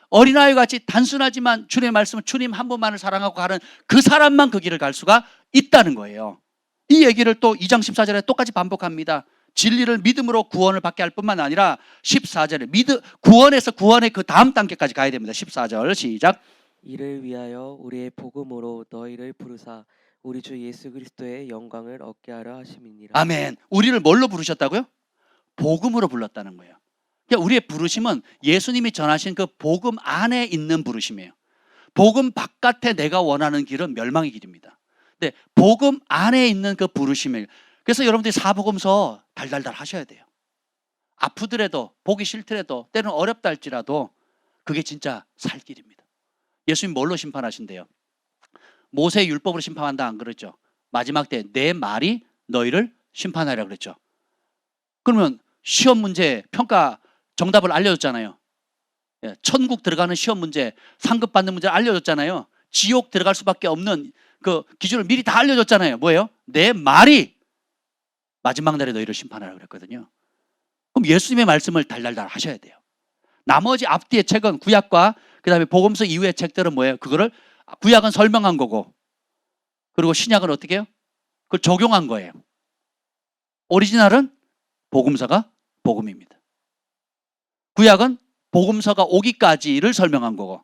어린아이 같이 단순하지만 주님의 말씀은 주님 한 분만을 사랑하고 가는 그 사람만 그 길을 갈 수가 있다는 거예요. 이 얘기를 또 2장 14절에 똑같이 반복합니다. 진리를 믿음으로 구원을 받게 할 뿐만 아니라 14절에 구원에서 구원의 그 다음 단계까지 가야 됩니다. 14절 시작. 이를 위하여 우리의 복음으로 너희를 부르사 우리 주 예수 그리스도의 영광을 얻게 하려 하심이니라. 아멘. 우리를 뭘로 부르셨다고요? 복음으로 불렀다는 거예요. 그러니까 우리의 부르심은 예수님이 전하신 그 복음 안에 있는 부르심이에요. 복음 바깥에 내가 원하는 길은 멸망의 길입니다. 근데 복음 안에 있는 그 부르심이에요. 그래서 여러분들이 사복음서 달달달 하셔야 돼요. 아프더라도 보기 싫더라도 때로는 어렵다 할지라도 그게 진짜 살 길입니다. 예수님 뭘로 심판하신대요? 모세의 율법으로 심판한다 안 그랬죠? 마지막 때 내 말이 너희를 심판하리라 그랬죠. 그러면 시험 문제 평가 정답을 알려줬잖아요. 천국 들어가는 시험 문제, 상급 받는 문제를 알려줬잖아요. 지옥 들어갈 수밖에 없는 그 기준을 미리 다 알려줬잖아요. 뭐예요? 내 말이 마지막 날에 너희를 심판하라 그랬거든요. 그럼 예수님의 말씀을 달달달 하셔야 돼요. 나머지 앞뒤의 책은 구약과 그 다음에 복음서 이후의 책들은 뭐예요? 그거를 구약은 설명한 거고, 그리고 신약은 어떻게 해요? 그걸 적용한 거예요. 오리지널은 복음서가 복음입니다. 구약은 복음서가 오기까지를 설명한 거고,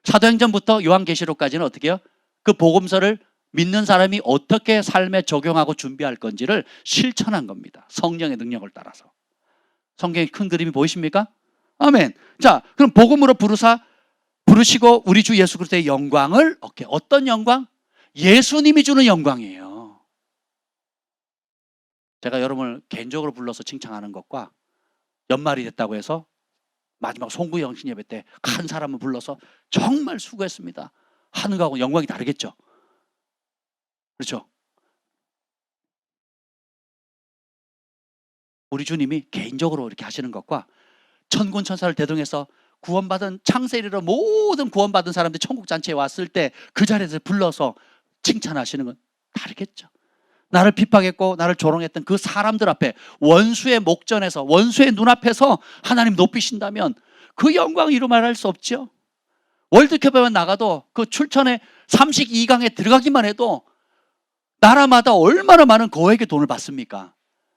사도행전부터 요한계시록까지는 어떻게 해요? 그 복음서를 믿는 사람이 어떻게 삶에 적용하고 준비할 건지를 실천한 겁니다. 성령의 능력을 따라서. 성경의 큰 그림이 보이십니까? 아멘. 자, 그럼 복음으로 부르시고 우리 주 예수 그리스도의 영광을 얻게. 어떤 영광? 예수님이 주는 영광이에요. 제가 여러분을 개인적으로 불러서 칭찬하는 것과 연말이 됐다고 해서 마지막 송구 영신 예배 때 한 사람을 불러서 정말 수고했습니다 하는 거하고 영광이 다르겠죠. 그렇죠? 우리 주님이 개인적으로 이렇게 하시는 것과 천군 천사를 대동해서 구원받은 창세리로 모든 구원받은 사람들이 천국 잔치에 왔을 때 그 자리에서 불러서 칭찬하시는 건 다르겠죠. 나를 핍박했고 나를 조롱했던 그 사람들 앞에 원수의 목전에서 원수의 눈앞에서 하나님 높이신다면 그 영광 이루 말할 수 없죠. 월드컵에 나가도 그 출전에 32강에 들어가기만 해도 나라마다 얼마나 많은 거액의 돈을 받습니까?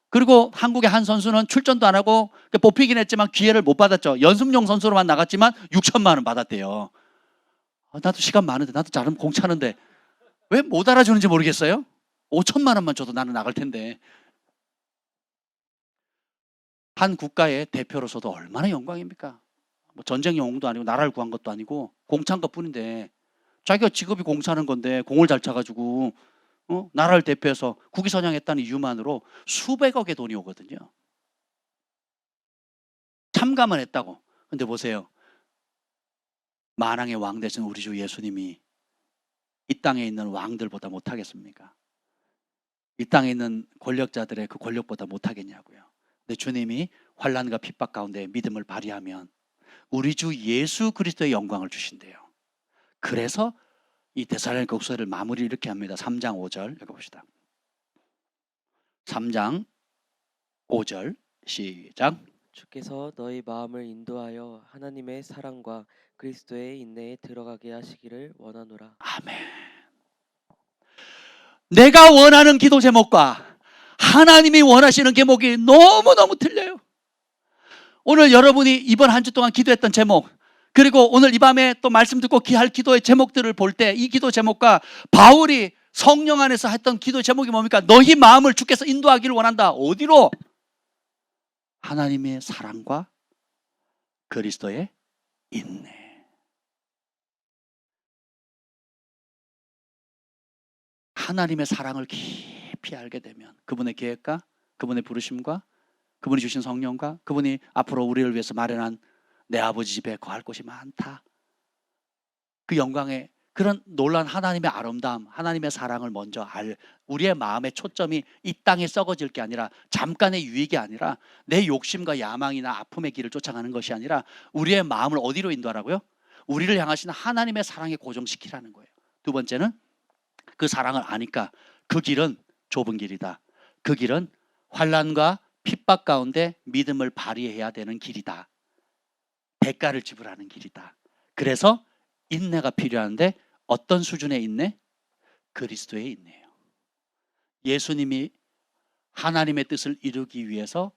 그리고 한국의 한 선수는 출전도 안 하고 뽑히긴 했지만 기회를 못 받았죠. 연습용 선수로만 나갔지만 6천만 원 받았대요. 나도 시간 많은데, 나도 잘하면 공차는데 왜 못 알아주는지 모르겠어요. 5천만 원만 줘도 나는 나갈 텐데. 한 국가의 대표로서도 얼마나 영광입니까? 뭐 전쟁 영웅도 아니고 나라를 구한 것도 아니고 공차인 것뿐인데 자기가 직업이 공차는 건데 공을 잘 차가지고 나라를 대표해서 국위 선양했다는 이유만으로 수백억의 돈이 오거든요. 참가만 했다고. 근데 보세요. 만왕의 왕 되신 우리 주 예수님이 이 땅에 있는 왕들보다 못하겠습니까? 이 땅에 있는 권력자들의 그 권력보다 못하겠냐고요. 근데 주님이 환난과 핍박 가운데 믿음을 발휘하면 우리 주 예수 그리스도의 영광을 주신대요. 그래서 이 데살로니가 후서를 마무리 이렇게 합니다. 3장 5절 읽어봅시다. 3장 5절 시작. 주께서 너희 마음을 인도하여 하나님의 사랑과 그리스도의 인내에 들어가게 하시기를 원하노라. 아멘. 내가 원하는 기도 제목과 하나님이 원하시는 제목이 너무너무 틀려요. 오늘 여러분이 이번 한 주 동안 기도했던 제목, 그리고 오늘 이 밤에 또 말씀 듣고 기할 기도의 제목들을 볼 때 이 기도 제목과 바울이 성령 안에서 했던 기도 제목이 뭡니까? 너희 마음을 주께서 인도하기를 원한다. 어디로? 하나님의 사랑과 그리스도의 인내. 하나님의 사랑을 깊이 알게 되면 그분의 계획과 그분의 부르심과 그분이 주신 성령과 그분이 앞으로 우리를 위해서 마련한 내 아버지 집에 거할 곳이 많다. 그 영광의 그런 놀라운 하나님의 아름다움, 하나님의 사랑을 먼저 우리의 마음의 초점이 이 땅에 썩어질 게 아니라 잠깐의 유익이 아니라 내 욕심과 야망이나 아픔의 길을 쫓아가는 것이 아니라 우리의 마음을 어디로 인도하라고요? 우리를 향하시는 하나님의 사랑에 고정시키라는 거예요. 두 번째는 그 사랑을 아니까 그 길은 좁은 길이다. 그 길은 환난과 핍박 가운데 믿음을 발휘해야 되는 길이다. 대가를 지불하는 길이다. 그래서 인내가 필요한데 어떤 수준의 인내? 그리스도의 인내예요. 예수님이 하나님의 뜻을 이루기 위해서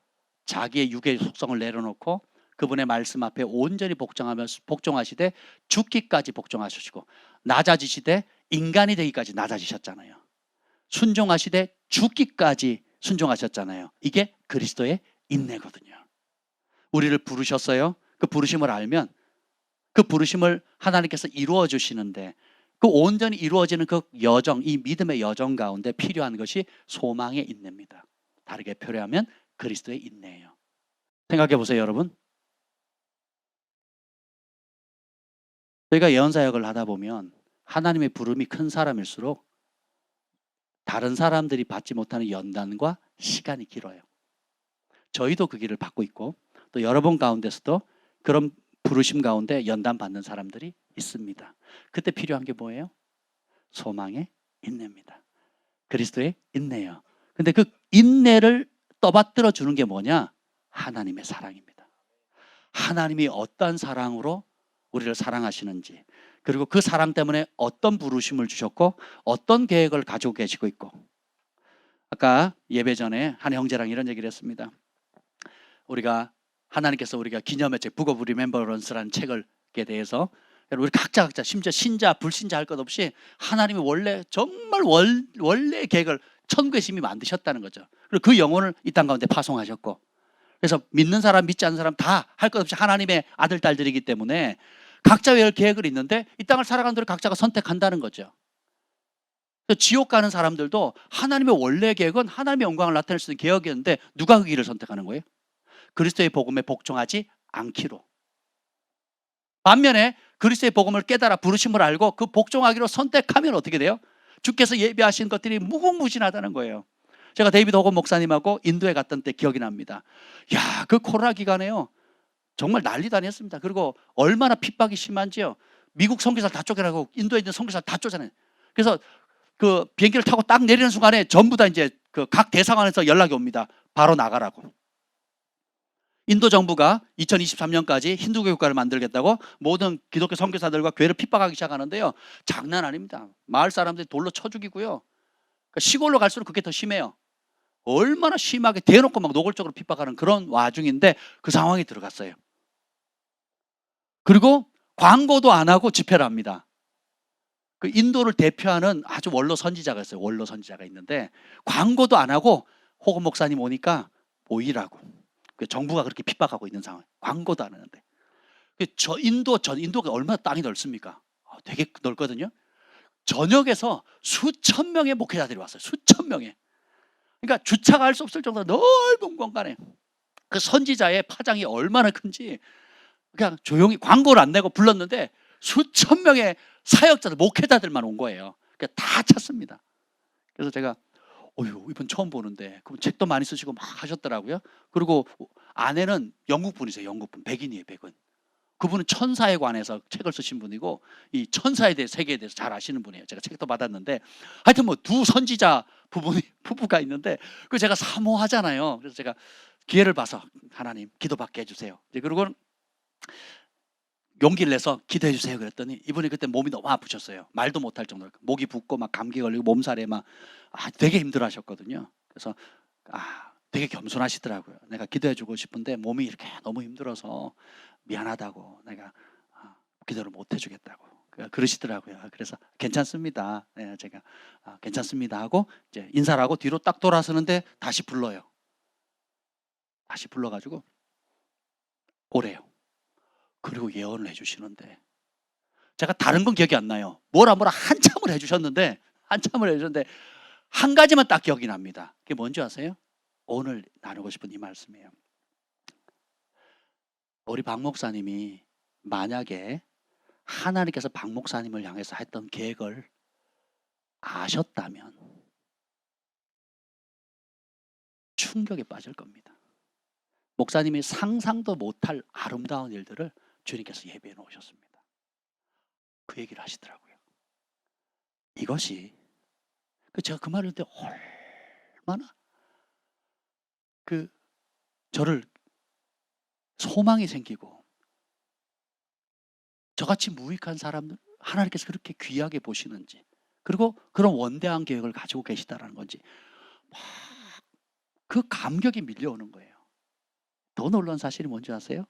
자기의 육의 속성을 내려놓고 그분의 말씀 앞에 온전히 복종하시되 죽기까지 복종하시고 낮아지시되 인간이 되기까지 낮아지셨잖아요. 순종하시되 죽기까지 순종하셨잖아요. 이게 그리스도의 인내거든요. 우리를 부르셨어요. 그 부르심을 알면 그 부르심을 하나님께서 이루어 주시는데 그 온전히 이루어지는 그 여정, 이 믿음의 여정 가운데 필요한 것이 소망의 인내입니다. 다르게 표현하면 그리스도의 인내예요. 생각해 보세요, 여러분. 저희가 예언사역을 하다 보면 하나님의 부름이 큰 사람일수록 다른 사람들이 받지 못하는 연단과 시간이 길어요. 저희도 그 길을 받고 있고 또 여러분 가운데서도 그런 부르심 가운데 연단 받는 사람들이 있습니다. 그때 필요한 게 뭐예요? 소망의 인내입니다. 그리스도의 인내예요. 근데 그 인내를 떠받들어 주는 게 뭐냐? 하나님의 사랑입니다. 하나님이 어떤 사랑으로 우리를 사랑하시는지, 그리고 그 사랑 때문에 어떤 부르심을 주셨고 어떤 계획을 가지고 계시고 있고. 아까 예배 전에 한 형제랑 이런 얘기를 했습니다. 하나님께서 우리가 기념의 책 북 오브 리멤버런스라는 책을 대해서 우리 각자 심지어 신자 불신자 할 것 없이 하나님이 원래 정말 원래 계획을 천국의 심히 만드셨다는 거죠. 그리고 그 영혼을 이 땅 가운데 파송하셨고, 그래서 믿는 사람 믿지 않는 사람 다 할 것 없이 하나님의 아들 딸들이기 때문에 각자의 계획을 있는데 이 땅을 살아가는 대로 각자가 선택한다는 거죠. 지옥 가는 사람들도 하나님의 원래 계획은 하나님의 영광을 나타낼 수 있는 계획이었는데 누가 그 길을 선택하는 거예요? 그리스도의 복음에 복종하지 않기로. 반면에 그리스도의 복음을 깨달아 부르심을 알고 그 복종하기로 선택하면 어떻게 돼요? 주께서 예비하신 것들이 무궁무진하다는 거예요. 제가 데이비드 호건 목사님하고 인도에 갔던 때 기억이 납니다. 야, 그 코로나 기간에요. 정말 난리 다녔습니다. 그리고 얼마나 핍박이 심한지요. 미국 선교사를 다 쫓겨나고 인도에 있는 선교사를 다 쫓아내요. 그래서 그 비행기를 타고 딱 내리는 순간에 전부 다 이제 그 각 대사관에서 연락이 옵니다. 바로 나가라고. 인도 정부가 2023년까지 힌두교 국가를 만들겠다고 모든 기독교 선교사들과 교회를 핍박하기 시작하는데요. 장난 아닙니다. 마을 사람들이 돌로 쳐 죽이고요. 그러니까 시골로 갈수록 그게 더 심해요. 얼마나 심하게 대놓고 막 노골적으로 핍박하는 그런 와중인데 그 상황이 들어갔어요. 그리고 광고도 안 하고 집회를 합니다. 그 인도를 대표하는 아주 원로 선지자가 있어요. 원로 선지자가 있는데 광고도 안 하고 호건 목사님 오니까 모이라고. 정부가 그렇게 핍박하고 있는 상황. 광고도 안 하는데. 인도가 얼마나 땅이 넓습니까? 되게 넓거든요. 전역에서 수천 명의 목회자들이 왔어요. 수천 명의. 그러니까 주차가 할 수 없을 정도로 넓은 공간에 그 선지자의 파장이 얼마나 큰지 그냥 조용히 광고를 안 내고 불렀는데 수천 명의 사역자들, 목회자들만 온 거예요. 그러니까 다 찼습니다. 그래서 제가 어휴, 이분 처음 보는데 그럼 책도 많이 쓰시고 막 하셨더라고요. 그리고 아내는 영국 분이세요. 영국 분, 백인이에요. 백인. 그분은 천사에 관해서 책을 쓰신 분이고 이 천사에 대해 세계에 대해서 잘 아시는 분이에요. 제가 책도 받았는데 하여튼 뭐 두 선지자 부부가 있는데 그 제가 사모하잖아요. 그래서 제가 기회를 봐서 하나님 기도받게 해주세요. 그리고 용기를 내서 기도해 주세요 그랬더니 이분이 그때 몸이 너무 아프셨어요. 말도 못할 정도로 목이 붓고 막 감기 걸리고 몸살에 막 되게 힘들어하셨거든요. 그래서 되게 겸손하시더라고요. 내가 기도해 주고 싶은데 몸이 이렇게 너무 힘들어서 미안하다고 내가 기도를 못 해주겠다고 그러시더라고요. 그래서 괜찮습니다. 네, 제가 괜찮습니다 하고 이제 인사를 하고 뒤로 딱 돌아서는데 다시 불러요. 다시 불러가지고 오래요. 그리고 예언을 해주시는데 제가 다른 건 기억이 안 나요. 뭐라 한참을 해주셨는데 한 가지만 딱 기억이 납니다. 그게 뭔지 아세요? 오늘 나누고 싶은 이 말씀이에요. 우리 박 목사님이 만약에 하나님께서 박 목사님을 향해서 했던 계획을 아셨다면 충격에 빠질 겁니다. 목사님이 상상도 못할 아름다운 일들을 주님께서 예비해 놓으셨습니다. 그 얘기를 하시더라고요. 이것이 제가 그 말을 듣을 때 얼마나 저를 소망이 생기고 저같이 무익한 사람들 하나님께서 그렇게 귀하게 보시는지 그리고 그런 원대한 계획을 가지고 계시다라는 건지 막 그 감격이 밀려오는 거예요. 더 놀라운 사실이 뭔지 아세요?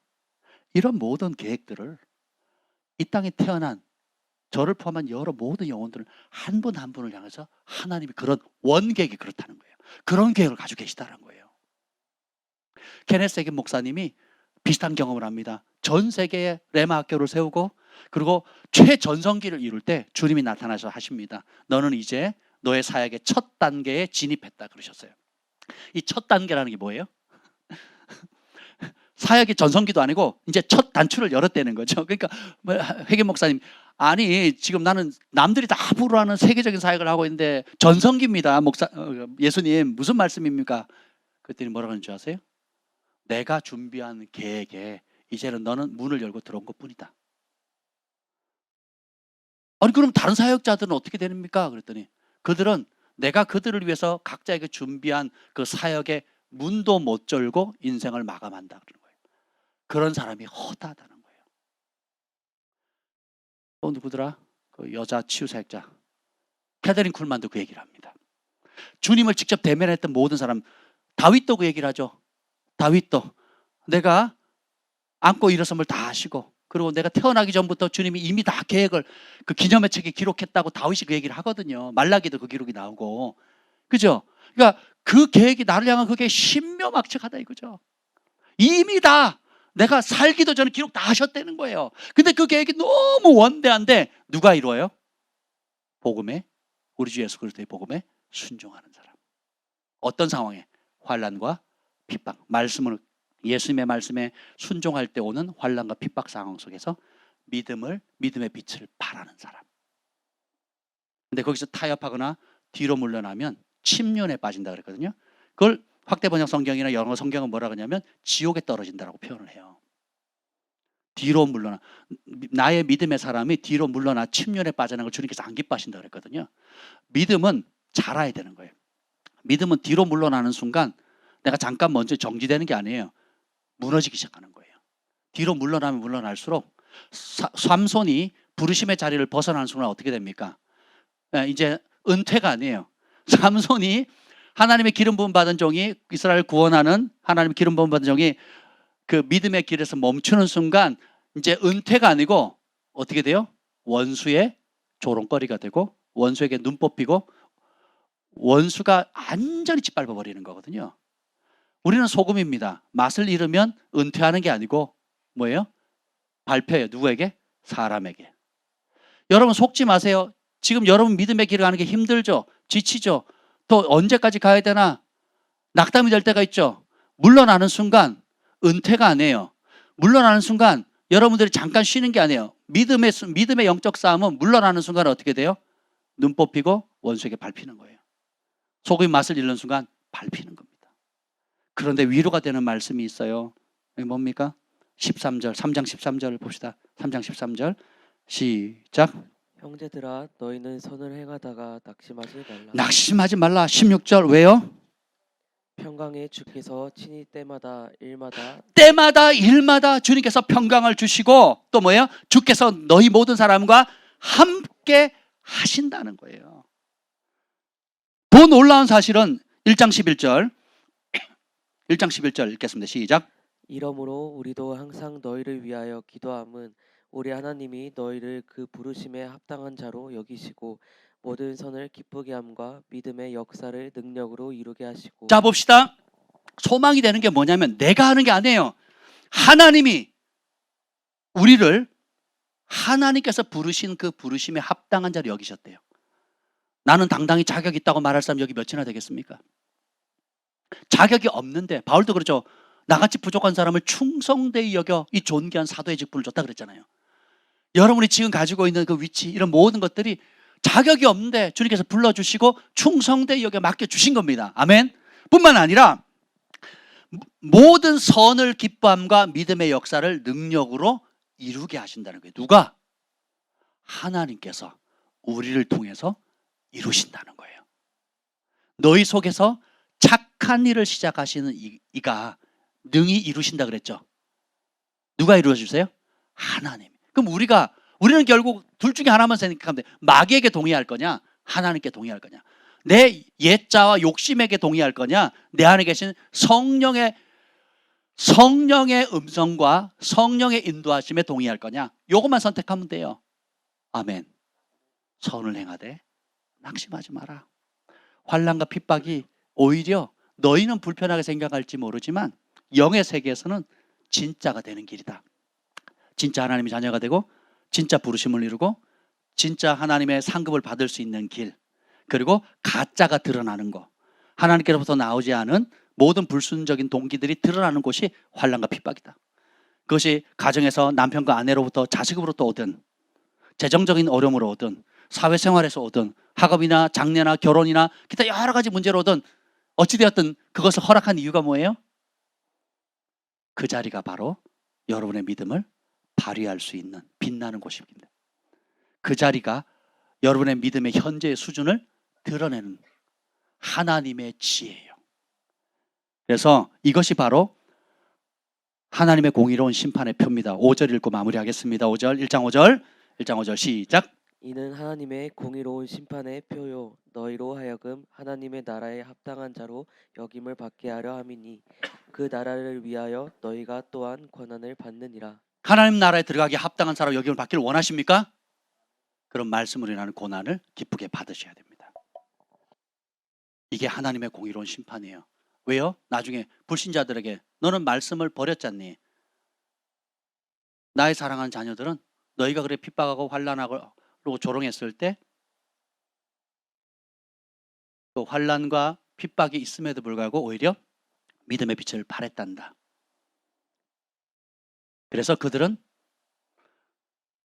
이런 모든 계획들을 이 땅에 태어난 저를 포함한 여러 모든 영혼들을 한 분 한 분을 향해서 하나님이 그런 원계획이 그렇다는 거예요. 그런 계획을 가지고 계시다는 거예요. 케네스 해긴 목사님이 비슷한 경험을 합니다. 전 세계에 레마 학교를 세우고 그리고 최전성기를 이룰 때 주님이 나타나셔서 하십니다. 너는 이제 너의 사역의 첫 단계에 진입했다 그러셨어요. 이 첫 단계라는 게 뭐예요? 사역의 전성기도 아니고 이제 첫 단추를 열었다는 거죠. 그러니까 해긴 목사님 아니 지금 나는 남들이 다 앞으로 하는 세계적인 사역을 하고 있는데 전성기입니다. 예수님 무슨 말씀입니까? 그랬더니 뭐라고 하는 줄 아세요? 내가 준비한 계획에 이제는 너는 문을 열고 들어온 것뿐이다. 아니 그럼 다른 사역자들은 어떻게 됩니까? 그랬더니 그들은 내가 그들을 위해서 각자에게 준비한 그 사역의 문도 못 열고 인생을 마감한다 그러는 거예요. 그런 사람이 허다하다는 거예요. 또 누구더라? 그 여자 치유사역자 캐더린 쿨만도 그 얘기를 합니다. 주님을 직접 대면했던 모든 사람 다윗도 그 얘기를 하죠. 다윗도 내가 안고 일어섬을 다 하시고 그리고 내가 태어나기 전부터 주님이 이미 다 계획을 그 기념의 책에 기록했다고 다윗이 그 얘기를 하거든요. 말라기도 그 기록이 나오고 그죠? 그러니까 그 계획이 나를 향한 그게 신묘막측하다 이거죠. 이미 다 내가 살기도 전에 기록 다 하셨다는 거예요. 근데 그 계획이 너무 원대한데 누가 이루어요? 복음에 우리 주 예수 그리스도의 복음에 순종하는 사람. 어떤 상황에? 환난과 핍박. 예수님의 말씀에 순종할 때 오는 환난과 핍박 상황 속에서 믿음의 빛을 발하는 사람. 근데 거기서 타협하거나 뒤로 물러나면 침륜에 빠진다 그랬거든요. 그걸 확대 번역 성경이나 영어 성경은 뭐라 그러냐면 지옥에 떨어진다라고 표현을 해요. 뒤로 물러나 나의 믿음의 사람이 뒤로 물러나 침륜에 빠지는 걸 주님께서 안 기뻐하신다 그랬거든요. 믿음은 자라야 되는 거예요. 믿음은 뒤로 물러나는 순간 내가 잠깐 먼저 정지되는 게 아니에요. 무너지기 시작하는 거예요. 뒤로 물러나면 물러날수록 삼손이 부르심의 자리를 벗어나는 순간 어떻게 됩니까? 이제 은퇴가 아니에요. 삼손이 하나님의 기름 부음 받은 종이 이스라엘 구원하는 하나님의 기름 부음 받은 종이 그 믿음의 길에서 멈추는 순간 이제 은퇴가 아니고 어떻게 돼요? 원수의 조롱거리가 되고 원수에게 눈 뽑히고 원수가 완전히 짓밟아 버리는 거거든요. 우리는 소금입니다. 맛을 잃으면 은퇴하는 게 아니고 뭐예요? 발표해요. 누구에게? 사람에게. 여러분 속지 마세요. 지금 여러분 믿음의 길을 가는 게 힘들죠? 지치죠? 또 언제까지 가야 되나? 낙담이 될 때가 있죠? 물러나는 순간 은퇴가 아니에요. 물러나는 순간 여러분들이 잠깐 쉬는 게 아니에요. 믿음의 영적 싸움은 물러나는 순간 어떻게 돼요? 눈 뽑히고 원수에게 밟히는 거예요. 소금이 맛을 잃는 순간 밟히는 겁니다. 그런데 위로가 되는 말씀이 있어요. 이게 뭡니까? 13절, 3장 13절 봅시다. 3장 13절 시작. 형제들아 너희는 선을 행하다가 낙심하지 말라. 낙심하지 말라. 16절 왜요? 평강의 주께서 친히 때마다 일마다 주님께서 평강을 주시고 또 뭐예요? 주께서 너희 모든 사람과 함께 하신다는 거예요. 더 놀라운 사실은 1장 11절 1장 11절 읽겠습니다. 시작. 이러므로 우리도 항상 너희를 위하여 기도함은 우리 하나님이 너희를 그 부르심에 합당한 자로 여기시고 모든 선을 기쁘게 함과 믿음의 역사를 능력으로 이루게 하시고. 자 봅시다. 소망이 되는 게 뭐냐면 내가 하는 게 아니에요. 하나님이 우리를 하나님께서 부르신 그 부르심에 합당한 자로 여기셨대요. 나는 당당히 자격이 있다고 말할 사람 여기 몇이나 되겠습니까? 자격이 없는데 바울도 그렇죠. 나같이 부족한 사람을 충성되이 여겨 이 존귀한 사도의 직분을 줬다 그랬잖아요. 여러분이 지금 가지고 있는 그 위치 이런 모든 것들이 자격이 없는데 주님께서 불러주시고 충성되이 여겨 맡겨주신 겁니다. 아멘. 뿐만 아니라 모든 선을 기뻐함과 믿음의 역사를 능력으로 이루게 하신다는 거예요. 누가? 하나님께서 우리를 통해서 이루신다는 거예요. 너희 속에서 착한 일을 시작하시는 이가 능히 이루신다 그랬죠. 누가 이루어주세요? 하나님. 그럼 우리는 결국 둘 중에 하나만 생각하면 돼. 마귀에게 동의할 거냐? 하나님께 동의할 거냐? 내 옛자와 욕심에게 동의할 거냐? 내 안에 계신 성령의 음성과 성령의 인도하심에 동의할 거냐? 이것만 선택하면 돼요. 아멘. 선을 행하되 낙심하지 마라. 환난과 핍박이 오히려 너희는 불편하게 생각할지 모르지만 영의 세계에서는 진짜가 되는 길이다. 진짜 하나님의 자녀가 되고 진짜 부르심을 이루고 진짜 하나님의 상급을 받을 수 있는 길, 그리고 가짜가 드러나는 거, 하나님께로부터 나오지 않은 모든 불순적인 동기들이 드러나는 곳이 환난과 핍박이다. 그것이 가정에서 남편과 아내로부터 자식으로부터 오든, 재정적인 어려움으로 오든, 사회생활에서 오든, 학업이나 장래나 결혼이나 기타 여러 가지 문제로 오든 어찌되었든 그것을 허락한 이유가 뭐예요? 그 자리가 바로 여러분의 믿음을 발휘할 수 있는 빛나는 곳입니다. 그 자리가 여러분의 믿음의 현재의 수준을 드러내는 하나님의 지혜예요. 그래서 이것이 바로 하나님의 공의로운 심판의 표입니다. 5절 읽고 마무리하겠습니다. 5절 1장 5절 시작. 이는 하나님의 공의로운 심판의 표요 너희로 하여금 하나님의 나라에 합당한 자로 여김을 받게 하려 함이니 그 나라를 위하여 너희가 또한 권한을 받느니라. 하나님 나라에 들어가기 합당한 사람 여김을 받기를 원하십니까? 그런 말씀으로 인하는 고난을 기쁘게 받으셔야 됩니다. 이게 하나님의 공의로운 심판이에요. 왜요? 나중에 불신자들에게 너는 말씀을 버렸잖니. 나의 사랑하는 자녀들은 너희가 그래 핍박하고 환난하고 조롱했을 때 또 환난과 핍박이 있음에도 불구하고 오히려 믿음의 빛을 발했단다. 그래서 그들은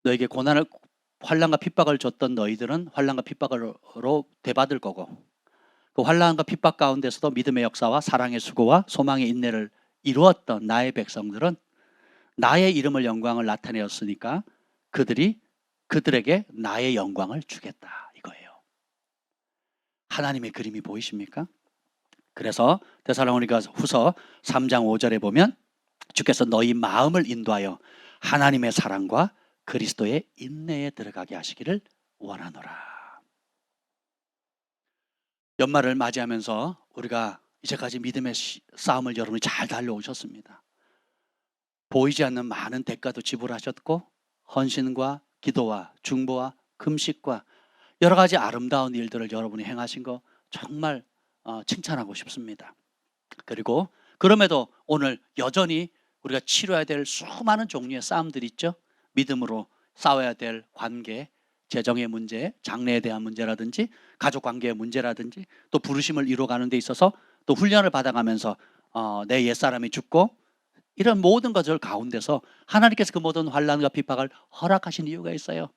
너에게 고난을 환난과 핍박을 줬던 너희들은 환난과 핍박으로 대받을 거고, 그 환난과 핍박 가운데서도 믿음의 역사와 사랑의 수고와 소망의 인내를 이루었던 나의 백성들은 나의 이름을 영광을 나타내었으니까 그들에게 나의 영광을 주겠다 이거예요. 하나님의 그림이 보이십니까? 그래서 데살로니가 후서 3장 5절에 보면 주께서 너희 마음을 인도하여 하나님의 사랑과 그리스도의 인내에 들어가게 하시기를 원하노라. 연말을 맞이하면서 우리가 이제까지 믿음의 싸움을 여러분이 잘 달려오셨습니다. 보이지 않는 많은 대가도 지불하셨고 헌신과 기도와 중보와 금식과 여러 가지 아름다운 일들을 여러분이 행하신 거 정말 칭찬하고 싶습니다. 그리고 그럼에도 오늘 여전히 우리가 치러야 될 수많은 종류의 싸움들이 있죠. 믿음으로 싸워야 될 관계, 재정의 문제, 장래에 대한 문제라든지 가족 관계의 문제라든지 또 부르심을 이루어가는 데 있어서 또 훈련을 받아가면서 내 옛사람이 죽고 이런 모든 것들 가운데서 하나님께서 그 모든 환난과 핍박을 허락하신 이유가 있어요.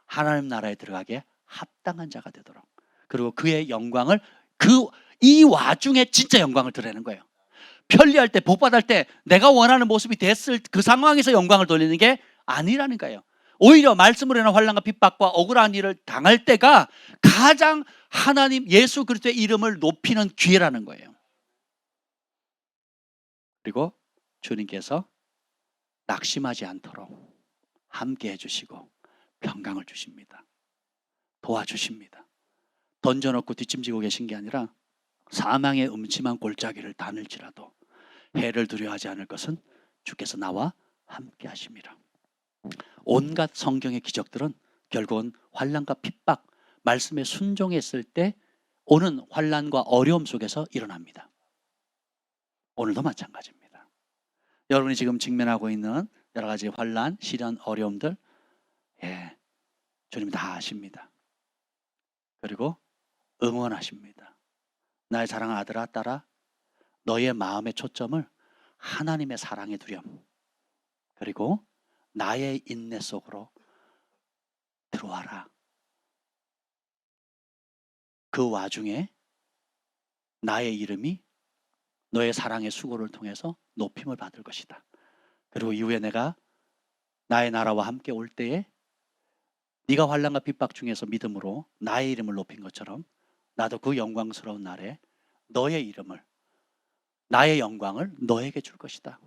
하나님 나라에 들어가기에 합당한 자가 되도록, 그리고 그의 영광을 이 와중에 진짜 영광을 드러내는 거예요. 편리할 때, 복받을 때 내가 원하는 모습이 됐을 그 상황에서 영광을 돌리는 게 아니라는 거예요. 오히려 말씀으로 인한 환난과 핍박과 억울한 일을 당할 때가 가장 하나님 예수 그리스도의 이름을 높이는 기회라는 거예요. 그리고 주님께서 낙심하지 않도록 함께 해주시고 평강을 주십니다. 도와주십니다. 던져놓고 뒷짐지고 계신 게 아니라 사망의 음침한 골짜기를 다닐지라도 해를 두려워하지 않을 것은 주께서 나와 함께 하심이라. 온갖 성경의 기적들은 결국은 환난과 핍박, 말씀에 순종했을 때 오는 환난과 어려움 속에서 일어납니다. 오늘도 마찬가지입니다. 여러분이 지금 직면하고 있는 여러 가지 환난, 시련, 어려움들, 주님 다 아십니다. 그리고 응원하십니다. 나의 사랑하는 아들아, 딸아, 너의 마음의 초점을 하나님의 사랑에 두렴, 그리고 나의 인내 속으로 들어와라. 그 와중에 나의 이름이 너의 사랑의 수고를 통해서 높임을 받을 것이다. 그리고 이후에 내가 나의 나라와 함께 올 때에 네가 환난과 핍박 중에서 믿음으로 나의 이름을 높인 것처럼 나도 그 영광스러운 날에 너의 이름을, 나의 영광을 너에게 줄 것이다.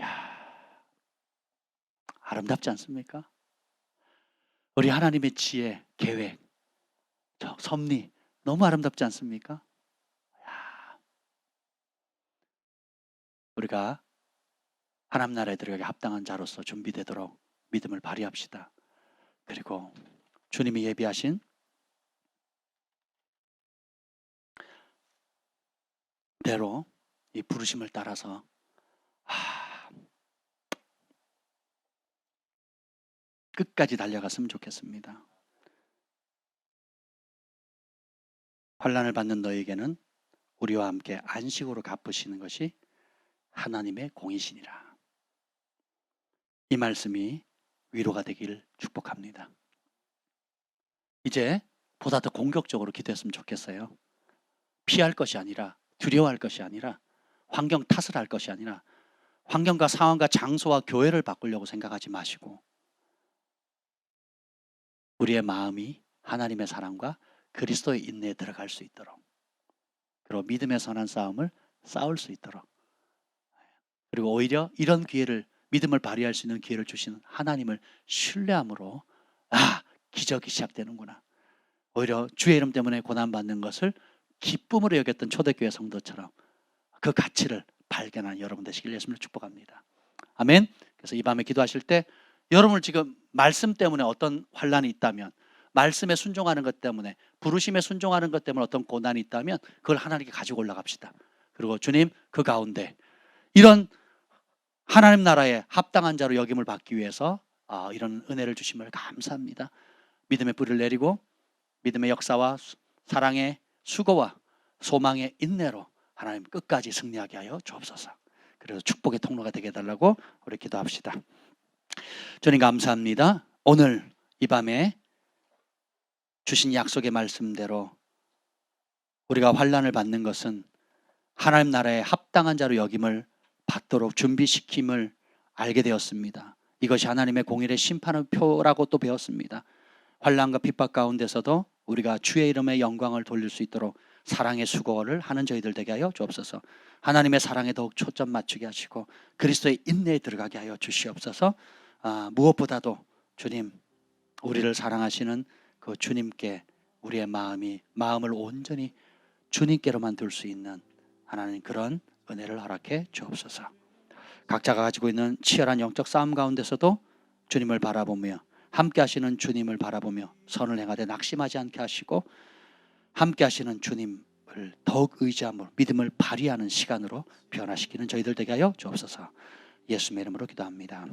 야, 아름답지 않습니까? 우리 하나님의 지혜, 계획, 섭리 너무 아름답지 않습니까? 야, 우리가 하나님 나라에 들어가기 합당한 자로서 준비되도록 믿음을 발휘합시다. 그리고 주님이 예비하신 대로 이 부르심을 따라서 끝까지 달려갔으면 좋겠습니다. 환난을 받는 너에게는 우리와 함께 안식으로 갚으시는 것이 하나님의 공이시니라. 이 말씀이 위로가 되길 축복합니다. 이제 보다 더 공격적으로 기도했으면 좋겠어요. 피할 것이 아니라, 두려워할 것이 아니라, 환경 탓을 할 것이 아니라 환경과 상황과 장소와 교회를 바꾸려고 생각하지 마시고 우리의 마음이 하나님의 사랑과 그리스도의 인내에 들어갈 수 있도록, 그리고 믿음의 선한 싸움을 싸울 수 있도록, 그리고 오히려 이런 기회를, 믿음을 발휘할 수 있는 기회를 주시는 하나님을 신뢰함으로 기적이 시작되는구나. 오히려 주의 이름 때문에 고난받는 것을 기쁨으로 여겼던 초대교회 성도처럼 그 가치를 발견한 여러분 되시길 예수님을 축복합니다. 아멘. 그래서 이 밤에 기도하실 때 여러분 지금 말씀 때문에 어떤 환난이 있다면, 말씀에 순종하는 것 때문에, 부르심에 순종하는 것 때문에 어떤 고난이 있다면 그걸 하나님께 가지고 올라갑시다. 그리고 주님, 그 가운데 이런 하나님 나라에 합당한 자로 여김을 받기 위해서 이런 은혜를 주심을 감사합니다. 믿음의 뿌리를 내리고 믿음의 역사와 사랑의 수고와 소망의 인내로 하나님 끝까지 승리하게 하여 주옵소서. 그래서 축복의 통로가 되게 해달라고 우리 기도합시다. 주님 감사합니다. 오늘 이 밤에 주신 약속의 말씀대로 우리가 환난을 받는 것은 하나님 나라에 합당한 자로 여김을 받도록 준비시킴을 알게 되었습니다. 이것이 하나님의 공일의 심판의 표라고 또 배웠습니다. 환난과 핍박 가운데서도 우리가 주의 이름의 영광을 돌릴 수 있도록 사랑의 수고를 하는 저희들 되게 하여 주옵소서. 하나님의 사랑에 더욱 초점 맞추게 하시고 그리스도의 인내에 들어가게 하여 주시옵소서. 무엇보다도 주님, 우리를 사랑하시는 그 주님께 우리의 마음을 온전히 주님께로만 둘 수 있는 하나님 그런 은혜를 허락해 주옵소서. 각자가 가지고 있는 치열한 영적 싸움 가운데서도 주님을 바라보며 함께 하시는 주님을 바라보며 선을 행하되 낙심하지 않게 하시고 함께 하시는 주님을 더욱 의지함으로 믿음을 발휘하는 시간으로 변화시키는 저희들 되게 하여 주옵소서. 예수님의 이름으로 기도합니다.